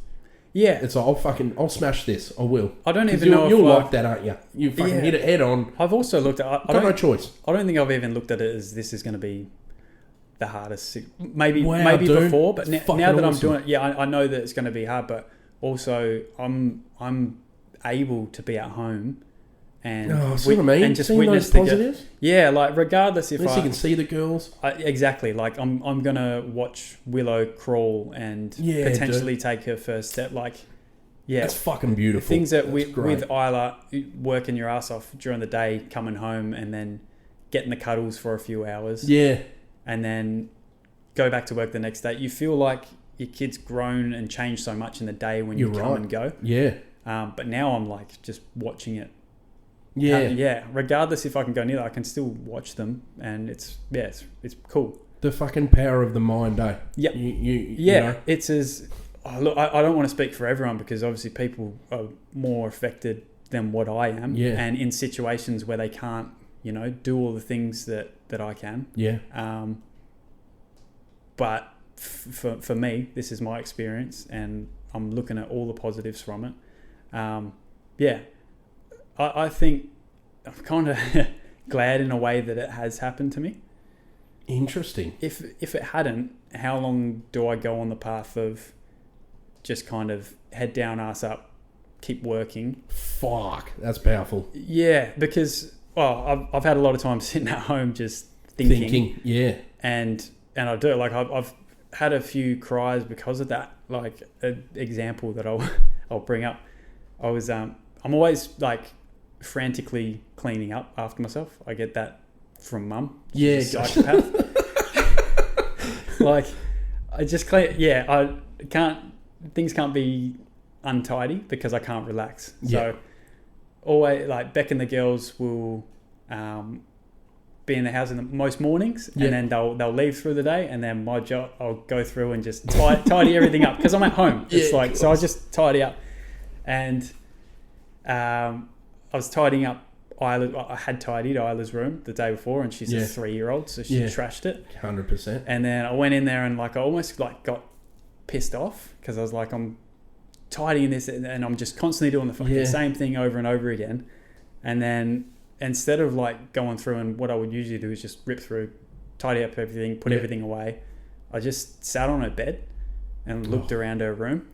Yeah. It's like, I'll smash this. I will. I don't even know you'll like that, aren't you? You fucking hit it head on. I've also looked at... I've got no choice. I don't think I've even looked at it as this is going to be the hardest... Maybe before, but now that I'm doing it, I know that it's going to be hard, but also I'm able to be at home and and just witness those positives. Like regardless if you can see the girls. Exactly. Like I'm gonna watch Willow crawl and potentially take her first step. Like, that's fucking beautiful. Things that with Isla, working your ass off during the day, coming home and then getting the cuddles for a few hours. Yeah. And then go back to work the next day. You feel like your kid's grown and changed so much in the day when you come and go. Yeah. But now I'm like just watching it. Yeah. Regardless if I can go near that, I can still watch them, and it's cool. The fucking power of the mind, eh? Yeah. You know? It's as... Oh, look, I don't want to speak for everyone because obviously people are more affected than what I am. Yeah. And in situations where they can't, do all the things that I can. Yeah. But for me, this is my experience, and I'm looking at all the positives from it. I think I'm kind of glad in a way that it has happened to me. Interesting. If it hadn't, how long do I go on the path of just kind of head down, ass up, keep working? Fuck, that's powerful. Yeah, because I've had a lot of time sitting at home just thinking. Yeah. And I do, like, I've had a few cries because of that. Like, an example that I'll bring up. I'm always like frantically cleaning up after myself. I get that from mum. Yeah, psychopath. Like, I just clean. Yeah, I can't. Things can't be untidy because I can't relax. So always, like, Beck and the girls will be in the house in the most mornings, and then they'll leave through the day, and then my job, I'll go through and just tidy everything up because I'm at home. It's like, so I just tidy up, and I was tidying up Isla. I had tidied Isla's room the day before, and she's a 3-year-old, so she trashed it 100%. And then I went in there and, like, I almost, like, got pissed off because I was like, I'm tidying this and I'm just constantly doing the fucking same thing over and over again. And then instead of, like, going through, and what I would usually do is just rip through, tidy up everything, put everything away, I just sat on her bed and looked around her room,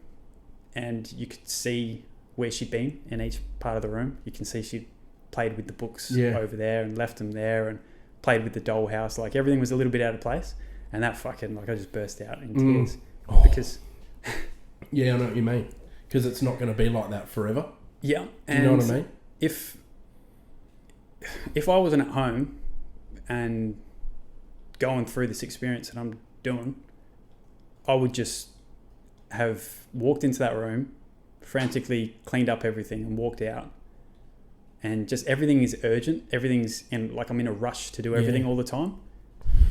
and you could see where she'd been in each part of the room. You can see she played with the books over there and left them there, and played with the dollhouse. Like, everything was a little bit out of place, and that fucking, like, I just burst out in tears because I know what you mean, because it's not going to be like that forever. Yeah. And you know what I mean? If I wasn't at home and going through this experience that I'm doing, I would just have walked into that room, frantically cleaned up everything and walked out. And just everything is urgent. Everything's in, like, I'm in a rush to do everything all the time.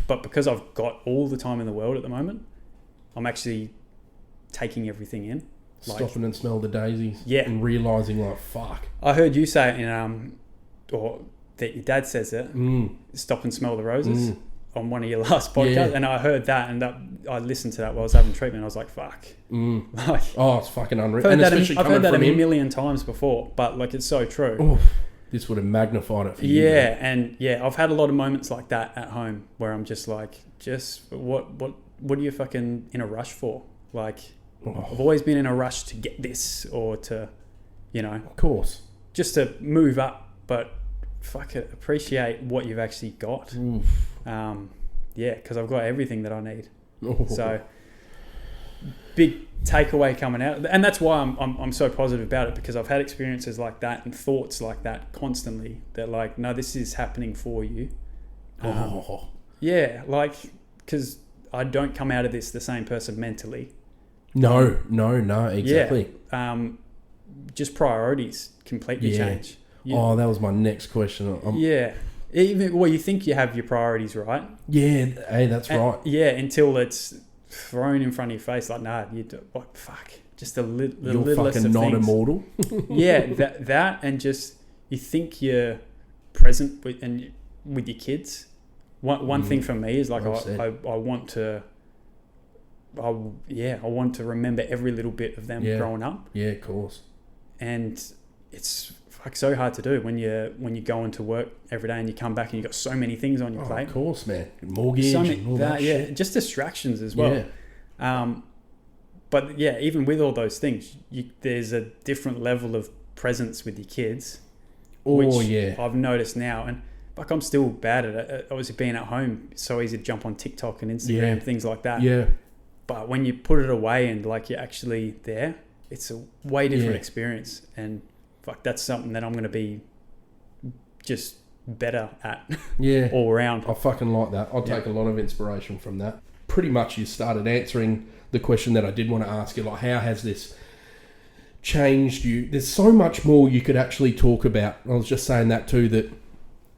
But because I've got all the time in the world at the moment, I'm actually taking everything in. Stopping and smell the daisies. Yeah. And realising, like, fuck. I heard you say it or that your dad says it, stop and smell the roses on one of your last podcasts. Yeah. And I heard that, and I listened to that while I was having treatment. I was like, fuck. Like, it's fucking unreal. I've heard that a million times before, but, like, it's so true. Oof, this would have magnified it for you. Yeah, and I've had a lot of moments like that at home where I'm just like, what are you fucking in a rush for? Like, I've always been in a rush to get this, or to, of course, just to move up, but fuck it, appreciate what you've actually got. Because I've got everything that I need. So big takeaway coming out, and that's why I'm so positive about it, because I've had experiences like that and thoughts like that constantly, that, like, no, this is happening for you. Like, because I don't come out of this the same person mentally. No, exactly. Just priorities completely change. That was my next question. You think you have your priorities right. Yeah, hey, that's right. Yeah, until it's thrown in front of your face, like, nah, you do, what, fuck, just the littlest You're fucking of not things. Immortal. that, and just, you think you're present with your kids. One thing for me is, like, I want to remember every little bit of them growing up. Yeah, of course. And it's, like, so hard to do when you go into work every day and you come back and you've got so many things on your plate. Of course, man. Mortgage and all that shit. Just distractions as well. But even with all those things, there's a different level of presence with your kids, which I've noticed now. And, like, I'm still bad at it. Obviously, being at home, it's so easy to jump on TikTok and Instagram, things like that. Yeah. But when you put it away and, like, you're actually there, it's a way different experience. And fuck, that's something that I'm going to be just better at all around. I fucking like that. I'll take a lot of inspiration from that. Pretty much you started answering the question that I did want to ask you, like, how has this changed you. There's so much more you could actually talk about. I was just saying that too, that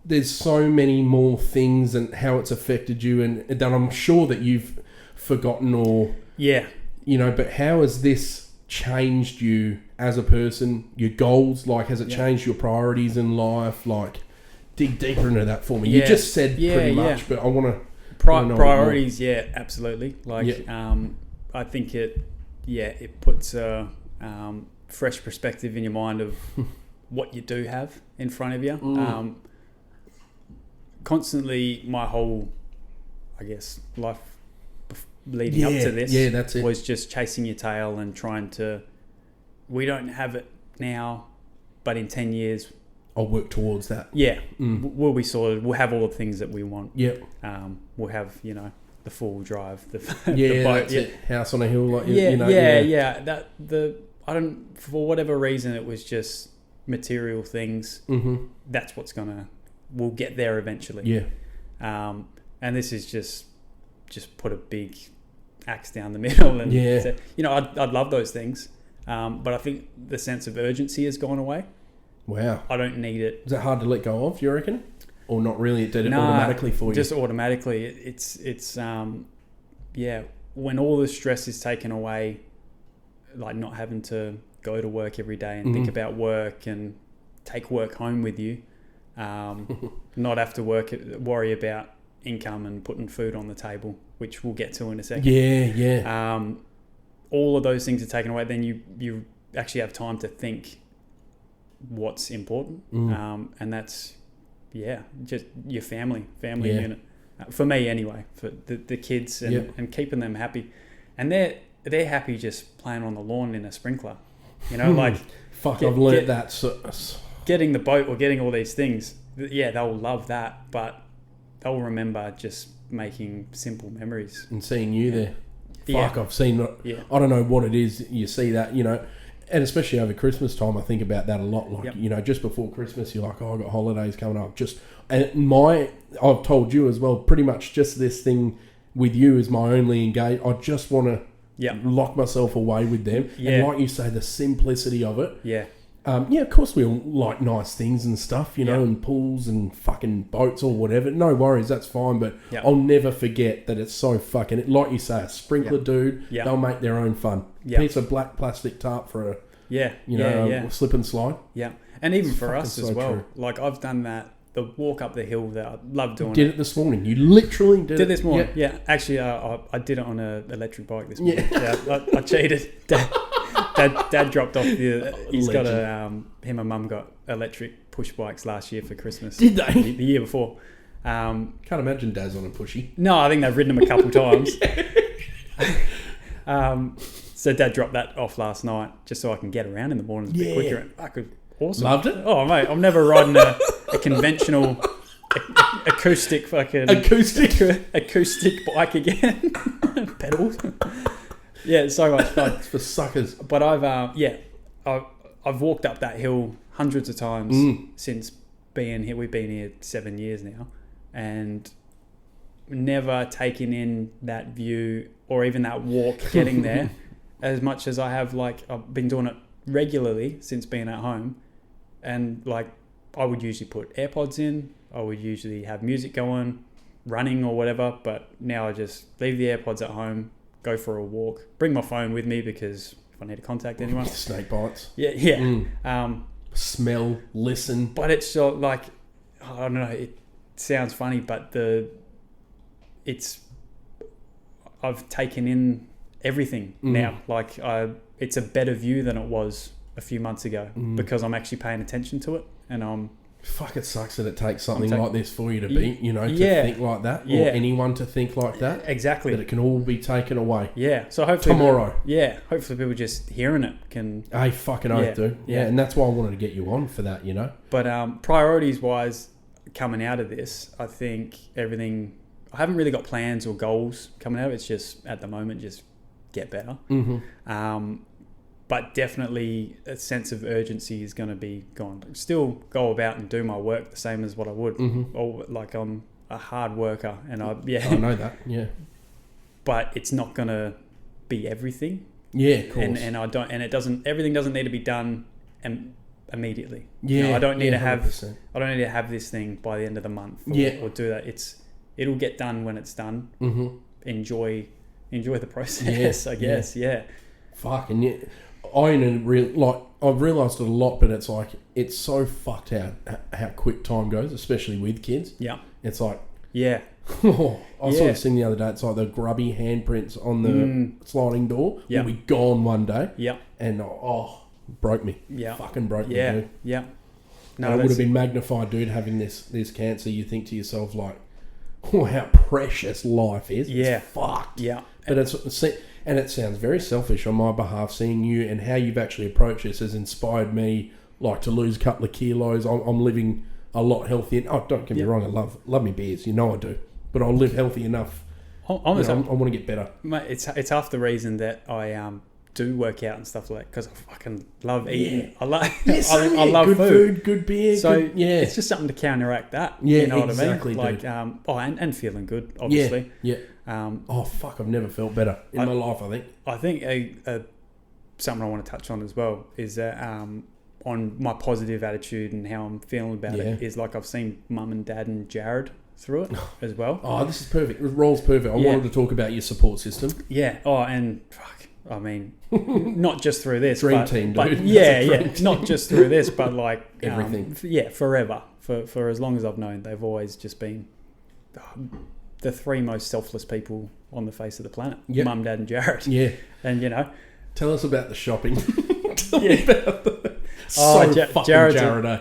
there's so many more things and how it's affected you, and that I'm sure that you've forgotten or... Yeah. You know, but how has this changed you as a person? Your goals, like, has it changed your priorities in life? Like, dig deeper into that for me. You just said pretty much, but I want to... Priorities, absolutely. Like, I think it puts a fresh perspective in your mind of what you do have in front of you. Constantly, my whole, I guess, life leading up to this that's it. Was just chasing your tail and trying to... We don't have it now, but in 10 years... I'll work towards that. Yeah. We'll be sorted. We'll have all the things that we want. Yep. We'll have, the four-wheel drive, the the boat. That's it. House on a hill. Like, I don't... For whatever reason, it was just material things. Mm-hmm. That's what's gonna... We'll get there eventually. Yeah. And this is just put a big axe down the middle. And say, I'd love those things, but I think the sense of urgency has gone away. Wow. I don't need it. Is that hard to let go of, you reckon? Or not really? It did it automatically for you? Just automatically. It's when all the stress is taken away, like not having to go to work every day and think about work and take work home with you, not have to worry about income and putting food on the table, which we'll get to in a second. Yeah. All of those things are taken away. Then you actually have time to think what's important, and that's just your family unit. For me anyway, for the kids and keeping them happy, and they're happy just playing on the lawn in a sprinkler, like I've learned that. So, getting the boat or getting all these things, they'll love that, but they'll remember just making simple memories and seeing you there. I've seen it. I don't know what it is. You see that, and especially over Christmas time, I think about that a lot. Like, just before Christmas, you're like, I've got holidays coming up. I've told you as well, pretty much just this thing with you is my only engage. I just want to lock myself away with them. And like you say, the simplicity of it. Of course we all like nice things and stuff, and pools and fucking boats or whatever. No worries, that's fine. But I'll never forget that it's so fucking... Like you say, a sprinkler dude, they'll make their own fun. Piece of black plastic tarp for a slip and slide. And even for us as well. True. Like, I've done that, the walk up the hill that I love doing. Did it this morning. You literally did it. This morning, Actually, I did it on an electric bike this morning. I cheated. Dad dropped off he's got him and Mum got electric push bikes last year for Christmas. Did they? The year before. Can't imagine Dad's on a pushy. No, I think they've ridden them a couple times. So Dad dropped that off last night just so I can get around in the morning a bit quicker. Awesome. Loved it? Oh, mate, I'm never riding a conventional acoustic bike again. Pedals. It's so much fun. It's for suckers. But I've walked up that hill hundreds of times since being here. We've been here 7 years now, and never taken in that view or even that walk getting there as much as I have. Like, I've been doing it regularly since being at home, and like I would usually put AirPods in. I would usually have music going, running or whatever. But now I just leave the AirPods at home. Go for a walk. Bring my phone with me because if I need to contact anyone. Snake bites. Smell, listen. But it's so, like, I don't know. It sounds funny, but I've taken in everything now. Like, it's a better view than it was a few months ago because I'm actually paying attention to it, and I'm... Fuck, it sucks that it takes something like this for you to be, to think like that, or anyone to think like that. Exactly. That it can all be taken away. So hopefully... Tomorrow. Hopefully people just hearing it can... Hey, fucking oath, dude. And that's why I wanted to get you on for that, But priorities-wise, coming out of this, I think everything... I haven't really got plans or goals coming out of it. It's just, at the moment, just get better. But definitely a sense of urgency is going to be gone. Still go about and do my work the same as what I would. Or like, I'm a hard worker, and I know that. But it's not going to be everything. Yeah, of course. And I don't, and it doesn't. Everything doesn't need to be done immediately. Yeah, I don't need to have. 100%. I don't need to have this thing by the end of the month. Or do that. It'll get done when it's done. Mm-hmm. Enjoy the process. I guess. Yeah. Fucking yeah. I've realised it a lot, but it's like it's so fucked how quick time goes, especially with kids. Yeah. It's like yeah. I saw this thing the other day. It's like the grubby handprints on the sliding door will be gone one day. Yeah. And broke me. Yeah. Fucking broke me, Yeah. dude. Yeah. No, it would have been magnified, dude, having this cancer. You think to yourself like, how precious life is. Yeah. It's fucked. Yeah. But and it sounds very selfish on my behalf. Seeing you and how you've actually approached this has inspired me, like, to lose a couple of kilos. I'm living a lot healthier. Oh, don't get me wrong. I love me beers. You know I do. But I'll live healthy enough. I want to get better. Mate, it's half the reason that I do work out and stuff like that, because I fucking love eating. I love I love good food, good beer. So it's just something to counteract that. Yeah, you know exactly, what I mean? Like and feeling good, obviously. Yeah. Fuck! I've never felt better in my life. I think something I want to touch on as well is that on my positive attitude and how I'm feeling about it is, like, I've seen Mum and Dad and Jared through it as well. Oh, this is perfect. It rolls perfect. I wanted to talk about your support system. Yeah. Oh, and fuck, I mean, not just through this. Dream team, dude. But yeah. Not just through this, but like everything. Forever. For as long as I've known, they've always just been the three most selfless people on the face of the planet. Yep. Mum, Dad, and Jared. Yeah. And tell us about the shopping. Tell me about the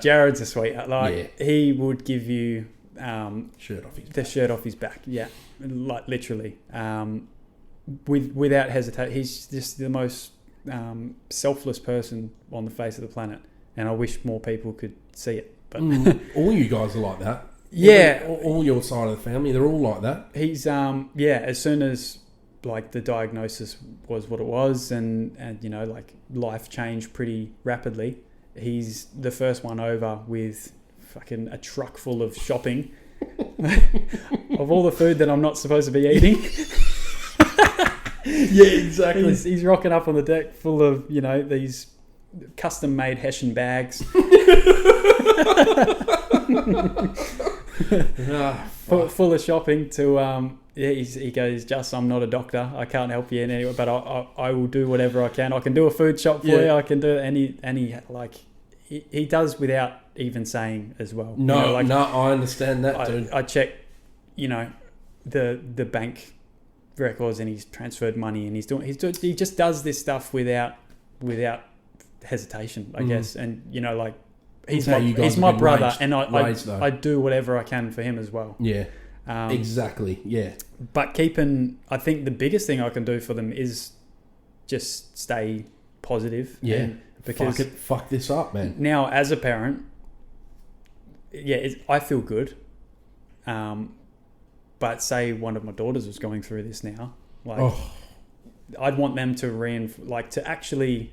Jared's a sweetheart. Like, he would give you shirt off his back. Yeah, like literally. Without hesitation, he's just the most selfless person on the face of the planet, and I wish more people could see it. But all you guys are like that. Yeah, all your side of the family, they're all like that. He's as soon as, like, the diagnosis was what it was, and like, life changed pretty rapidly, he's the first one over with fucking a truck full of shopping of all the food that I'm not supposed to be eating. Yeah, exactly. He's rocking up on the deck full of these custom made Hessian bags. Full of shopping to he goes, "Just, I'm not a doctor, I can't help you in any way, but I will do whatever I can. I can do a food shop for you, I can do any like he does without even saying as well." No, I understand that, dude. I check the bank records, and he's transferred money, and he just does this stuff without hesitation, I guess. And like, he's my brother, and I do whatever I can for him as well. Yeah. Exactly. Yeah. But I think the biggest thing I can do for them is just stay positive. Yeah. Because fuck this up, man. Now, as a parent, I feel good. But say one of my daughters was going through this now, like, I'd want them to actually,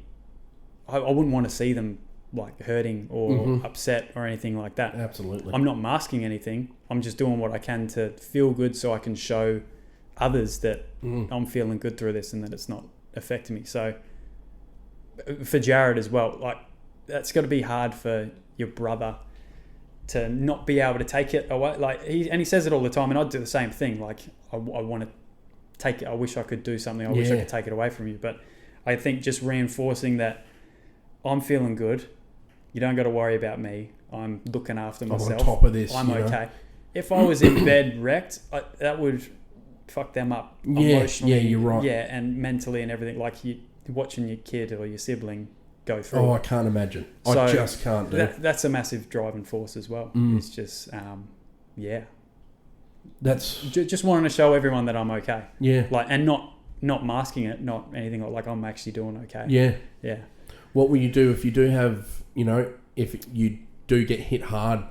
I wouldn't want to see them like hurting or upset or anything like that. Absolutely. I'm not masking anything. I'm just doing what I can to feel good, so I can show others that I'm feeling good through this and that it's not affecting me. So for Jared as well, like, that's got to be hard for your brother to not be able to take it away. Like, he says it all the time, and I'd do the same thing. Like, I want to take it. I wish I could do something. I wish I could take it away from you. But I think just reinforcing that I'm feeling good. You don't got to worry about me. I'm looking after myself. I'm on top of this. I'm okay. If I was in bed wrecked, that would fuck them up emotionally. Yeah, you're right. Yeah, and mentally and everything. Like, you watching your kid or your sibling go through. Oh, I can't imagine. I just can't do it. That's a massive driving force as well. It's just, That's just wanting to show everyone that I'm okay. Yeah. Like, and not masking it, not anything like I'm actually doing okay. Yeah. Yeah. What will you do if you do have, if you do get hit hard?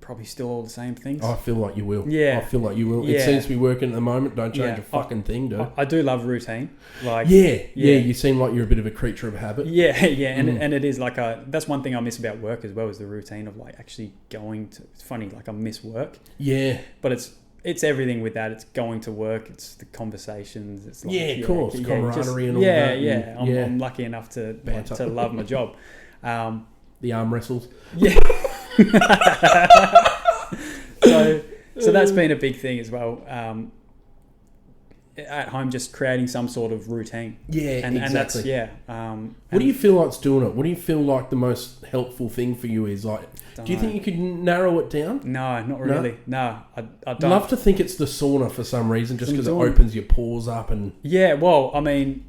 Probably still all the same things. I feel like you will. Yeah. I feel like you will. Yeah. It seems to be working at the moment. Don't change a fucking thing, dude. I do love routine. Like, yeah. You seem like you're a bit of a creature of habit. Yeah. And it is like that's one thing I miss about work as well, is the routine of, like, actually going to. It's funny, like, I miss work. Yeah. But it's it's everything with that. It's going to work. It's the conversations. It's like, of course, camaraderie and all that. Yeah, I'm lucky enough to love my job. The arm wrestles. Yeah. So that's been a big thing as well. At home, just creating some sort of routine. Yeah, and exactly. And that's, what do you feel like's doing it? What do you feel like the most helpful thing for you is? Like, do you think you could narrow it down? No, not really. No, I don't. Love to think it's the sauna for some reason, just because it opens your pores up and. Yeah, well, I mean,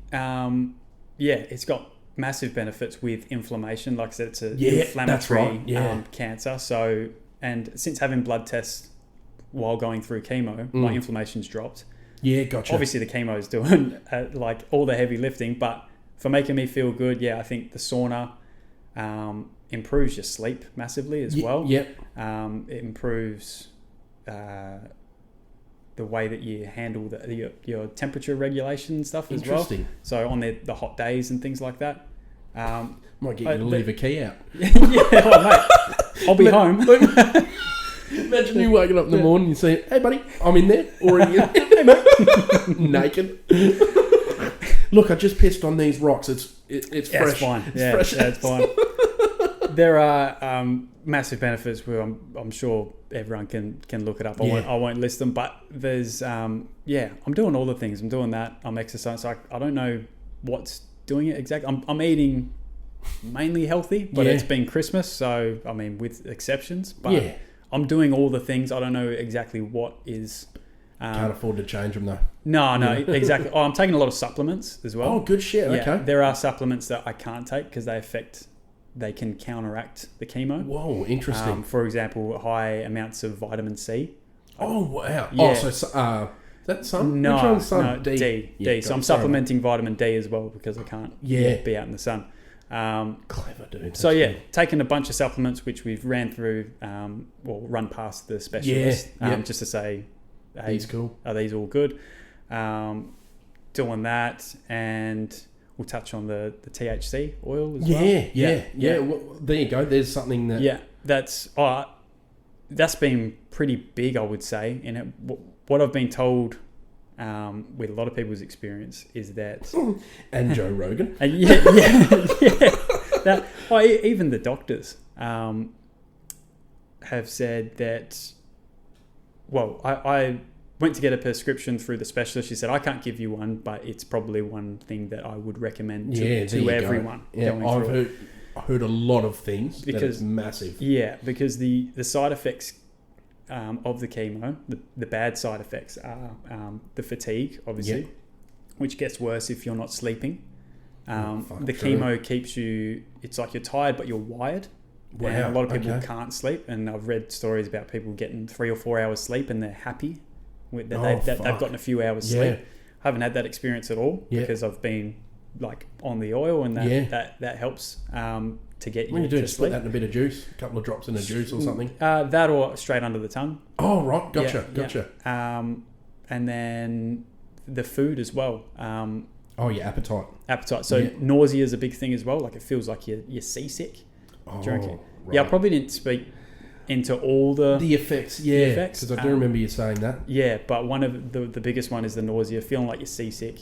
it's got massive benefits with inflammation. Like I said, it's an inflammatory cancer. So, and since having blood tests while going through chemo, my inflammation's dropped. Yeah, gotcha. Obviously, the chemo is doing like all the heavy lifting, but for making me feel good, I think the sauna improves your sleep massively as well. Yep. It improves the way that you handle your temperature regulation and stuff as well. Interesting. So on the hot days and things like that. Might get you to leave a key out. Mate, I'll be home. Imagine you waking up in the morning and you say, "Hey, buddy, I'm in there already." Hey, mate, naked. Look, I just pissed on these rocks. It's fresh. It's fine. It's fine. There are massive benefits where I'm sure everyone can look it up. I won't list them, but there's I'm doing all the things. I'm doing that. I'm exercising. So I don't know what's doing it exactly. I'm eating mainly healthy, but it's been Christmas, so I mean with exceptions. But I'm doing all the things. I don't know exactly what is. Can't afford to change them though. No, exactly. Oh, I'm taking a lot of supplements as well. Oh, good shit. Okay. There are supplements that I can't take because they can counteract the chemo. Whoa, interesting. For example, high amounts of vitamin C. Oh, wow. Yeah. Oh, so is that sun? No, Which one's sun? No, D. Yeah, so I'm supplementing vitamin D as well because I can't be out in the sun. Clever dude. So taking a bunch of supplements which we've ran through, run past the specialist, just to say, hey, he's cool. Are these all good? Doing that, and we'll touch on the THC oil as well. Yeah. Well, there you go. There's something that. That's been pretty big, I would say. And what I've been told with a lot of people's experience is that, and Joe Rogan, that even the doctors have said that. Well, I went to get a prescription through the specialist. She said, I can't give you one, but it's probably one thing that I would recommend to everyone. I've heard a lot of things because it's massive. Yeah, because the side effects of the chemo, the bad side effects are the fatigue, obviously, which gets worse if you're not sleeping. The chemo keeps you, it's like you're tired, but you're wired. Wow. And a lot of people can't sleep, and I've read stories about people getting 3 or 4 hours sleep and they're happy with that they've gotten a few hours sleep. I haven't had that experience at all because I've been like on the oil, and that helps to get you to sleep. Put that in a bit of juice, a couple of drops in a juice or something. That or straight under the tongue. Oh right, gotcha. And then the food as well. Your appetite. So nausea is a big thing as well. Like it feels like you're seasick. Drinking. Right. I probably didn't speak into all the effects. Because I do remember you saying that. Yeah, but one of the biggest one is the nausea, feeling like you're seasick,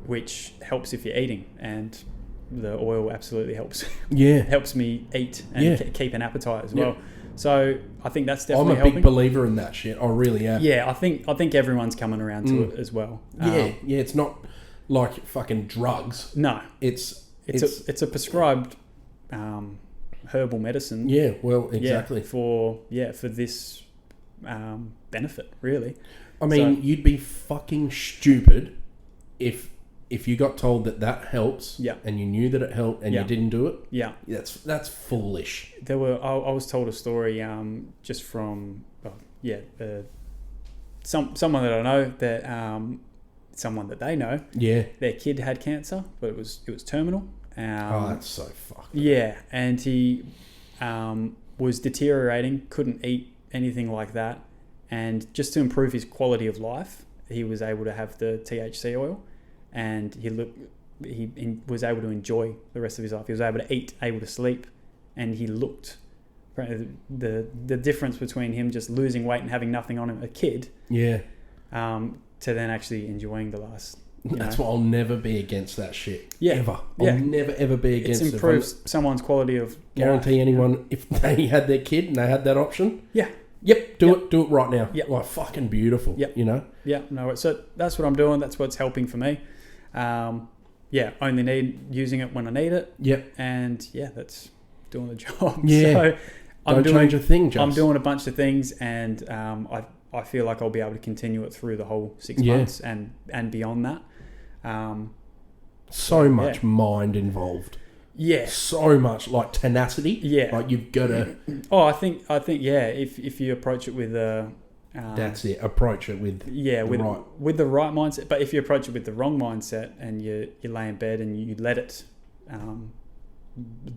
which helps if you're eating, and the oil absolutely helps. Helps me eat and keep an appetite as well. So I think that's definitely helping. I'm a big believer in that shit. I really am. Yeah, I think everyone's coming around to it as well. It's not like fucking drugs. No, it's a prescribed herbal medicine. Yeah, well, exactly. For this benefit, really. I mean, you'd be fucking stupid if you got told that helps, and you knew that it helped, and you didn't do it. Yeah, that's foolish. I was told a story just from someone that I know that someone that they know. Yeah, their kid had cancer, but it was terminal. That's so fucked. Yeah, and he was deteriorating, couldn't eat anything like that, and just to improve his quality of life, he was able to have the THC oil, and he was able to enjoy the rest of his life. He was able to eat, able to sleep, and he looked the difference between him just losing weight and having nothing on him, a kid, to then actually enjoying the last. That's why I'll never be against that shit. Yeah. Ever. I'll never, ever be against it. It improves someone's quality of guarantee life. anyone, if they had their kid and they had that option. Yeah. Yep. Do it right now. Yep. Like, fucking beautiful. Yep. You know? Yeah. No. So that's what I'm doing. That's what's helping for me. Only need using it when I need it. Yep. And that's doing the job. Yeah. So Don't change a thing, Just. I'm doing a bunch of things, and I feel like I'll be able to continue it through the whole 6 months and beyond that. So much mind involved. Yeah. So much like tenacity. Yeah. Like you've got to. Oh, I think if you approach it with a. That's it. Approach it with with the right mindset. But if you approach it with the wrong mindset and you lay in bed and you let it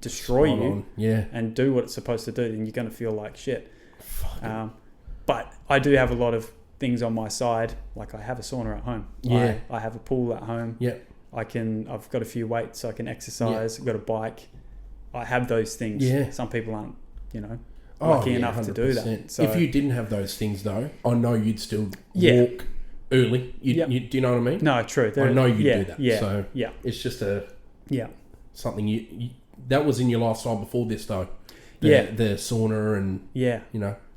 destroy you and do what it's supposed to do, then you're going to feel like shit. But I do have a lot of things on my side. Like I have a sauna at home. Yeah. I have a pool at home. Yeah. I've got a few weights. I can exercise. I've got a bike. I have those things. Yeah. Some people aren't, lucky enough 100%. To do that. So if you didn't have those things though, I know you'd still walk early. Do you know what I mean? No, true. I know you'd do that. Yeah. So it's just something you that was in your lifestyle before this though. The sauna and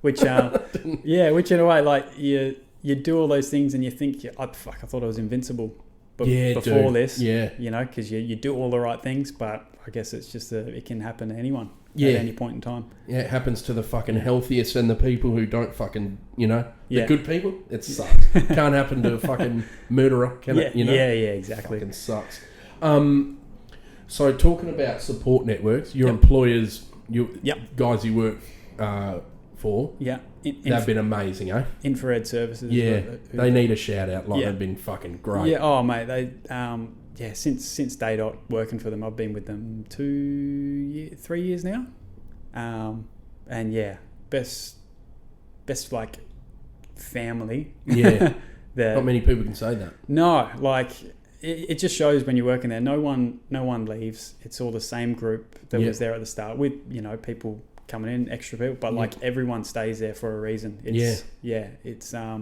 which which in a way, like you do all those things and you think I thought I was invincible before this, because you do all the right things, but I guess it's just it can happen to anyone at any point in time. Yeah, it happens to the fucking healthiest and the people who don't fucking the good people. It sucks. Can't happen to a fucking murderer, can it? Yeah, exactly. It fucking sucks. So talking about support networks, your employers, guys you work for, they've been amazing, eh? Infrared Services. Yeah, they need a shout out. They've been fucking great. Yeah, oh mate, they since day dot working for them, I've been with them 3 years now, and best like family. Yeah, not many people can say that. No, like. It just shows when you're working there. No one leaves. It's all the same group that was there at the start with people coming in, extra people, but like everyone stays there for a reason. It's I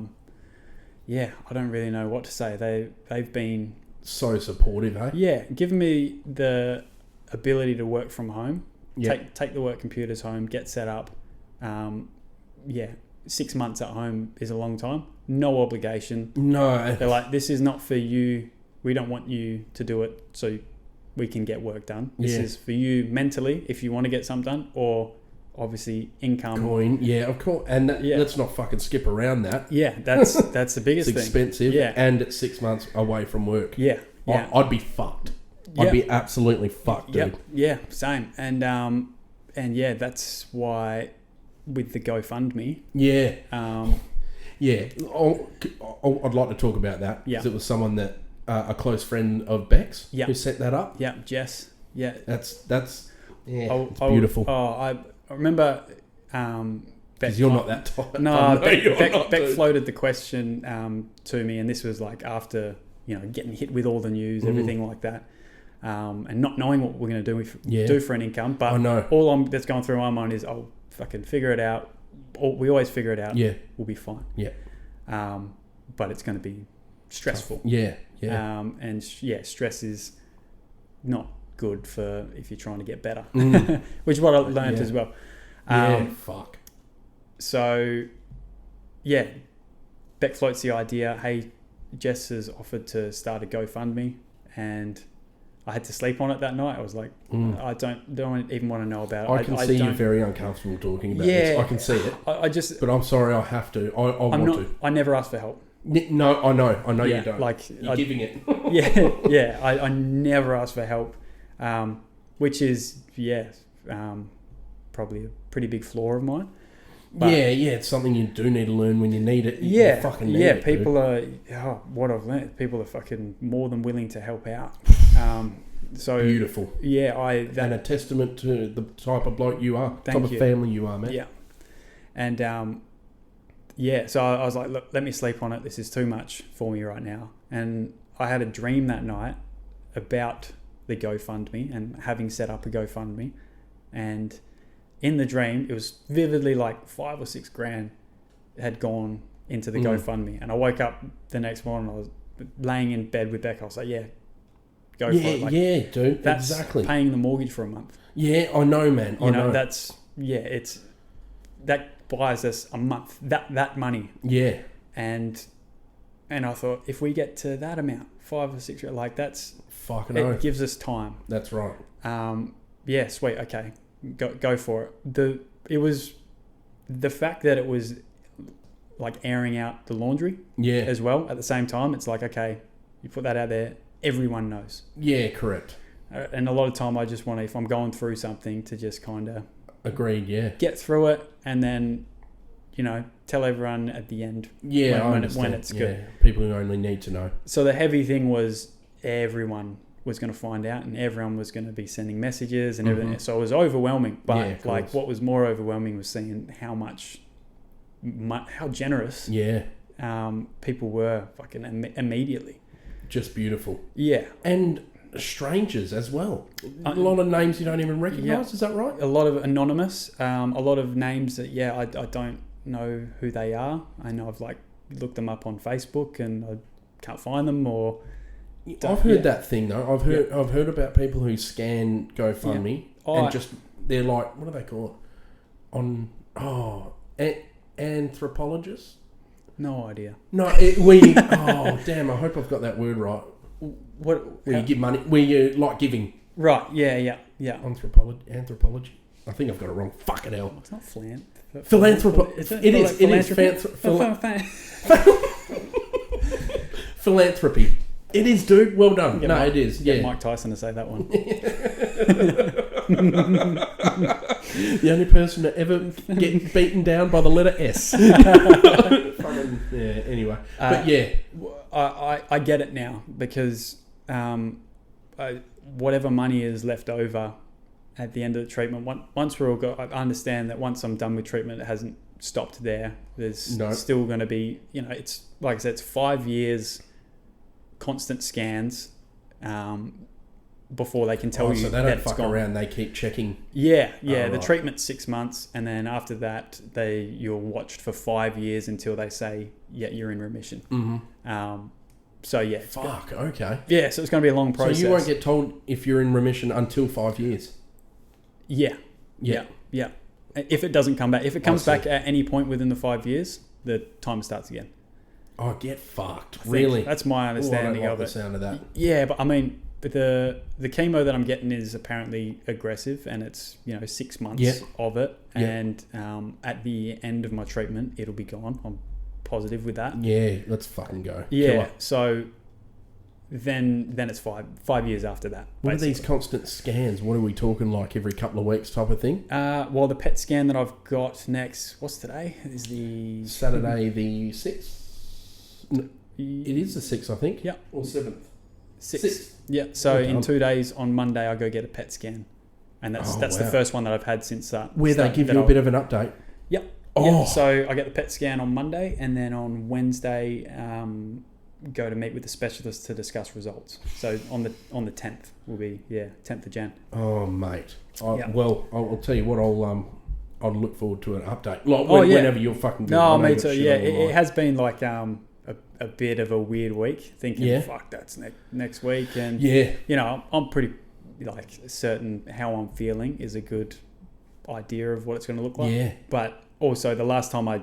don't really know what to say. They've been so supportive, eh? Yeah, giving me the ability to work from home. Take the work computers home, get set up. 6 months at home is a long time. No obligation. No, they're like, this is not for you. We don't want you to do it so we can get work done. This is for you mentally if you want to get something done, or obviously income. Coin, of course. And let's not fucking skip around that. Yeah, that's the biggest thing. It's expensive. Yeah. And it's 6 months away from work. Yeah. I'd be fucked. I'd be absolutely fucked, dude. Yeah, same. And that's why with the GoFundMe. Yeah. I'd like to talk about that because it was someone that a close friend of Beck's who set that up. Yeah, Jess. Yeah, that's it's beautiful. I remember. Because you're not that type. No, Beck floated the question to me, and this was like after getting hit with all the news, everything like that, and not knowing what we're going to do for an income. But I know that's going through my mind is I'll fucking figure it out. We always figure it out. Yeah, we'll be fine. Yeah, but it's going to be stressful. Yeah. Stress is not good for if you're trying to get better, which is what I learned as well. Fuck. So, Beck floats the idea. Hey, Jess has offered to start a GoFundMe, and I had to sleep on it that night. I was like, I don't even want to know about it. I can see you're very uncomfortable talking about this. I can see it. But I'm sorry, I have to. I want to. I never asked for help. No, I know you don't. Like you're giving it. I never asked for help, which is probably a pretty big flaw of mine. But it's something you do need to learn when you need it. You fucking need it. People are what I've learned. People are fucking more than willing to help out. So beautiful. And a testament to the type of bloke you are, type of family you are, man. Yeah, and so I was like, look, let me sleep on it. This is too much for me right now. And I had a dream that night about the GoFundMe and having set up a GoFundMe. And in the dream, it was vividly like 5 or 6 grand had gone into the GoFundMe. And I woke up the next morning, I was laying in bed with Becca. I was like, yeah, go for it. Like, yeah, dude. That's exactly. paying the mortgage for a month. Yeah, I know, man. I know. That buys us a month, that money. Yeah. And I thought, if we get to that amount, 5 or 6, like that's fucking it gives us time. That's right. Yeah, sweet. Okay, go for it. It was the fact that it was like airing out the laundry. Yeah. As well at the same time, it's like, okay, you put that out there, everyone knows. Yeah, correct. And a lot of time, I just want to, if I'm going through something, to just kind of agreed. Yeah. Get through it, and then tell everyone at the end. Yeah, when it's good. Yeah, people who only need to know. So the heavy thing was everyone was going to find out, and everyone was going to be sending messages and everything. So it was overwhelming. But what was more overwhelming was seeing how generous. Yeah. People were fucking immediately. Just beautiful. Yeah. And strangers as well. A lot of names you don't even recognise. Is that right? A lot of anonymous. A lot of names that I don't know who they are. I know I've looked them up on Facebook and I can't find them. Or I've heard that thing though. I've heard about people who scan GoFundMe and just they're like, what do they call it? Anthropologists. No idea. No, damn! I hope I've got that word right. Where you give money, where you like giving. Right. Yeah. Anthropology. I think I've got it wrong. Fucking hell. It's not philanthropy. It is. Philanthropy. It is, dude. Well done. It is. Get Mike Tyson to say that one. The only person to ever get beaten down by the letter S. Anyway. But I get it now because whatever money is left over at the end of the treatment, once we're all got, I understand that once I'm done with treatment, it hasn't stopped there. There's still going to be, it's like I said, it's 5 years constant scans before they can tell you so they that don't it's fuck gone. around. They keep checking. The treatment's 6 months, and then after that, you're watched for 5 years until they say, you're in remission. Mm-hmm. Okay. Yeah, so it's going to be a long process. So you won't get told if you're in remission until 5 years. Yeah. If it doesn't come back, if it comes back at any point within the 5 years, the time starts again. Oh, get fucked! Really? That's my understanding of it. The sound of that. Yeah, but I mean, the chemo that I'm getting is apparently aggressive, and it's 6 months of it, and at the end of my treatment, it'll be gone. I'm positive with that. Yeah, let's fucking go. Yeah. Killer. So then it's 5 years after that. What are these constant scans? What are we talking, like every couple of weeks type of thing? Well, the PET scan that I've got next, what's today? Is the Saturday the 6th? It is the 6th, I think. Yeah. Or 7th. 6th. Yeah. So in 2 days on Monday, I'll go get a PET scan. And that's the first one that I've had since that. Where they give you a bit of an update. Yep. Oh. Yeah. So I get the PET scan on Monday, and then on Wednesday, go to meet with the specialist to discuss results. So on the 10th will be 10th of Jan. Oh, mate. Well, I'll tell you what. I'll look forward to an update. Whenever you're fucking good. No, me too. Yeah, it has been like a bit of a weird week. Thinking, fuck, that's next week, and I'm pretty certain how I'm feeling is a good idea of what it's going to look like. Yeah. But also, the last time I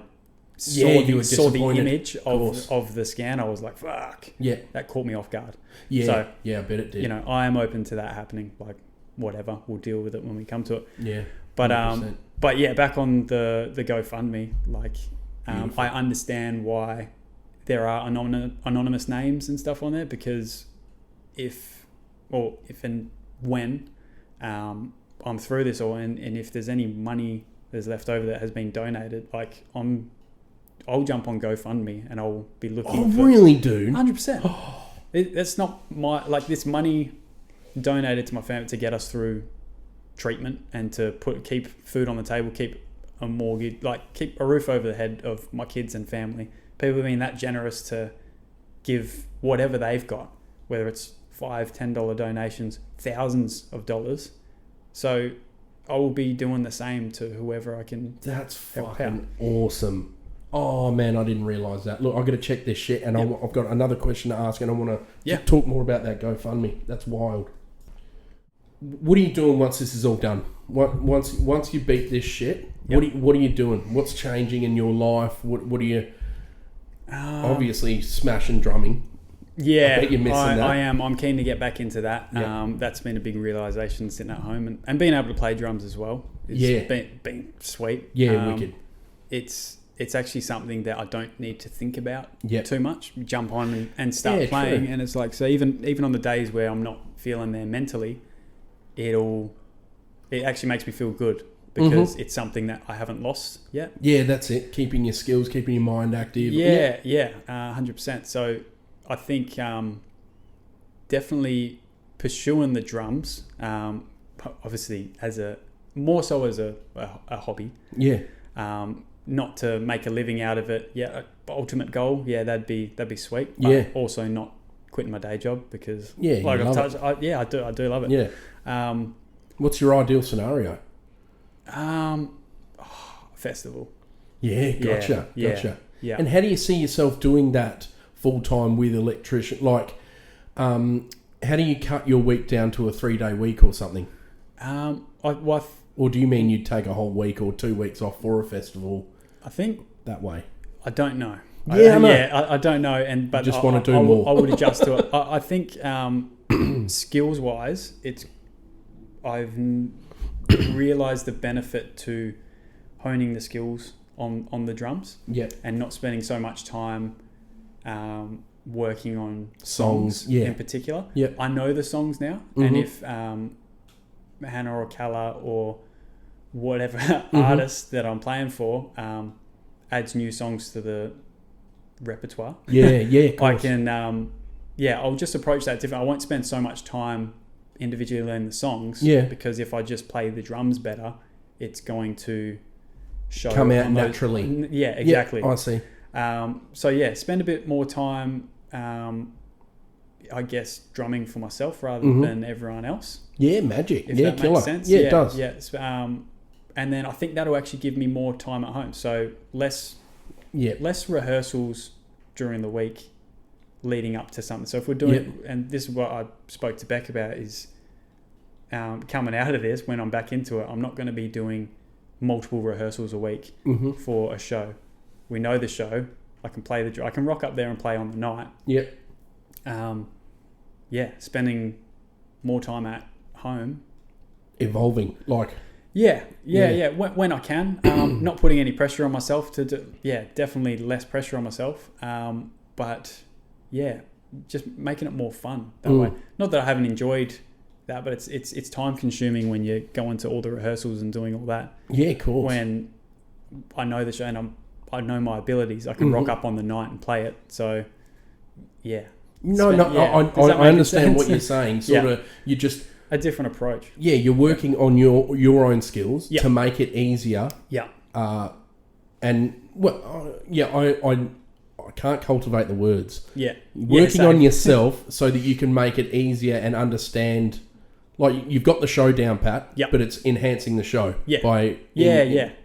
saw the image of the scan, I was like, fuck. Yeah. That caught me off guard. Yeah. So, I bet it did. I am open to that happening. Like, whatever, we'll deal with it when we come to it. Yeah. But 100%. But yeah, back on the GoFundMe, I understand why there are anonymous names and stuff on there, because if and when I'm through this, and if there's any money that's left over that has been donated, I'll jump on GoFundMe and I'll be looking. Oh, really, dude? 100%. That's not my this money donated to my family to get us through treatment and to keep food on the table, keep a mortgage, keep a roof over the head of my kids and family. People have been that generous to give whatever they've got, whether it's $5, $10 donations, thousands of dollars. So I will be doing the same to whoever I can. That's help fucking awesome. Oh man, I didn't realise that. Look, I've got to check this shit, and I've got another question to ask, and I want to talk more about that GoFundMe. That's wild. What are you doing once this is all done? Once you beat this shit, what are you doing? What's changing in your life? What are you? Obviously, smashing drumming. Yeah, I bet you're missing that. I am. I'm keen to get back into that. Yep. That's been a big realisation sitting at home and being able to play drums as well. It's been sweet. Yeah, wicked. It's actually something that I don't need to think about Yep. too much. Jump on and start playing, true. and it's like, so even on the days where I'm not feeling there mentally, it actually makes me feel good because it's something that I haven't lost yet. Yeah, that's it. Keeping your skills, keeping your mind active. 100%. So I think definitely pursuing the drums, obviously more so as a hobby. Yeah. Not to make a living out of it. Yeah, ultimate goal. Yeah, that'd be sweet. But Yeah. also not quitting my day job because like I've touched. I do love it. Yeah. What's your ideal scenario? Festival. Yeah, gotcha. Yeah. And how do you see yourself doing that full time with electrician? Like, how do you cut your week down to a 3-day week or something? Or do you mean you'd take a whole week or 2 weeks off for a festival? I think that way. I don't know. Yeah, I I don't know, but just want to do more. I would adjust to it. I think skills wise, I've realised the benefit to honing the skills on the drums. Yep. And not spending so much time working on songs in particular. Yep. I know the songs now, and if Hannah or Kala or whatever artist that I'm playing for adds new songs to the repertoire, of course. I can I'll just approach that different. I won't spend so much time individually learning the songs, because if I just play the drums better, it's going to come out naturally. Exactly. I see. Spend a bit more time I guess drumming for myself rather than everyone else. Yeah, magic. If yeah, that killer. Makes sense. Yeah, it does. Yeah. And then I think that'll actually give me more time at home. So less rehearsals during the week leading up to something. So if we're doing, and this is what I spoke to Beck about, is coming out of this, when I'm back into it, I'm not going to be doing multiple rehearsals a week for a show. We know the show. I can rock up there and play on the night. Yep. Spending more time at home. Evolving, like. Yeah. When I can, not putting any pressure on myself to do. Yeah, definitely less pressure on myself. But yeah, just making it more fun that way. Not that I haven't enjoyed that, but it's time consuming when you go into all the rehearsals and doing all that. Yeah, of course. When I know the show and I know my abilities, I can rock up on the night and play it. So yeah. I understand what you're saying. You just a different approach. Yeah, you're working on your own skills to make it easier. Yeah. I can't cultivate the words. Yeah. Working on yourself so that you can make it easier and understand. Like, you've got the show down pat, but it's enhancing the show by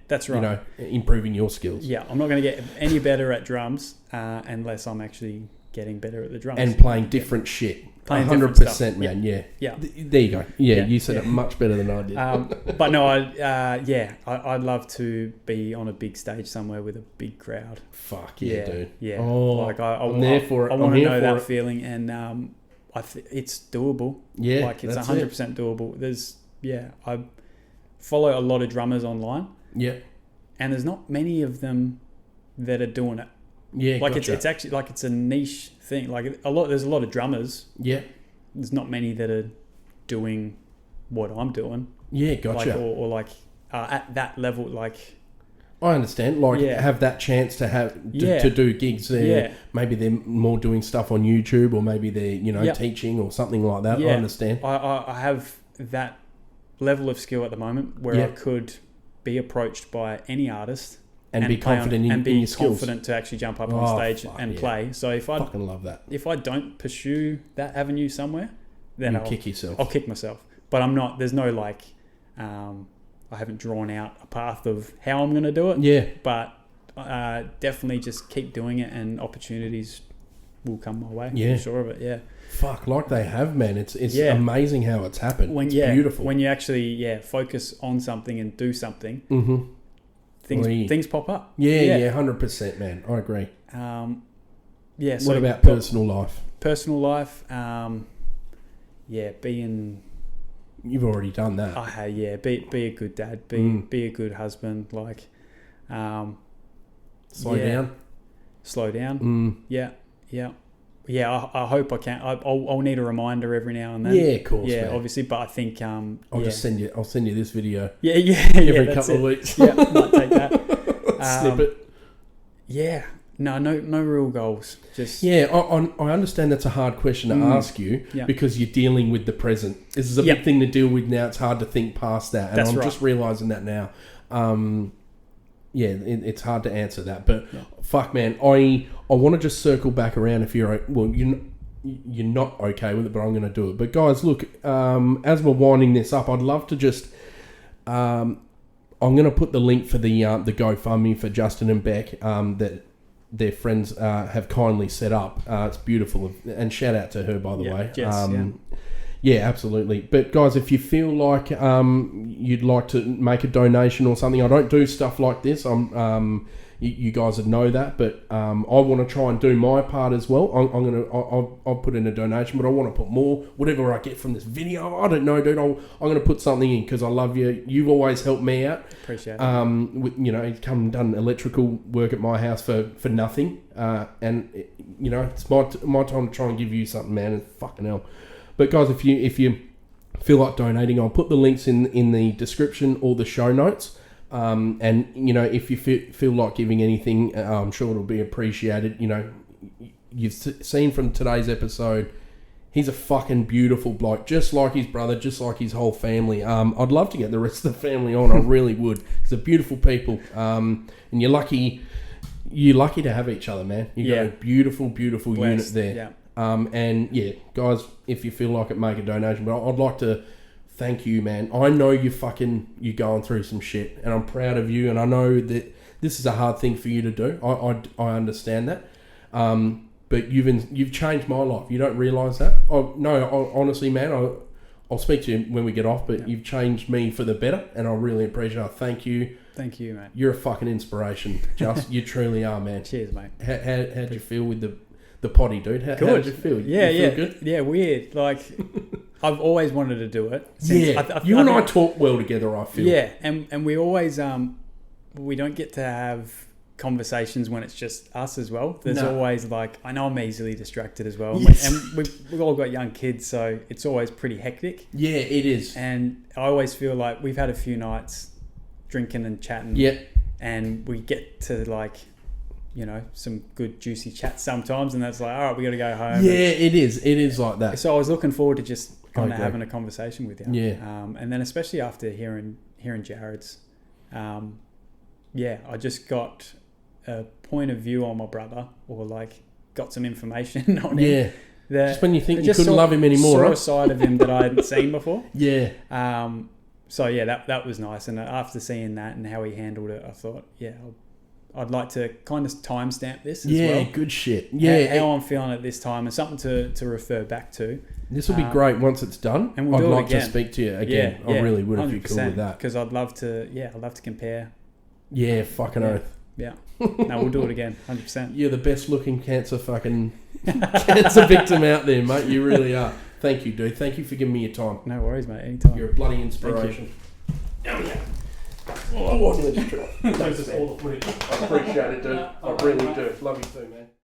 that's right. Improving your skills. Yeah, I'm not going to get any better at drums unless I'm actually getting better at the drums and playing different shit. 100%, man. Yeah. There you go. You said it much better than I did. But no, I'd love to be on a big stage somewhere with a big crowd. Fuck yeah, dude. Yeah. I'm there for it. I want to know that feeling, and it's doable. Yeah, like it's 100% doable. I follow a lot of drummers online. Yeah, and there's not many of them that are doing it. Yeah, like it's actually like it's a niche thing. Like there's a lot of drummers. Yeah, there's not many that are doing what I'm doing. Yeah, gotcha. Like, at that level, like. I understand. Like, have that chance to to do gigs there. Yeah. Maybe they're more doing stuff on YouTube, or maybe they're teaching or something like that. Yeah. I understand. I have that level of skill at the moment where I could be approached by any artist and be confident in your skills. Confident to actually jump up on stage and play. So if I fucking love that. If I don't pursue that avenue somewhere, then I'll kick yourself. I'll kick myself. But I'm not. There's no I haven't drawn out a path of how I'm going to do it. Yeah. But definitely just keep doing it, and opportunities will come my way. Yeah. I'm sure of it. Yeah. Fuck, like they have, man. It's amazing how it's happened. It's beautiful. When you actually focus on something and do something, things pop up. Yeah, 100%, man. I agree. So what about personal life? Personal life, being. You've already done that. I have, yeah. Be a good dad. Be a good husband. Like, slow down. Slow down. Yeah. I hope I can. I'll need a reminder every now and then. Yeah, of course. Yeah, man. obviously. But I think I'll send you this video. Yeah. Every couple of weeks. Yeah, might take that. Snippet. Yeah. No real goals. Just I understand that's a hard question to ask you because you're dealing with the present. This is a big thing to deal with now. It's hard to think past that, and I'm just realizing that now. It's hard to answer that, but fuck, man, I want to just circle back around. If you're you're not okay with it, but I'm going to do it. But guys, look, as we're winding this up, I'd love to just. I'm going to put the link for the GoFundMe for Justin and Beck that their friends have kindly set up. It's beautiful, and shout out to her, by the way. Yes, yeah, absolutely. But guys, if you feel like you'd like to make a donation or something, I don't do stuff like this. You guys would know that, but I want to try and do my part as well. I'll put in a donation, but I want to put more, whatever I get from this video. I don't know, dude. I'm going to put something in because I love you. You've always helped me out. Appreciate it. You've come and done electrical work at my house for nothing, and it's my time to try and give you something, man. And fucking hell. But guys, if you feel like donating, I'll put the links in the description or the show notes. And if you feel like giving anything, I'm sure it'll be appreciated. You've seen from today's episode, he's a fucking beautiful bloke, just like his brother, just like his whole family. I'd love to get the rest of the family on. I really would. They're beautiful people, and you're lucky to have each other, man. You've got a beautiful unit there. Yeah. Guys, if you feel like it, make a donation. But I'd like to thank you, man. I know you're going through some shit, and I'm proud of you. And I know that this is a hard thing for you to do. I understand that. But you've changed my life. You don't realise that. Honestly, man, I'll speak to you when we get off. But you've changed me for the better, and I really appreciate it. Thank you. Thank you, mate. You're a fucking inspiration. You truly are, man. Cheers, mate. How'd you feel with the potty, dude? How did you feel? Yeah, you feel good? Yeah, weird. Like, I've always wanted to do it. You and I talk well together, I feel. Yeah, and we always, we don't get to have conversations when it's just us as well. There's always like, I know I'm easily distracted as well. Yes. And we've all got young kids, so it's always pretty hectic. Yeah, it is. And I always feel like we've had a few nights drinking and chatting. Yeah. And we get to like, some good juicy chat sometimes, and that's like, all right, we got to go home. Yeah, it is like that. So I was looking forward to just kind of having a conversation with you. Yeah. And then especially after hearing Jared's, I just got a point of view on my brother, or like got some information on him. Yeah. Just when you think you couldn't love him anymore. Saw a side of him that I hadn't seen before. Yeah. That was nice. And after seeing that and how he handled it, I thought, I'd like to kind of timestamp this as well. Yeah, good shit. Yeah. How I'm feeling at this time, and something to refer back to. This will be great once it's done. And I'd like to speak to you again. I really would if you're cool with that. Because I'd love to compare. Yeah, fucking oath. Yeah. No, we'll do it again, 100%. You're the best looking cancer victim out there, mate. You really are. Thank you, dude. Thank you for giving me your time. No worries, mate. Anytime. You're a bloody inspiration. Yeah. Oh, I appreciate it, dude. I really do. Love you too, man.